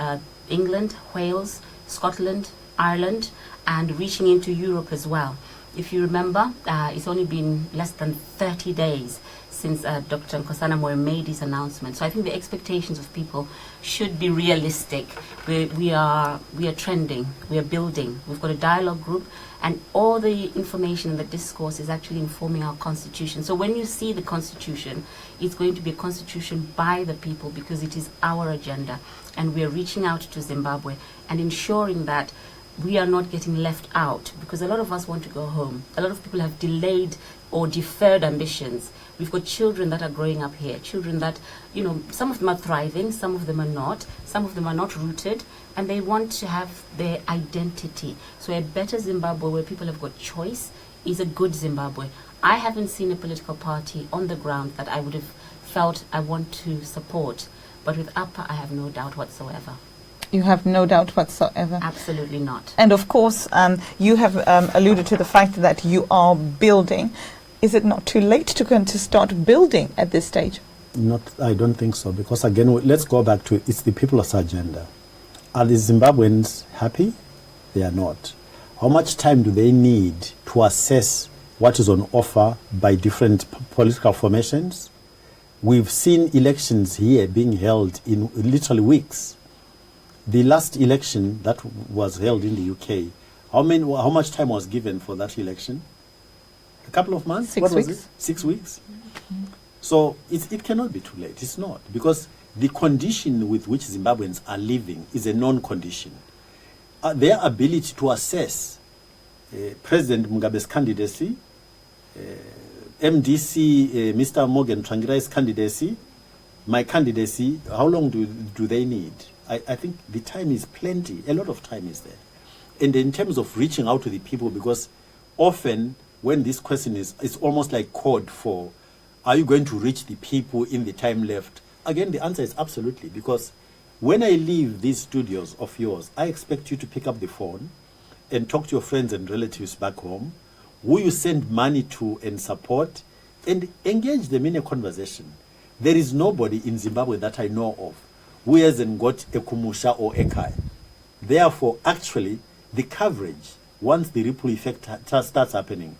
England, Wales, Scotland, Ireland, and reaching into Europe as well. If you remember, it's only been less than 30 days since Dr. Nkosana Moyo made his announcement. So I think the expectations of people should be realistic. We are trending, we are building. We've got a dialogue group, and all the information and the discourse is actually informing our constitution. So when you see the constitution, it's going to be a constitution by the people because it is our agenda. And we are reaching out to Zimbabwe and ensuring that we are not getting left out, because a lot of us want to go home. A lot of people have delayed or deferred ambitions. We've got children that are growing up here, children that, some of them are thriving, some of them are not rooted, and they want to have their identity. So a better Zimbabwe where people have got choice is a good Zimbabwe. I haven't seen a political party on the ground that I would have felt I want to support, but with APA I have no doubt whatsoever. You have no doubt whatsoever? Absolutely not. And of course, you have alluded to the fact that you are building. Is it not too late to start building at this stage? I don't think so, because again, let's go back to it's the people's agenda. Are the Zimbabweans happy? They are not. How much time do they need to assess what is on offer by different political formations? We've seen elections here being held in literally weeks. The last election that was held in the UK, how much time was given for that election? A couple of months? 6 weeks. Was it? 6 weeks? Mm-hmm. So it cannot be too late. It's not. Because the condition with which Zimbabweans are living is a non-condition. Their ability to assess President Mugabe's candidacy, MDC, Mr. Morgan Tsvangirai's candidacy, my candidacy, how long do they need? I think the time is plenty. A lot of time is there. And in terms of reaching out to the people, because often when this question is, it's almost like code for, are you going to reach the people in the time left? Again, the answer is absolutely, because when I leave these studios of yours, I expect you to pick up the phone and talk to your friends and relatives back home who you send money to and support, and engage them in a conversation. There is nobody in Zimbabwe that I know of who hasn't got a Kumusha or a Kai. Therefore, actually, the coverage, once the ripple effect starts happening,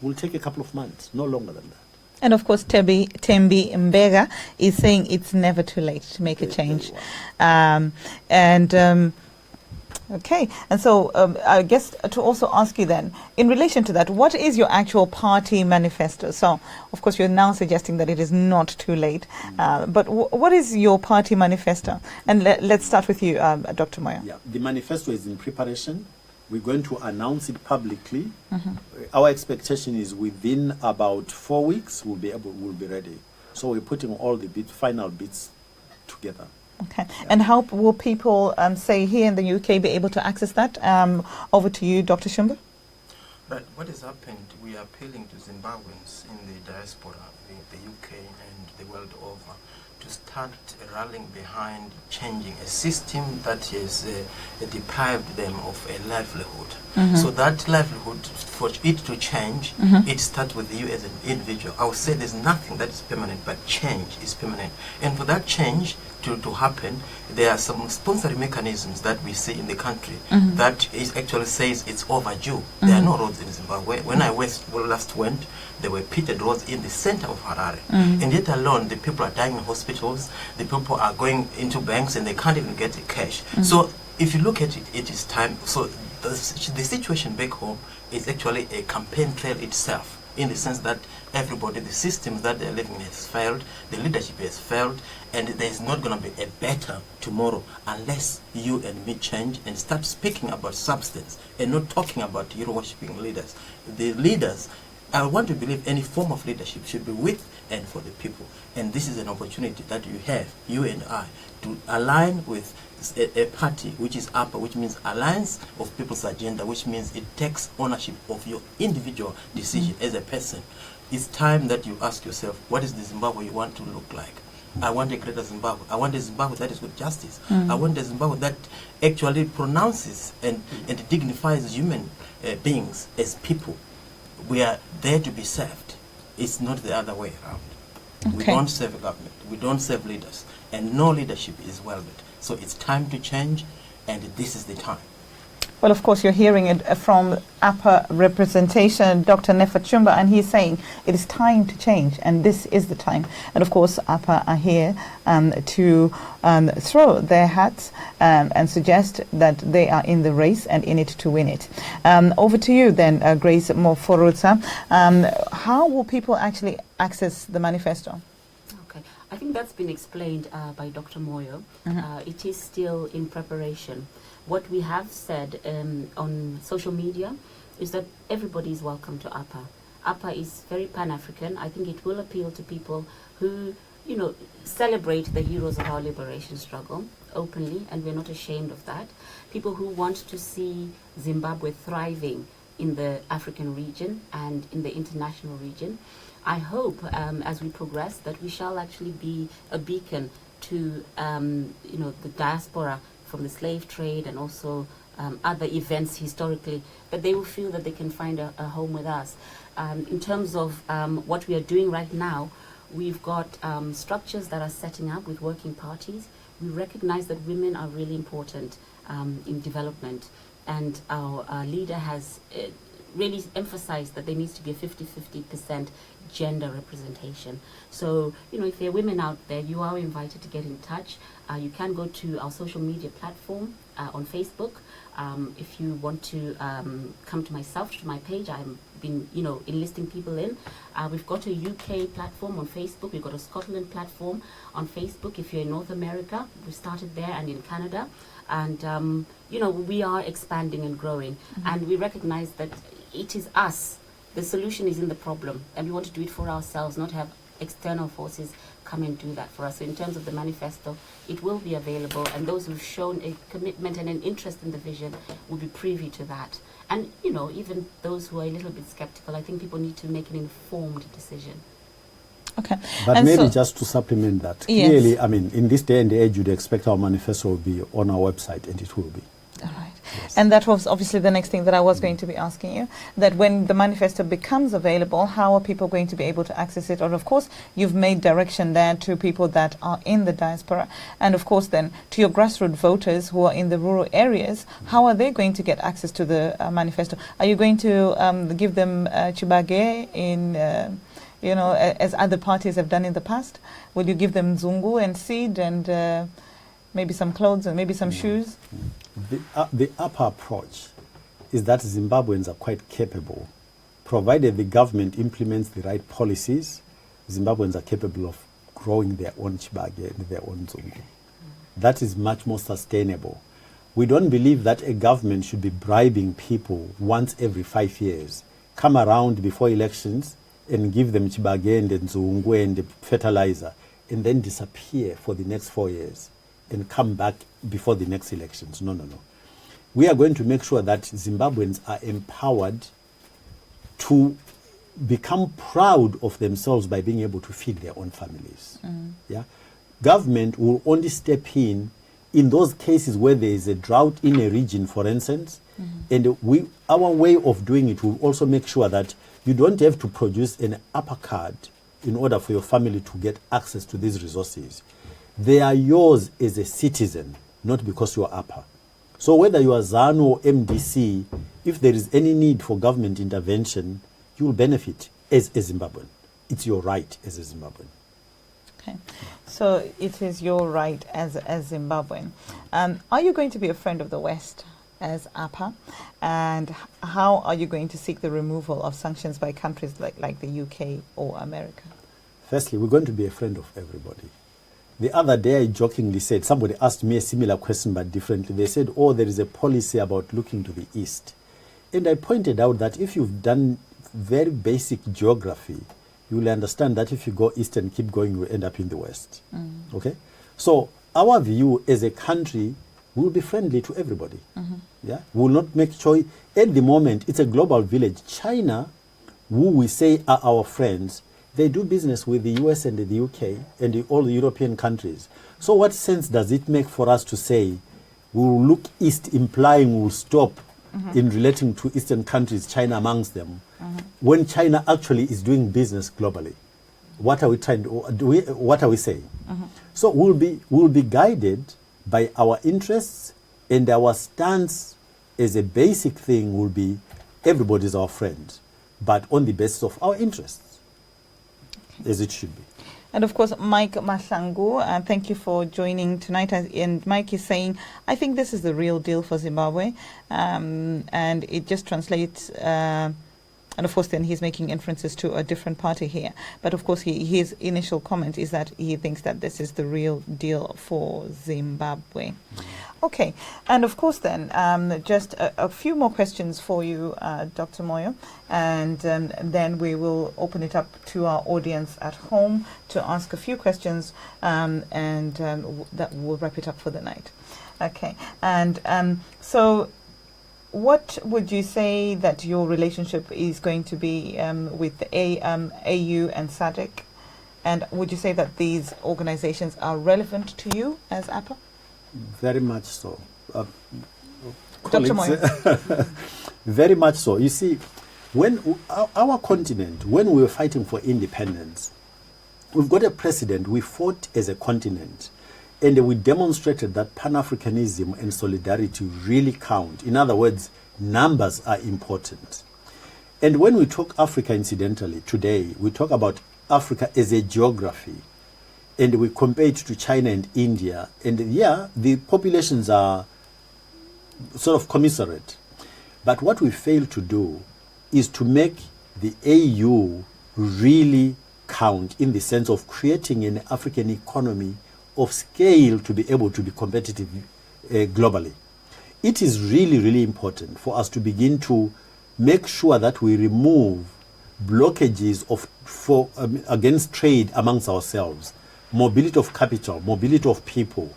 will take a couple of months, no longer than that. And of course, Tembi Mbega is saying it's never too late to make a change. Okay, and so I guess to also ask you then, in relation to that, what is your actual party manifesto? So, of course, you're now suggesting that it is not too late, but what is your party manifesto? And let's start with you, Dr. Moyo. Yeah, the manifesto is in preparation. We're going to announce it publicly. Our expectation is within about 4 weeks we'll be ready. So we're putting all the final bits together. Okay, and how will people, say, here in the UK be able to access that? Over to you, Dr. Shumba. Right, what has happened, we are appealing to Zimbabweans in the diaspora, the UK and the world over, to start rallying behind changing a system that has deprived them of a livelihood. So that livelihood, for it to change, it starts with you as an individual. I would say there's nothing that is permanent, but change is permanent. And for that change to happen, there are some sponsoring mechanisms that we see in the country that is actually says it's overdue. There are no roads in Zimbabwe. When I last went, there were pitted roads in the center of Harare. And yet alone, the people are dying in hospitals, the people are going into banks and they can't even get the cash. So if you look at it, it is time. So the situation back home is actually a campaign trail itself, in the sense that everybody, the systems that they're living in has failed, the leadership has failed, and there's not going to be a better tomorrow unless you and me change and start speaking about substance and not talking about hero-worshipping leaders. The leaders, I want to believe any form of leadership should be with and for the people. And this is an opportunity that you have, you and I, to align with a party which is APA, which means Alliance of People's Agenda, which means it takes ownership of your individual decision as a person. It's time that you ask yourself, what is the Zimbabwe you want to look like? I want a greater Zimbabwe. I want a Zimbabwe that is with justice. I want a Zimbabwe that actually pronounces and dignifies human beings as people. We are there to be served. It's not the other way around. We don't serve a government. We don't serve leaders. And no leadership is welcome. So it's time to change, and this is the time. Well, of course, you're hearing it from APA representation, Dr. Nefa Chumba, and he's saying it is time to change, and this is the time. And of course, APA are here to throw their hats and suggest that they are in the race and in it to win it. Over to you then, Grace Moforutsa. How will people actually access the manifesto? I think that's been explained by Dr. Moyo. It is still in preparation. What we have said on social media is that everybody is welcome to APA. APA is very Pan-African. I think it will appeal to people who, celebrate the heroes of our liberation struggle openly, and we're not ashamed of that. People who want to see Zimbabwe thriving in the African region and in the international region. I hope as we progress that we shall actually be a beacon to the diaspora from the slave trade and also other events historically, that they will feel that they can find a home with us. In terms of what we are doing right now, we've got structures that are setting up with working parties. We recognize that women are really important in development, and our leader has really emphasized that there needs to be a 50-50% gender representation. So, if there are women out there, you are invited to get in touch. You can go to our social media platform on Facebook. If you want to come to myself, to my page, I've been, enlisting people in. We've got a UK platform on Facebook. We've got a Scotland platform on Facebook. If you're in North America, we started there, and in Canada. And, we are expanding and growing. And we recognize that it is us. The solution is in the problem, and we want to do it for ourselves, not have external forces come and do that for us. So in terms of the manifesto, it will be available, and those who've shown a commitment and an interest in the vision will be privy to that. And, even those who are a little bit skeptical, I think people need to make an informed decision. Okay. But and maybe just to supplement that, clearly, in this day and age, you'd expect our manifesto will be on our website, and it will be. All right. And that was obviously the next thing that I was going to be asking you, that when the manifesto becomes available, how are people going to be able to access it? Or of course, you've made direction there to people that are in the diaspora. And of course then, to your grassroots voters who are in the rural areas, how are they going to get access to the manifesto? Are you going to give them chibage in, as other parties have done in the past? Will you give them zungu and seed and maybe some clothes and maybe some shoes? The upper approach is that Zimbabweans are quite capable. Provided the government implements the right policies, Zimbabweans are capable of growing their own chibage and their own zungu. That is much more sustainable. We don't believe that a government should be bribing people once every 5 years, come around before elections and give them chibage and nzungu and fertilizer, and then disappear for the next 4 years and come back before the next elections. No. We are going to make sure that Zimbabweans are empowered to become proud of themselves by being able to feed their own families. Yeah, government will only step in those cases where there is a drought in a region, for instance, and our way of doing it will also make sure that you don't have to produce an upper card in order for your family to get access to these resources. They are yours as a citizen, not because you are upper. So whether you are ZANU or MDC, if there is any need for government intervention, you will benefit as a Zimbabwean. It's your right as a Zimbabwean. Okay, so it is your right as Zimbabwean. Are you going to be a friend of the West as APA? And how are you going to seek the removal of sanctions by countries like the UK or America? Firstly, we're going to be a friend of everybody. The other day I jokingly said, somebody asked me a similar question but differently. They said, there is a policy about looking to the east. And I pointed out that if you've done very basic geography, you will understand that if you go east and keep going, you will end up in the west. Okay? So our view as a country will be friendly to everybody. Yeah? We will not make choice. At the moment, it's a global village. China, who we say are our friends, they do business with the US and the UK and all the European countries. So what sense does it make for us to say we will look east, implying we will stop in relating to Eastern countries, China amongst them, when China actually is doing business globally? What are we trying to do? What are we saying? So we'll be guided by our interests, and our stance as a basic thing will be everybody's our friend, but on the basis of our interests, as it should be. And of course, Mike Mahlangu, thank you for joining tonight. And Mike is saying, I think this is the real deal for Zimbabwe. And it just translates, and of course then he's making inferences to a different party here. But of course his initial comment is that he thinks that this is the real deal for Zimbabwe. Okay, and of course then, just a few more questions for you, Dr. Moyo, and then we will open it up to our audience at home to ask a few questions, and that will wrap it up for the night. Okay, and so what would you say that your relationship is going to be with the AU and SADC? And would you say that these organizations are relevant to you as APA? Very much so. Dr. Moyo. Very much so. You see, when our continent, when we were fighting for independence, we've got a precedent. We fought as a continent, and we demonstrated that Pan-Africanism and solidarity really count. In other words, numbers are important. And when we talk Africa, incidentally, today, we talk about Africa as a geography. And we compare it to China and India. And yeah, the populations are sort of commensurate. But what we fail to do is to make the AU really count in the sense of creating an African economy of scale to be able to be competitive globally. It is really, really important for us to begin to make sure that we remove blockages against trade amongst ourselves. Mobility of capital, mobility of people,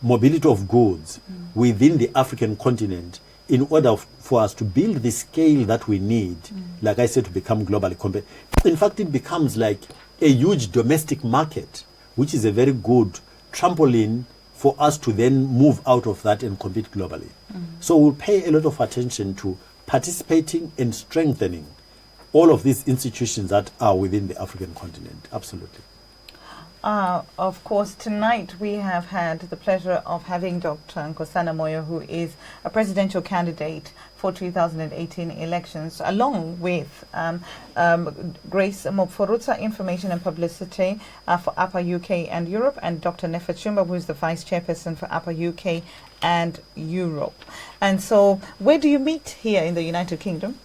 mobility of goods within the African continent in order for us to build the scale that we need, like I said, to become globally competitive. In fact, it becomes like a huge domestic market, which is a very good trampoline for us to then move out of that and compete globally. So we'll pay a lot of attention to participating and strengthening all of these institutions that are within the African continent. Absolutely. Of course, tonight we have had the pleasure of having Dr. Nkosana Moyo, who is a presidential candidate for 2018 elections, along with Grace Mopforutsa, Information and Publicity for APA UK and Europe, and Dr. Nefa Chumba, who is the Vice Chairperson for APA UK and Europe. And so, where do you meet here in the United Kingdom?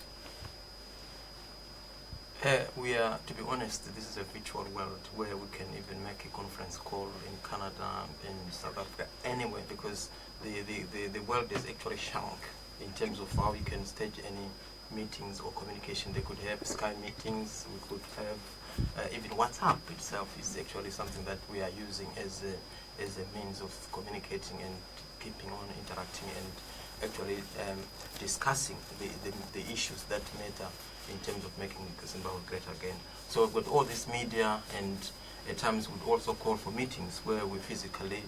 We are, to be honest, this is a virtual world where we can even make a conference call in Canada, in South Africa, anywhere, because the world is actually shrunk in terms of how you can stage any meetings or communication. They could have Skype meetings, we could have even WhatsApp itself is actually something that we are using as a means of communicating and keeping on interacting and actually discussing the issues that matter in terms of making Zimbabwe great again. So with all this media, and at times we'd also call for meetings where we physically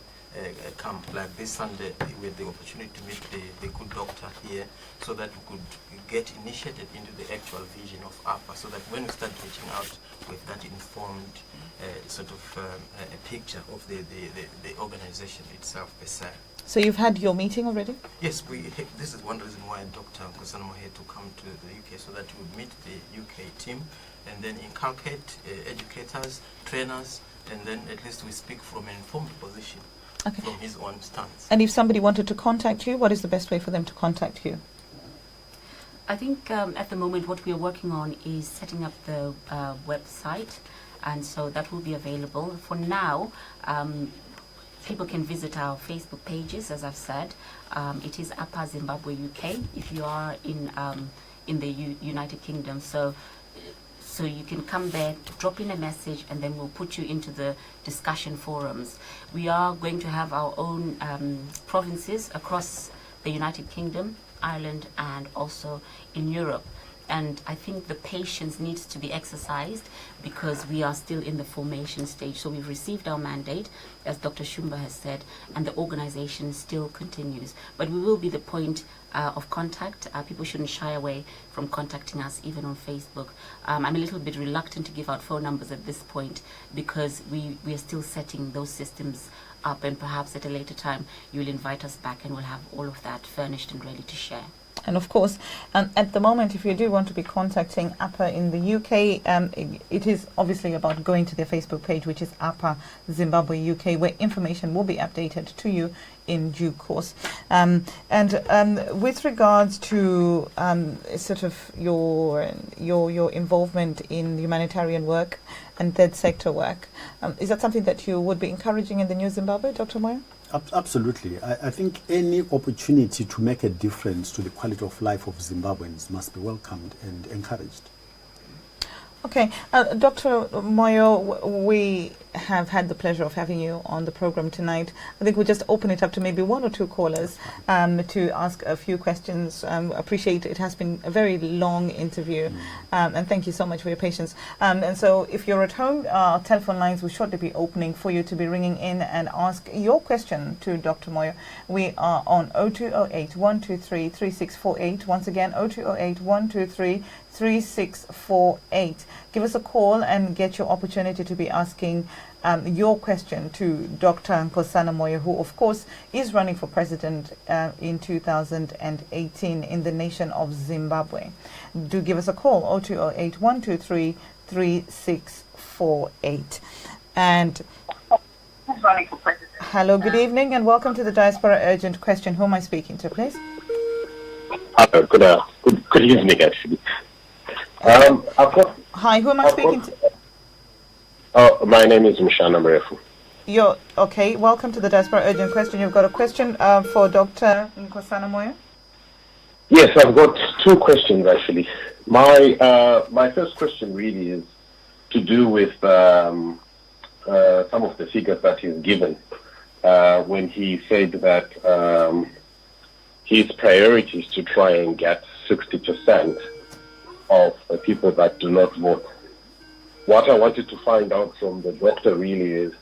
come, like this Sunday we had the opportunity to meet the good doctor here, so that we could get initiated into the actual vision of APA, so that when we start reaching out with that informed sort of a picture of the organization itself per se. So you've had your meeting already? Yes, this is one reason why Dr. Nkosana Moyo had to come to the UK, so that we would meet the UK team and then inculcate educators, trainers, and then at least we speak from an informed position, from his own stance. And if somebody wanted to contact you, what is the best way for them to contact you? I think at the moment what we are working on is setting up the website, and so that will be available. For now, people can visit our Facebook pages, as I've said. It is APA Zimbabwe UK if you are in the United Kingdom. So you can come there, drop in a message, and then we'll put you into the discussion forums. We are going to have our own provinces across the United Kingdom, Ireland, and also in Europe. And I think the patience needs to be exercised because we are still in the formation stage. So we've received our mandate, as Dr. Shumba has said, and the organization still continues. But we will be the point of contact. People shouldn't shy away from contacting us, even on Facebook. I'm a little bit reluctant to give out phone numbers at this point because we are still setting those systems up, and perhaps at a later time you'll invite us back and we'll have all of that furnished and ready to share. And of course, at the moment, if you do want to be contacting APA in the UK, it is obviously about going to their Facebook page, which is APA Zimbabwe UK, where information will be updated to you in due course. And with regards to sort of your involvement in humanitarian work and third sector work, is that something that you would be encouraging in the new Zimbabwe, Dr. Moyo? Absolutely. I think any opportunity to make a difference to the quality of life of Zimbabweans must be welcomed and encouraged. Okay. Dr. Moyo, we have had the pleasure of having you on the program tonight. I think we'll just open it up to maybe one or two callers to ask a few questions. Appreciate it has been a very long interview, and thank you so much for your patience. And so if you're at home, our telephone lines will shortly be opening for you to be ringing in and ask your question to Dr. Moyo. We are on 0208 123 3648. Once again, 0208 123 3648. Give us a call and get your opportunity to be asking your question to Dr. Nkosana Moyo, who of course is running for president in 2018 in the nation of Zimbabwe. Do give us a call, 0208 123 3648. And hello, good evening, and welcome to the Diaspora Urgent Question. Who am I speaking to, please? Good evening, actually. Hi, who am I speaking to? My name is Nkosana Moyo. You're okay. Welcome to the Diaspora Urgent Question. You've got a question for Dr. Nkosana Moyo? Yes, I've got two questions actually. My first question really is to do with some of the figures that he's given when he said that his priority is to try and get 60% of the people that do not vote. What I wanted to find out from the doctor really is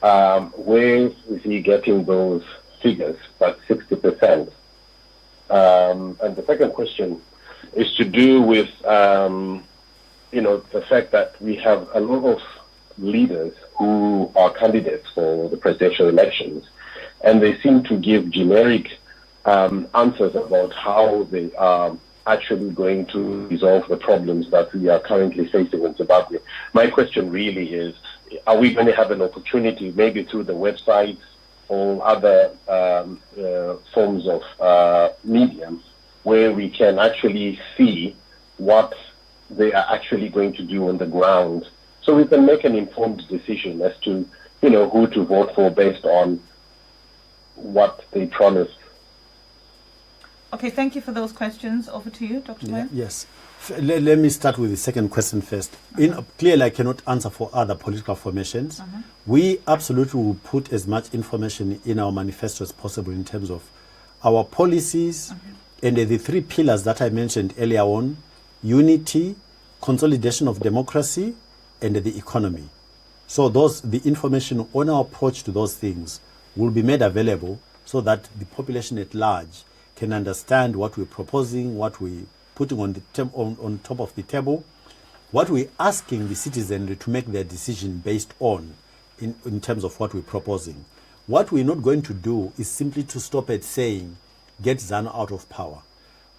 where is he getting those figures, but 60%? And the second question is to do with, the fact that we have a lot of leaders who are candidates for the presidential elections, and they seem to give generic answers about how they are actually going to resolve the problems that we are currently facing in Zimbabwe. My question really is, are we going to have an opportunity, maybe through the websites or other forms of mediums, where we can actually see what they are actually going to do on the ground, so we can make an informed decision as to, who to vote for based on what they promised. Okay, thank you for those questions. Over to you, Dr. Moyo. Yes. Let me start with the second question first. Clearly, I cannot answer for other political formations. We absolutely will put as much information in our manifesto as possible in terms of our policies and the three pillars that I mentioned earlier on: unity, consolidation of democracy, and the economy. So the information on our approach to those things will be made available so that the population at large can understand what we're proposing, what we're putting on top of the table, what we're asking the citizenry to make their decision based on in terms of what we're proposing. What we're not going to do is simply to stop at saying, get ZANU out of power.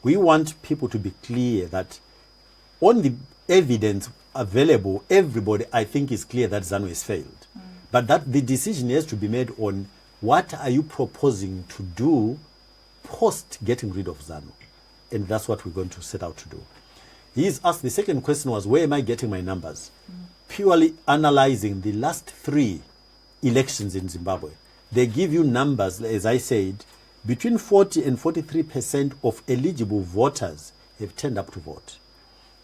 We want people to be clear that on the evidence available, everybody, I think, is clear that ZANU has failed. But that the decision has to be made on what are you proposing to do post getting rid of ZANU. And that's what we're going to set out to do. He's asked, the second question was, where am I getting my numbers? Purely analyzing the last 3 elections in Zimbabwe. They give you numbers, as I said, between 40 and 43% of eligible voters have turned up to vote.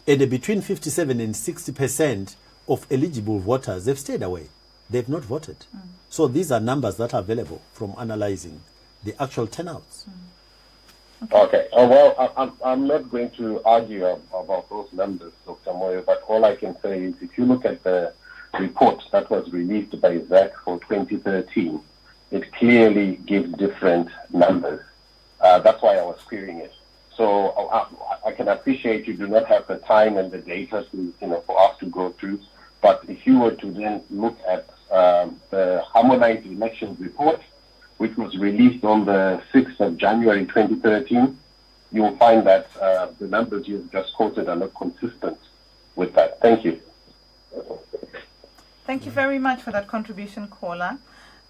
And between 57 and 60% of eligible voters have stayed away. They've not voted. So these are numbers that are available from analyzing the actual turnouts. Okay. Well, I'm not going to argue about those numbers, Dr. Moyo, but all I can say is if you look at the report that was released by ZAC for 2013, it clearly gives different numbers. That's why I was querying it. So I can appreciate you do not have the time and the data to, for us to go through. But if you were to then look at the harmonized elections report, which was released on the 6th of January 2013, you will find that the numbers you've just quoted are not consistent with that. Thank you. Thank you very much for that contribution, caller.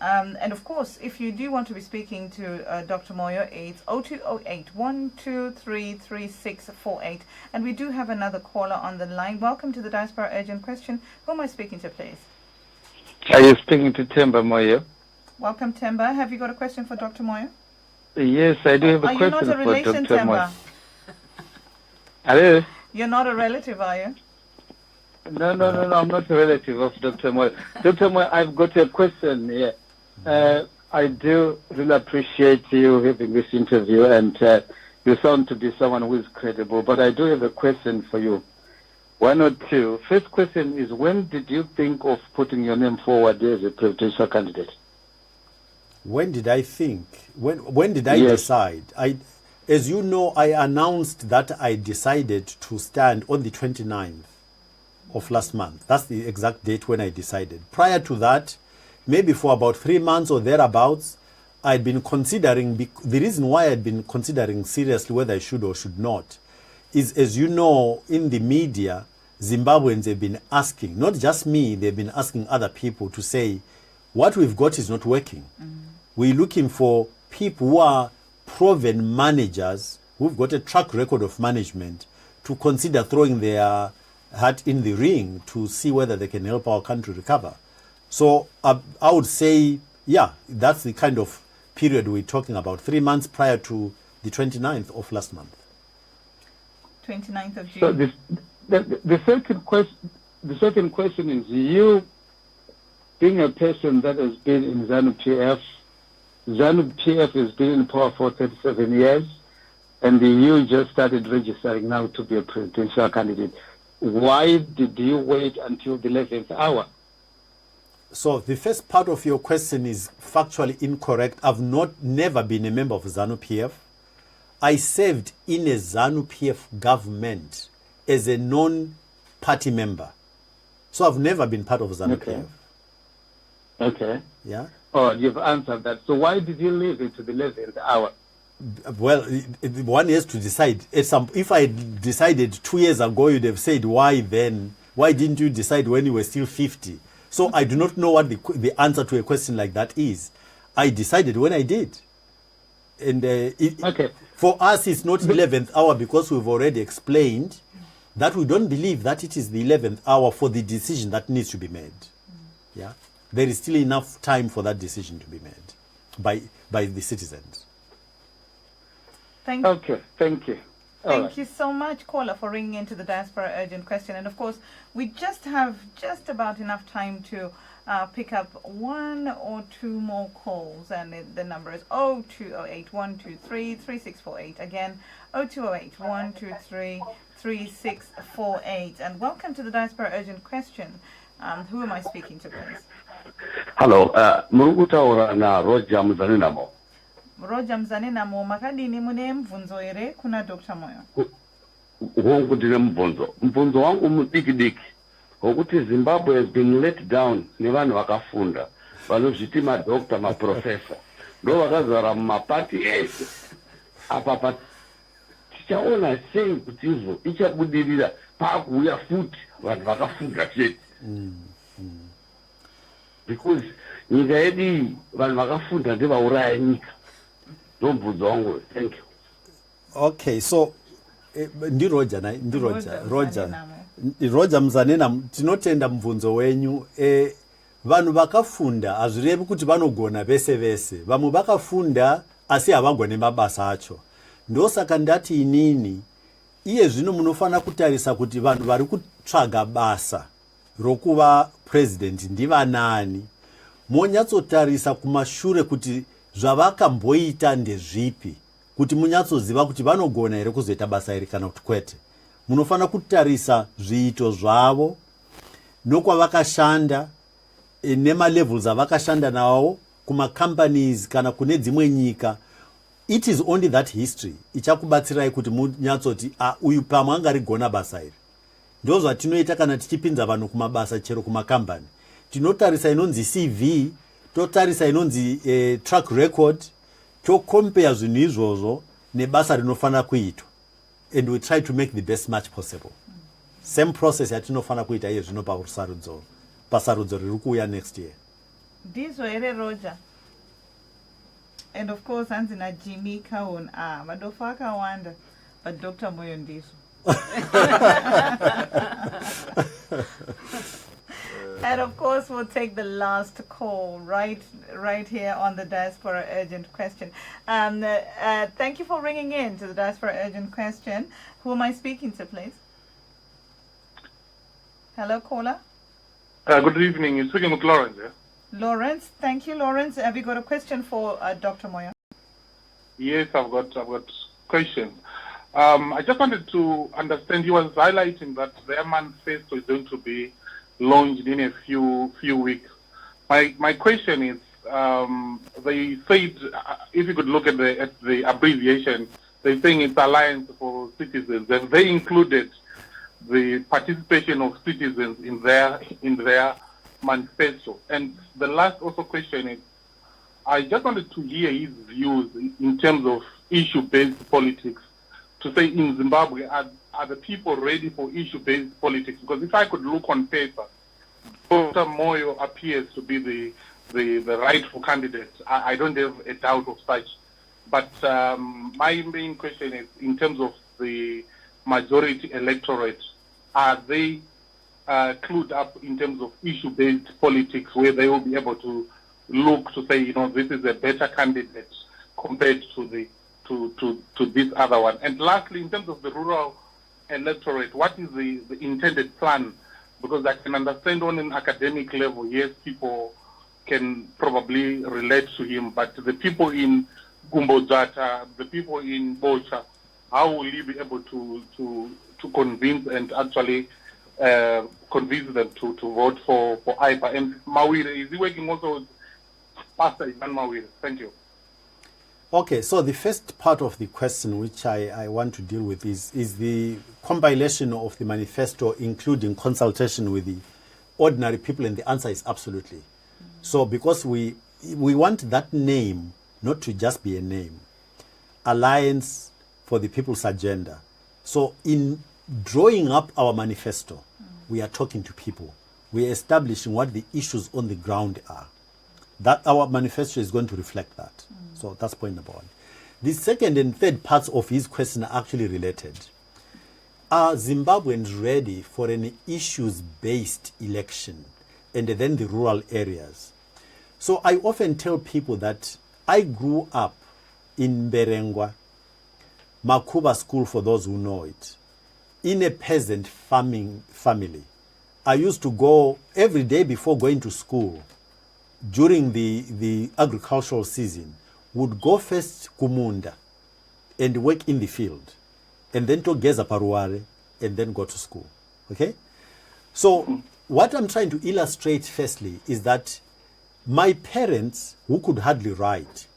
And of course, if you do want to be speaking to Dr. Moyo, it's 0208 123 3648. And we do have another caller on the line. Welcome to the Diaspora Urgent Question. Who am I speaking to, please? Are you speaking to Temba Moyo? Welcome, Temba. Have you got a question for Dr. Moyo? Yes, I do have a question for Dr. Moyo. Are you not a relation, Temba? Hello? You're not a relative, are you? No, I'm not a relative of Dr. Moyo. Dr. Moyo, I've got a question here. I do really appreciate you having this interview, and you sound to be someone who is credible, but I do have a question for you. One or two. First question is, when did you think of putting your name forward as a presidential candidate? When did I think? When did I decide? As you know, I announced that I decided to stand on the 29th of last month. That's the exact date when I decided. Prior to that, maybe for about 3 months or thereabouts, I'd been considering, the reason why I'd been considering seriously whether I should or should not is, as you know, in the media, Zimbabweans have been asking, not just me, they've been asking other people to say, what we've got is not working. We're looking for people who are proven managers, who've got a track record of management, to consider throwing their hat in the ring to see whether they can help our country recover. So I would say, yeah, that's the kind of period we're talking about, 3 months prior to the 29th of last month. 29th of June. So the second question is, you being a person that has been in ZANU-PF has been in power for 37 years, and you just started registering now to be a presidential candidate. Why did you wait until the 11th hour? So the first part of your question is factually incorrect. I've never been a member of ZANU-PF. I served in a ZANU-PF government as a non-party member. So I've never been part of ZANU-PF. Okay. Yeah. Oh, you've answered that. So why did you leave it to the 11th hour? Well, one has to decide. If I decided 2 years ago, you'd have said, why then? Why didn't you decide when you were still 50? So I do not know what the answer to a question like that is. I decided when I did. And for us, it's not 11th hour because we've already explained that we don't believe that it is the 11th hour for the decision that needs to be made. Yeah, there is still enough time for that decision to be made by the citizens. Thank you. Okay, thank you. Thank you so much, caller, for ringing into the Diaspora Urgent Question. And of course, we just have about enough time to pick up 1 or 2 more calls. And the number is 0208 123 3648. Again, 0208 123 3648. And welcome to the Diaspora Urgent Question. Who am I speaking to, please? Hello, Murugutaura na Roger Mzanenamo. Roger Mzanenamo, makadini mune mvunzo ere kuna Dr. Moyo. Wangu ndine mvunzo wangu mudiki wokuti Zimbabwe has been let down nevanhu vakafunda vanozviti madokta maprofesa ndo vakazara mumapati ese apa tichaona sei kuti izvo ichabudirira paakuuya futi vanhu vakafunda chete because nyika yedu iyi vanhu vakafunda ndevauraya nyika ndo mvunzo wangu. Thank you. Okay, so Roger Mzanena, tinotenda mvunzo wenyu. Vanhu vakafunda hazvirevi kuti vanogona vese vese. Vamwe vakafunda asi havagone mabasa acho. Ndosaka ndati inini iye zvino munofana kutarisa kuti vanhu vari kutsvaga basa rokuva president ndivanani. Monyatsotarisa kumashure kuti zvavakamboita ndezvipi, kuti munyatsoziva kuti vanogona here kuzoita basa iri kana kuti kwete. Munofana kutarisa zviito zvavo nokwavakashanda nemalevels avakashanda nawo kumacompanies kana kune dzimwe nyika. It is only that history ichakubatsirai kuti munyatsoti uyu pamwe angarigona basa iri. Ndo zvatinoita kana tichipinza vanhu kumabasa chero kumakambani. Tinotarisa inonzi CV, totarisa inonzi track record, tocompare zvinhu izvozvo nebasa rinofana kuitwa. And we try to make the best match possible. Same process yatinofana kuita iye zvino pasarudzo riri kuuya next year. Ndizvo here Roger. And of course hanzi naJimmy Kaun madofa akawanda but Dr. Moyo ndizvo. And of course, we'll take the last call right here on the Diaspora Urgent Question. Thank you for ringing in to the Diaspora Urgent Question. Who am I speaking to, please? Hello, caller. Good evening. You're speaking with Lawrence. Yeah? Lawrence, thank you, Lawrence. Have you got a question for Dr. Moyo? Yes, I've got questions. I just wanted to understand. You was highlighting that their manifesto is going to be launched in a few weeks. My question is, they said if you could look at the abbreviation, they're saying it's Alliance for Citizens. Have they included the participation of citizens in their manifesto? And the last also question is, I just wanted to hear his views in terms of issue-based politics. To say in Zimbabwe, are the people ready for issue-based politics? Because if I could look on paper, Dr. Moyo appears to be the rightful candidate. I don't have a doubt of such. But my main question is, in terms of the majority electorate, are they clued up in terms of issue-based politics, where they will be able to look to say, this is a better candidate compared to this other one? And lastly, in terms of the rural electorate, what is the intended plan? Because I can understand on an academic level, yes, people can probably relate to him, but the people in Gumbozata, the people in Bocha, how will he be able to convince and actually convince them to vote for IPA. And Mawire, is he working also with Pastor Ivan Mawire? Thank you. Okay, so the first part of the question which I want to deal with is the compilation of the manifesto, including consultation with the ordinary people, and the answer is absolutely. So because we want that name not to just be a name, Alliance for the People's Agenda. So in drawing up our manifesto, we are talking to people. We are establishing what the issues on the ground are. That our manifesto is going to reflect that. So that's point number one. The second and third parts of his question are actually related. Are Zimbabweans ready for an issues-based election and then the rural areas? So I often tell people that I grew up in Berengwa, Makuba School for those who know it, in a peasant farming family. I used to go every day before going to school during the agricultural season, would go first Kumunda and work in the field, and then to Geza Paruare, and then go to school. Okay? So what I'm trying to illustrate firstly is that my parents, who could hardly write,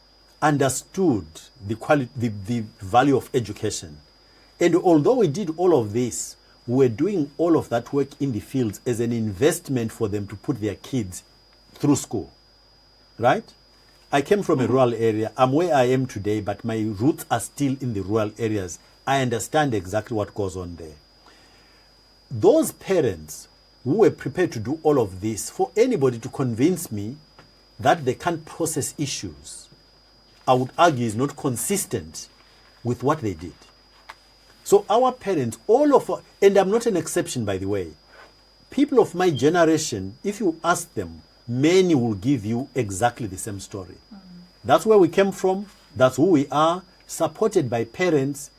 understood the value of education. And although we did all of this, we were doing all of that work in the fields as an investment for them to put their kids through school. Right? I came from a rural area. I'm where I am today, but my roots are still in the rural areas. I understand exactly what goes on there. Those parents who were prepared to do all of this, for anybody to convince me that they can't process issues, I would argue is not consistent with what they did. So our parents, and I'm not an exception, by the way, people of my generation, if you ask them, many will give you exactly the same story. That's where we came from. That's who we are, supported by parents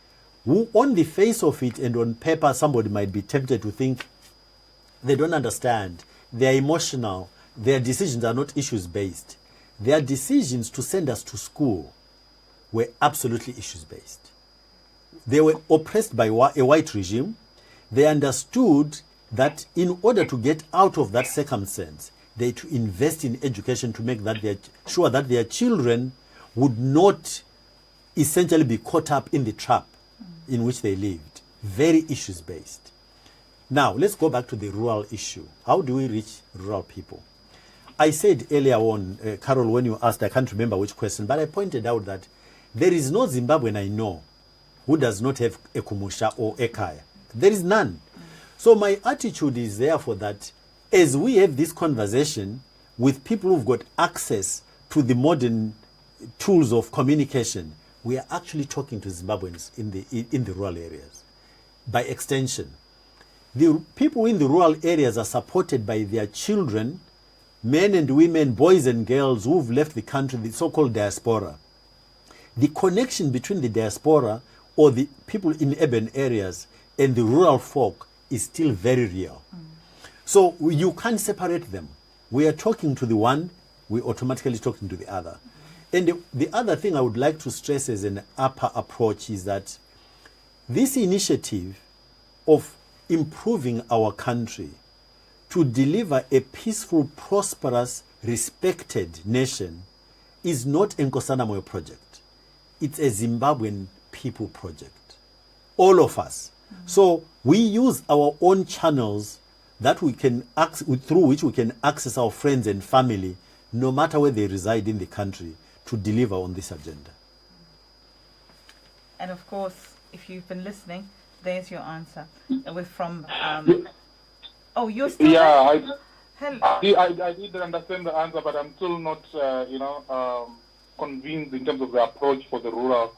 who, on the face of it and on paper, somebody might be tempted to think they don't understand. They're emotional. Their decisions are not issues-based. Their decisions to send us to school were absolutely issues-based. They were oppressed by a white regime. They understood that in order to get out of that circumstance, they to invest in education to make that sure that their children would not essentially be caught up in the trap in which they lived. Very issues-based. Now, let's go back to the rural issue. How do we reach rural people? I said earlier on, Carol, when you asked, I can't remember which question, but I pointed out that there is no Zimbabwean I know who does not have a Kumusha or a Kaya. There is none. So my attitude is therefore that as we have this conversation with people who've got access to the modern tools of communication, we are actually talking to Zimbabweans in the rural areas. By extension, the people in the rural areas are supported by their children, men and women, boys and girls who've left the country, the so-called diaspora. The connection between the diaspora or the people in urban areas and the rural folk is still very real. So you can't separate them. We are talking to the one, we're automatically talking to the other. And the other thing I would like to stress as an upper approach is that this initiative of improving our country to deliver a peaceful, prosperous, respected nation is not an Nkosana Moyo project. It's a Zimbabwean people project. All of us. So we use our own channels that we can through which we can access our friends and family, no matter where they reside in the country, to deliver on this agenda. And of course, if you've been listening, there's your answer. We're from. Oh, you're still. Yeah, Hello. I did understand the answer, but I'm still not, convinced in terms of the approach for the rural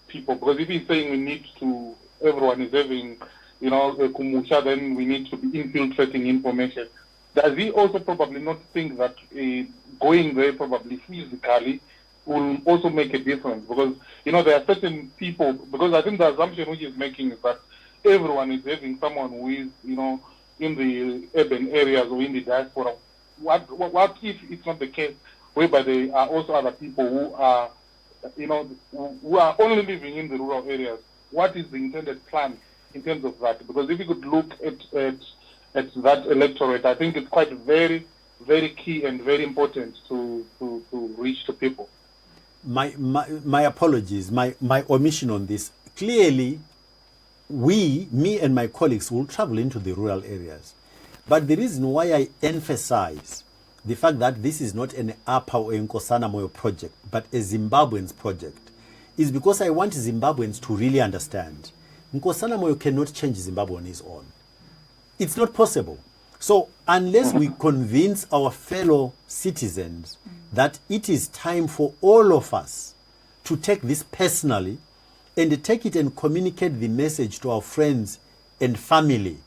people. Because if he's saying we need to, everyone is having, a Kumusha, then we need to be infiltrating information. Does he also probably not think that going there probably physically will also make a difference? Because, there are certain people, because I think the assumption which he's making is that everyone is having someone who is, in the urban areas or in the diaspora. What if it's not the case, whereby there are also other people who are, who are only living in the rural areas? What is the intended plan in terms of that? Because if you could look at at that electorate. I think it's quite very, very key and very important to reach to people. My apologies, my omission on this. Clearly, me and my colleagues will travel into the rural areas. But the reason why I emphasize the fact that this is not an APA or Nkosana Moyo project, but a Zimbabweans project, is because I want Zimbabweans to really understand Nkosana Moyo cannot change Zimbabwe on his own. It's not possible. So unless we convince our fellow citizens that it is time for all of us to take this personally and take it and communicate the message to our friends and family,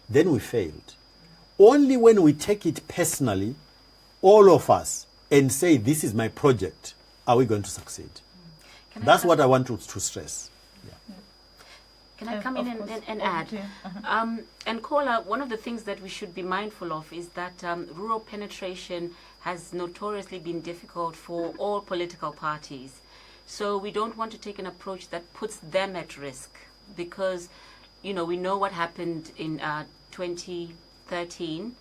then we failed. Only when we take it personally, all of us, and say, this is my project, are we going to succeed. That's what I want to stress. Can I come in and add? And Kola, one of the things that we should be mindful of is that rural penetration has notoriously been difficult for all political parties. So we don't want to take an approach that puts them at risk, because, we know what happened in 2013,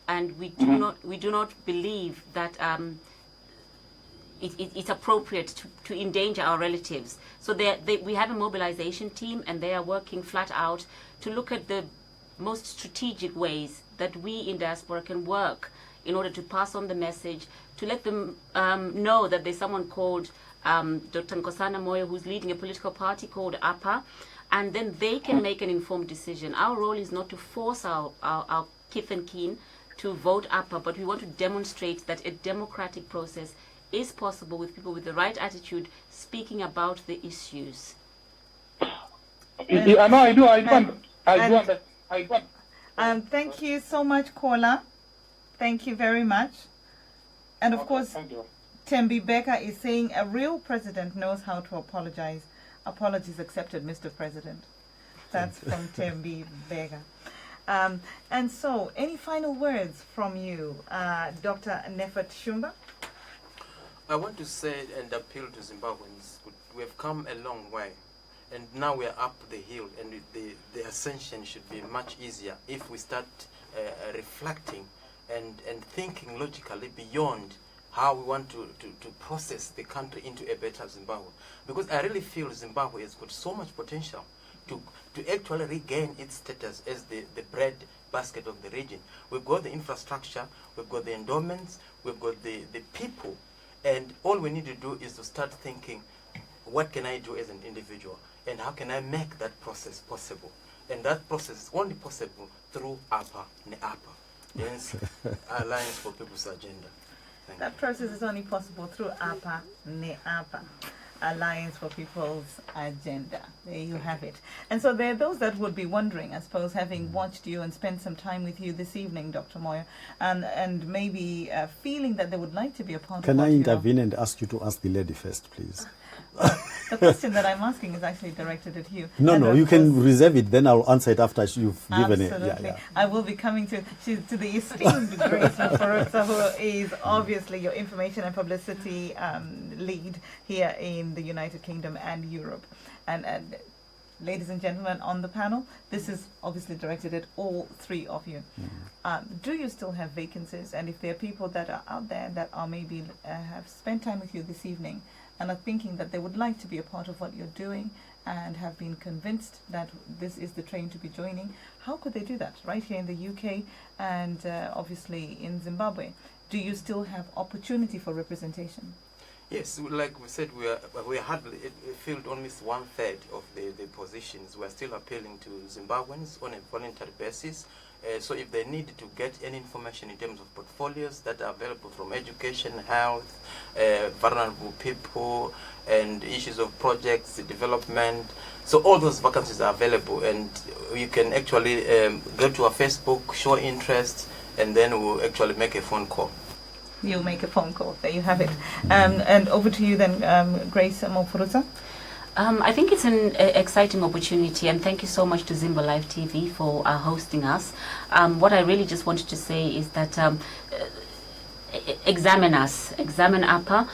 and we do not believe that it's appropriate to endanger our relatives. So we have a mobilization team, and they are working flat out to look at the most strategic ways that we in diaspora can work in order to pass on the message, to let them know that there's someone called Dr. Nkosana Moyo who's leading a political party called APA, and then they can make an informed decision. Our role is not to force our kith and kin to vote APA, but we want to demonstrate that a democratic process is possible with people with the right attitude speaking about the issues. I do. Thank you so much, Kola. Thank you very much. And of course, Tembi Becker is saying a real president knows how to apologize. Apologies accepted, Mr. President. That's from Tembi Becker. And so, any final words from you, Dr. Nefert Shumba? I want to say and appeal to Zimbabweans. We have come a long way, and now we are up the hill, and the ascension should be much easier if we start reflecting and thinking logically beyond how we want to process the country into a better Zimbabwe. Because I really feel Zimbabwe has got so much potential to actually regain its status as the bread basket of the region. We've got the infrastructure, we've got the endowments, we've got the people, and all we need to do is to start thinking, what can I do as an individual, and how can I make that process possible? And that process is only possible through APA, NEAPA, hence Alliance for People's Agenda. That process is only possible through APA, NEAPA, Alliance for People's Agenda. There you have it. And so there are those that would be wondering, I suppose, having watched you and spent some time with you this evening, Dr. Moyo, and maybe feeling that they would like to be a part of Can I intervene and ask you to ask the lady first, please? The question that I'm asking is actually directed at you. No, you can reserve it, then I'll answer it after you've given it. Absolutely. I will be coming to the esteemed Grace Maforotsa, who is obviously your information and publicity lead here in the United Kingdom and Europe. And ladies and gentlemen on the panel, this is obviously directed at all three of you. Do you still have vacancies? And if there are people that are out there that are maybe have spent time with you this evening and are thinking that they would like to be a part of what you're doing and have been convinced that this is the train to be joining, how could they do that right here in the UK and obviously in Zimbabwe? Do you still have opportunity for representation? Yes, like we said, we hardly filled only 1/3 of the positions. We're still appealing to Zimbabweans on a voluntary basis. So if they need to get any information in terms of portfolios that are available from education, health, vulnerable people, and issues of projects, development, so all those vacancies are available, and you can actually go to our Facebook, show interest, and then we'll actually make a phone call. You'll make a phone call. There you have it. And over to you then, Grace Maforotsa. I think it's an exciting opportunity, and thank you so much to Zimbo Live TV for hosting us. What I really just wanted to say is that examine us, examine APA.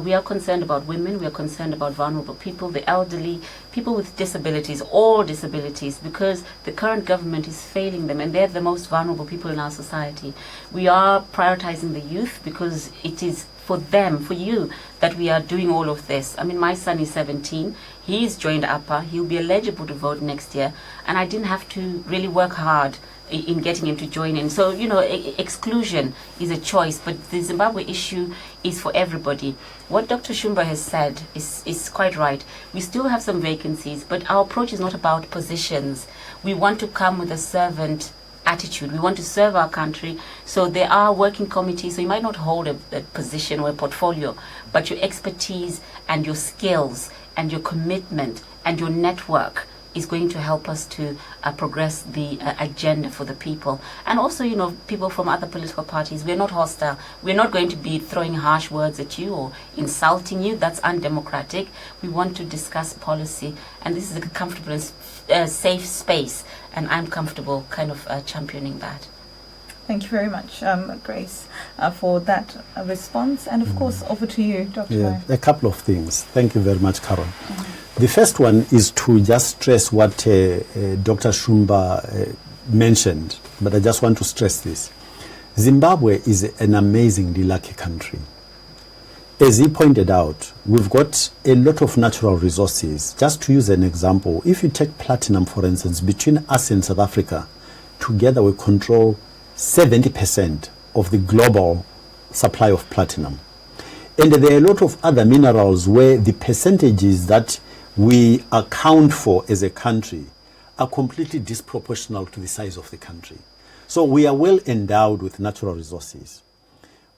We are concerned about women, we are concerned about vulnerable people, the elderly, people with disabilities, all disabilities, because the current government is failing them and they're the most vulnerable people in our society. We are prioritizing the youth because it is for them, for you, that we are doing all of this. I mean, my son is 17, he's joined APA, he'll be eligible to vote next year, and I didn't have to really work hard in getting him to join in. So, you know, exclusion is a choice, but the Zimbabwe issue is for everybody. What Dr. Shumba has said is quite right. We still have some vacancies, but our approach is not about positions. We want to come with a servant attitude. We want to serve our country. So there are working committees, so you might not hold a position or a portfolio, but your expertise and your skills and your commitment and your network is going to help us to progress the agenda for the people. And also, you know, people from other political parties, we're not hostile. We're not going to be throwing harsh words at you or insulting you. That's undemocratic. We want to discuss policy, and this is a comfortable and safe space, and I'm comfortable kind of championing that. Thank you very much, Grace, for that response. And of course, over to you, Dr. Moyo. A couple of things. Thank you very much, Carol. The first one is to just stress what Dr. Shumba mentioned, but I just want to stress this. Zimbabwe is an amazingly lucky country. As he pointed out, we've got a lot of natural resources. Just to use an example, if you take platinum, for instance, between us and South Africa, together we control 70% of the global supply of platinum. And there are a lot of other minerals where the percentages that we account for as a country are completely disproportional to the size of the country. So we are well endowed with natural resources.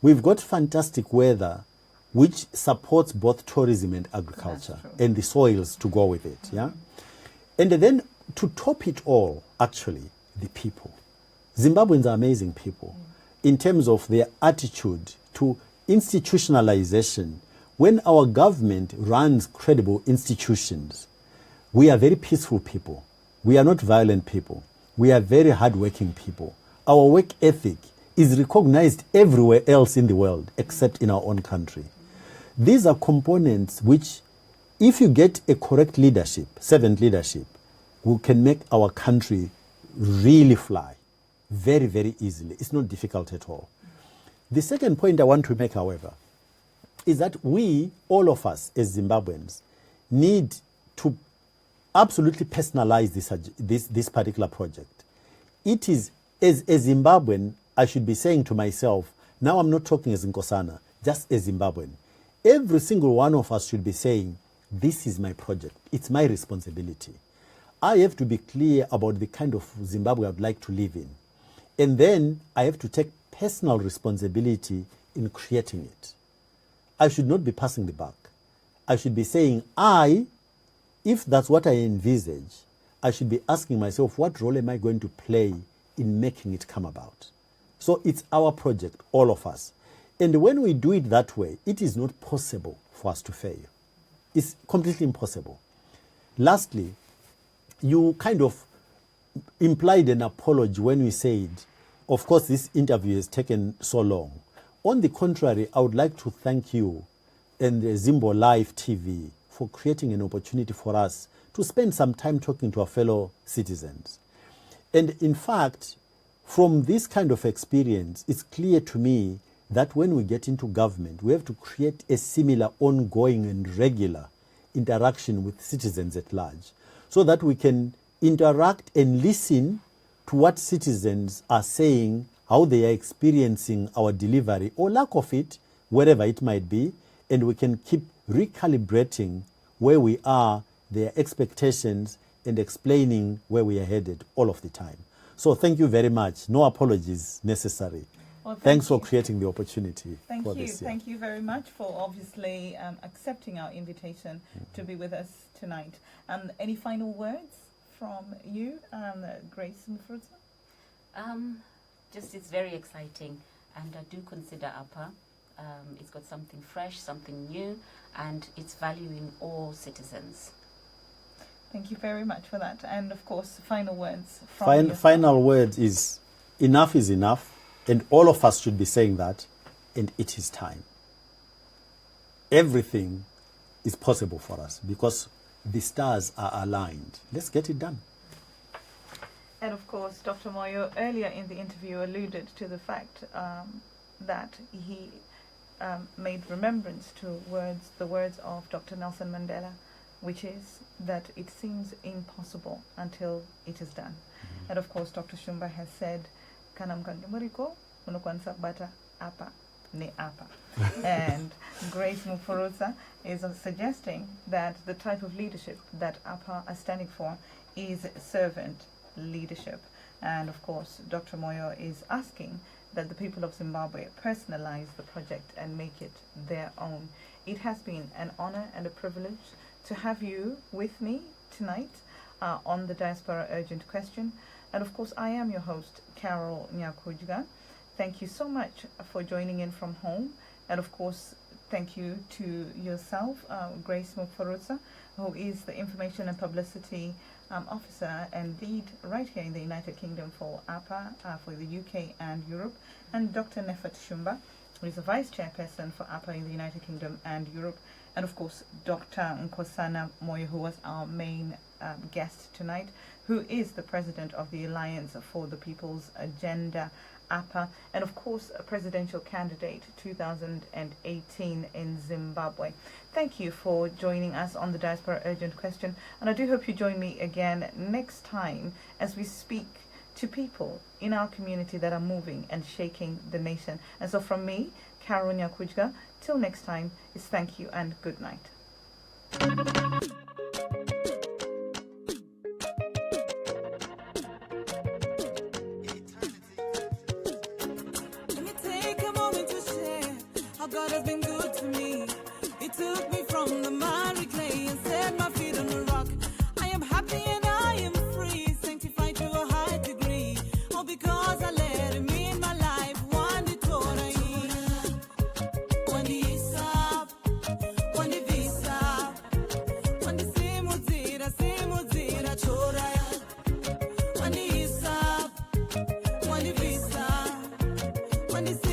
We've got fantastic weather which supports both tourism and agriculture and the soils to go with it. Yeah. And then to top it all, actually, the people. Zimbabweans are amazing people in terms of their attitude to institutionalization. When our government runs credible institutions, we are very peaceful people. We are not violent people. We are very hardworking people. Our work ethic is recognized everywhere else in the world except in our own country. These are components which, if you get a correct leadership, servant leadership, we can make our country really fly very, very easily. It's not difficult at all. The second point I want to make, however, is that we, all of us as Zimbabweans, need to absolutely personalize this particular project. It is, as a Zimbabwean, I should be saying to myself, now I'm not talking as Nkosana, just as Zimbabwean. Every single one of us should be saying, this is my project. It's my responsibility. I have to be clear about the kind of Zimbabwe I'd like to live in. And then I have to take personal responsibility in creating it. I should not be passing the buck. I should be saying, if that's what I envisage, I should be asking myself, what role am I going to play in making it come about? So it's our project, all of us. And when we do it that way, it is not possible for us to fail. It's completely impossible. Lastly, you kind of implied an apology when we said, of course, this interview has taken so long. On the contrary, I would like to thank you and the Zimbo Live TV for creating an opportunity for us to spend some time talking to our fellow citizens. And in fact, from this kind of experience, it's clear to me that when we get into government, we have to create a similar ongoing and regular interaction with citizens at large so that we can interact and listen to what citizens are saying, how they are experiencing our delivery or lack of it, wherever it might be, and we can keep recalibrating where we are, their expectations, and explaining where we are headed all of the time. So thank you very much. No apologies necessary. Well, thanks for creating the opportunity. Thank for you. This year. Thank you very much for obviously accepting our invitation to be with us tonight. Any final words from you, Grace Mufruza? Just it's very exciting, and I do consider APA. It's got something fresh, something new, and it's valuing all citizens. Thank you very much for that. And of course, final words from Final word is enough, and all of us should be saying that and it is time. Everything is possible for us because the stars are aligned. Let's get it done. And of course, Dr. Moyo earlier in the interview alluded to the fact that he made remembrance towards the words of Dr. Nelson Mandela, which is that it seems impossible until it is done. And of course, Dr. Shumba has said, "Kanamkange muriko, unokwanisa bata apa ne apa." And Grace Mufuruza is suggesting that the type of leadership that APA are standing for is servant leadership. And of course, Dr. Moyo is asking that the people of Zimbabwe personalize the project and make it their own. It has been an honor and a privilege to have you with me tonight on the Diaspora Urgent Question. And of course, I am your host, Carol Nyakujga. Thank you so much for joining in from home. And of course, thank you to yourself, Grace Mufuruza, who is the Information and Publicity Officer and lead right here in the United Kingdom for APA, for the UK and Europe, and Dr. Nefat Shumba, who is the Vice Chairperson for APA in the United Kingdom and Europe, and of course Dr. Nkosana Moyo, who was our main guest tonight, who is the President of the Alliance for the People's Agenda, APA, and of course a presidential candidate 2018 in Zimbabwe. Thank you for joining us on the Diaspora Urgent Question, and I do hope you join me again next time as we speak to people in our community that are moving and shaking the nation. And so from me, Carol Nyakujga, till next time, is thank you and good night. God has been good to me. He took me from the miry clay and set my feet on the rock. I am happy and I am free, sanctified to a high degree. All because I let him in my life. One day Torah, one day Isab, one day Visa, one day Simuzira Torah, one day Isab, one day Visa, one day Simuzira.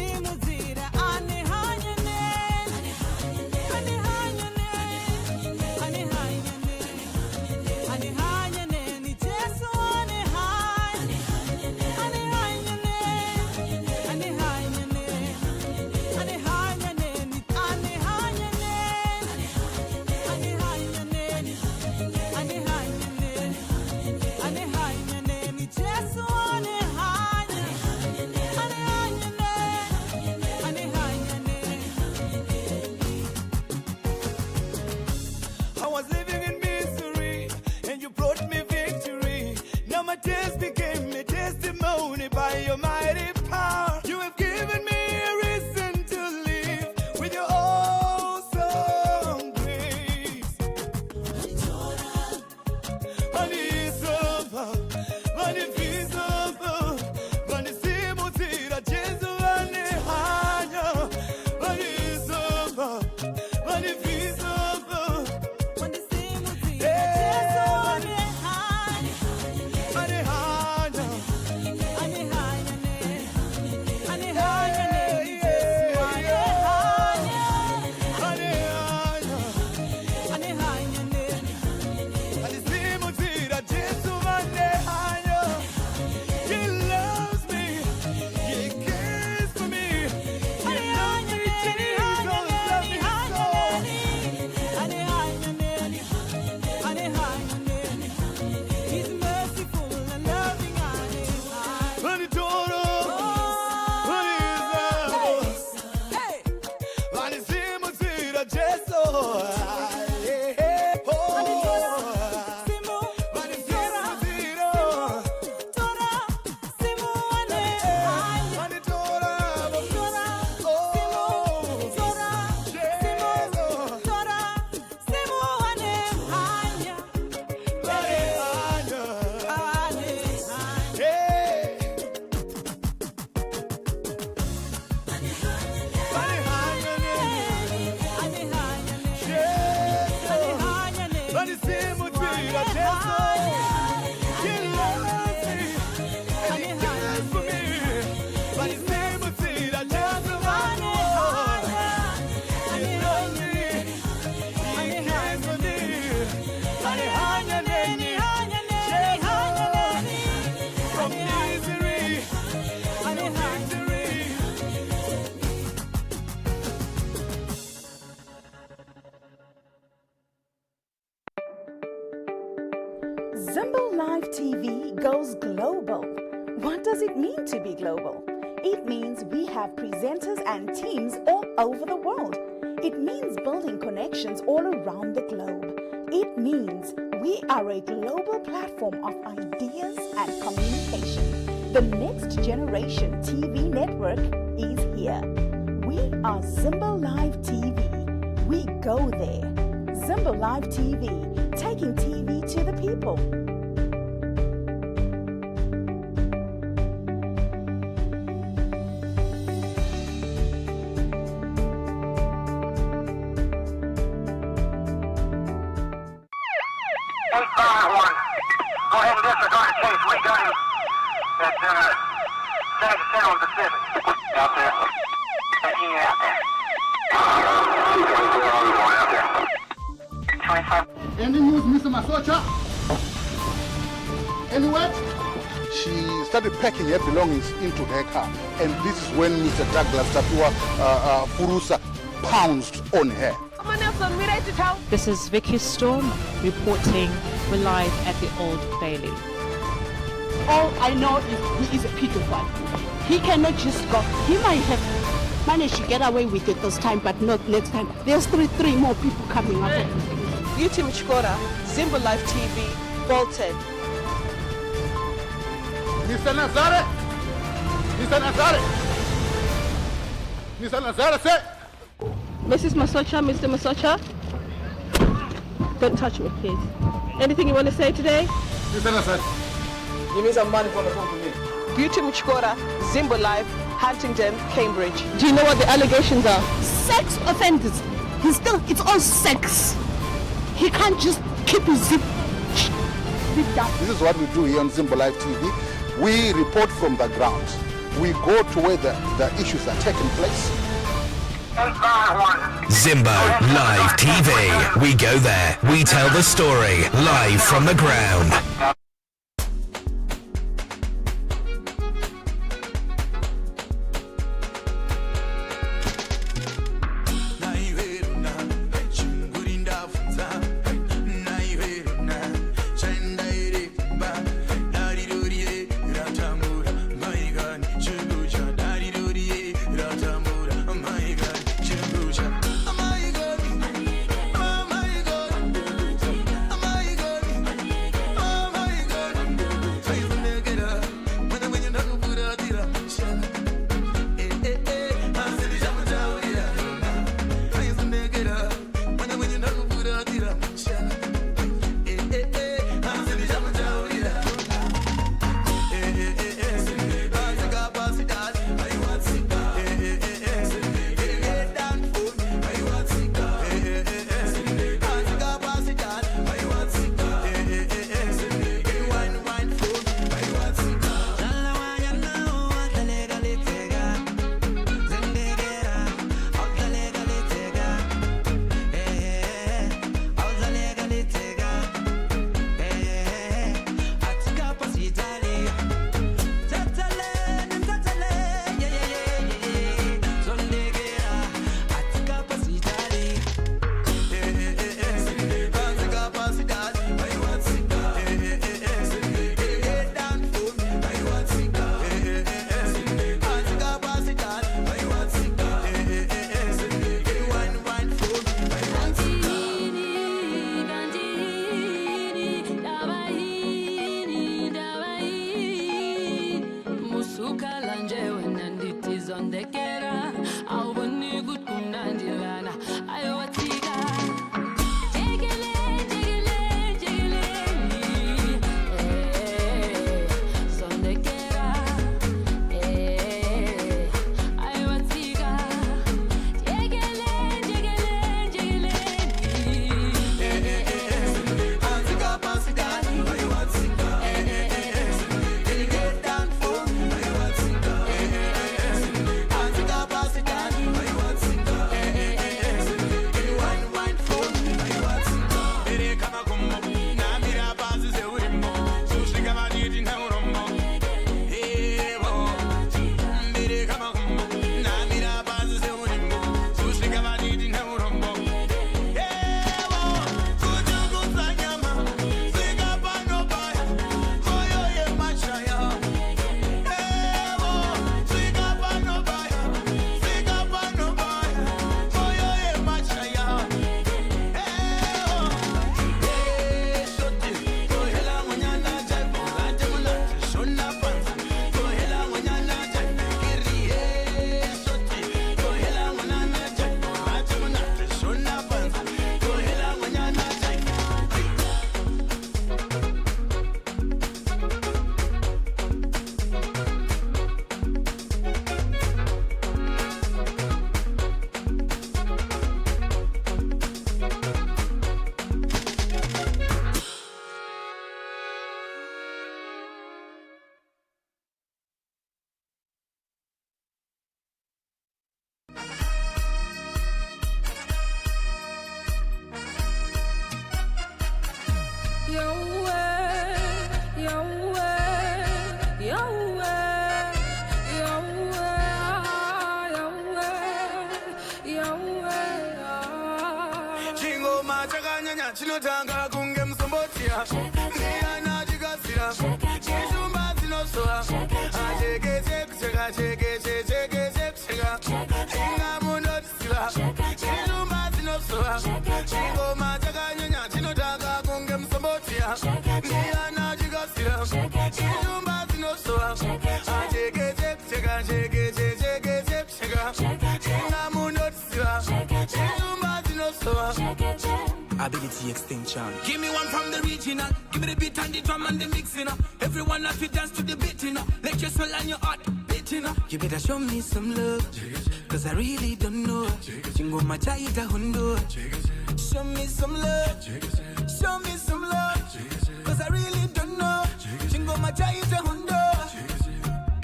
By your mighty power, you have given me a reason to live with your awesome grace. TV goes global. What does it mean to be global? It means we have presenters and teams all over the world. It means building connections all around the globe. It means we are a global platform of ideas and communication. The next generation TV network is here. We are Zimbo Live TV. We go there. Zimbo Live TV, taking TV to the people. Go ahead and disregard the case. We got him at Sag Center on Pacific. Out there. Yeah, out there. 25. Any news, Mr. Masocha? Anywhere? She started packing her belongings into her car, and this is when Mr. Douglas Tatua Furusa pounced on her. This is Vicky Storm reporting. We're live at the Old Bailey. All I know is he is a pedophile. He cannot just go. He might have managed to get away with it this time, but not next time. There's three more people coming up. Beauty Mchikora, Zimbo Live TV, Bolton. Mr. Nazare! Mr. Nazare! Mr. Nazare, say! Mrs. Masocha, Mr. Masocha. Don't touch me, please. Anything you want to say today? Mr. Nazare, give me some money for the phone to me. Beauty Mchikora, Zimbo Live, Huntingdon, Cambridge. Do you know what the allegations are? Sex offenders. It's all sex. He can't just keep his zip down. This is what we do here on Zimbo Live TV. We report from the ground. We go to where the issues are taking place. Zimbo Live TV. We go there. We tell the story live from the ground. chakanyanya chinotanga kunge musombotia ndiana chikasira chishumba dzinosowa achekete kucheka chekete chekete kucheka inga munotisiva chishumba dzinosowa chingoma chakanyanya chinotanga kunge musombotia ndiana chikasira chishumba dzinosowa achekete kucheka chekete chekete kucheka inga munotisiva chishumba dzinosowa. Ability extinction. Give me one from the regional. Give me the beat and the drum and the mix, you know. Everyone have to dance to the beat, you know. Let your soul and your heart beat, you know. You better show me some love, cause I really don't know. Jingo machaita hundo. Show me some love. Show me some love, cause I really don't know. Jingo machaita hundo.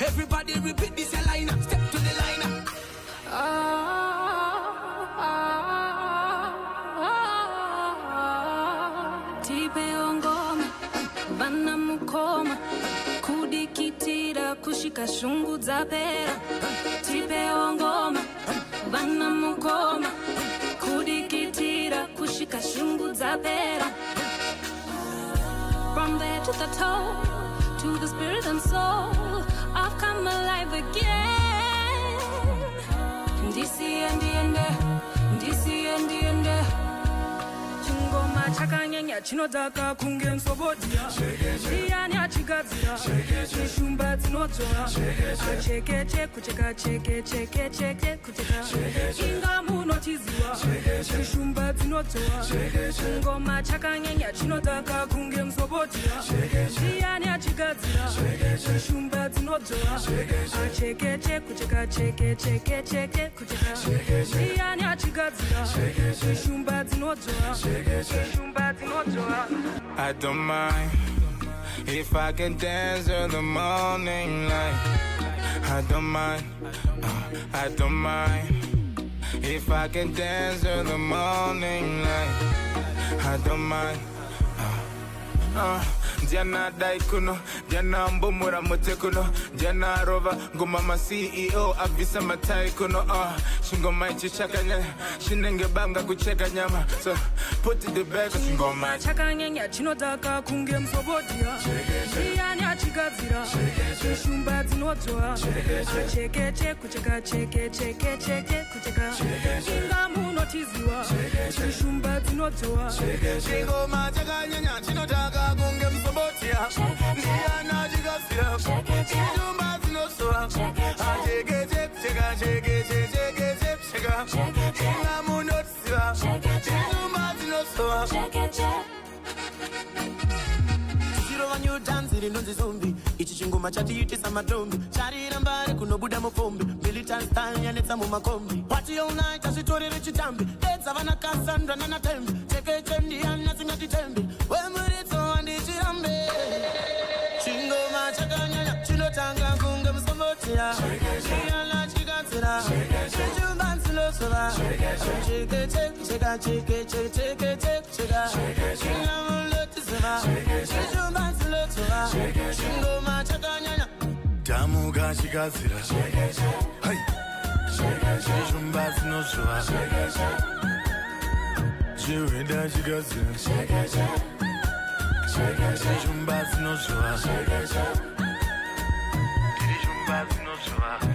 Everybody repeat this line. Step to the line. Vana mukoma kudikitira kushika shungu dzapera tipe ngoma vana mukoma kudikitira kushika shungu dzapera. From there to the toe, to the spirit and soul, I've come alive again. Ndisi and the end. Chingoma chakanyanya chinotaka kunge msobodia ndiani achigadzira chishumba dzinodzora chekeche kucheka chekeche kucheka inga munotiziva chishumba dzinodzora chingoma chakanyanya chinotaka kunge msobodia ndiani achigadzira chishumba dzinodzora chekeche kucheka chekeche kucheka ndiani achigadzira chishumba dzinodzora. I don't mind if I can dance till the morning light. I don't mind, I don't mind if I can dance till the morning light. I don't mind. Jana daikuno, jana mbumura mutekuno, jana rova ngumama CEO avisa mataikuno. Shingoma ichi chakanyanya, shinenge banga kucheka nyama. So put it the back, shingoma chakanyanya chinotaka kunge msobodia ndiani achigadzira chishumba dzinodzora chekeche kucheka chekeche kucheka inga munotiziva chishumba dzinodzora chingoma chakanyanya chinotaka kunge msobodia ndiani achigadzira chishumba dzinodzora chekeche kucheka chekeche kucheka inga munotiziva chishumba dzinodzora. Zero when you dance, it knows the zombie. Ichi chingoma chatiitisa matombi. Charira mbari kunobuda mufumbi. Militant style yanetsa mumakombi. Party all night asitorere chitambi. Let's have a Cassandra nana tembi. Chekeche ndiani asingati tembi. Wemuritso andichirambe. Chingoma chakanyanya chinotanga kunge msobotia. Ndiana chigadzira chishumba dzinodzora chekeche kucheka chekeche kucheka inga munotiziva chishumba dzinodzora chingoma chakanyanya tamuka chigadzira chishumba dzinodzora chiwenda chigadzira chishumba dzinodzora chishumba dzinodzora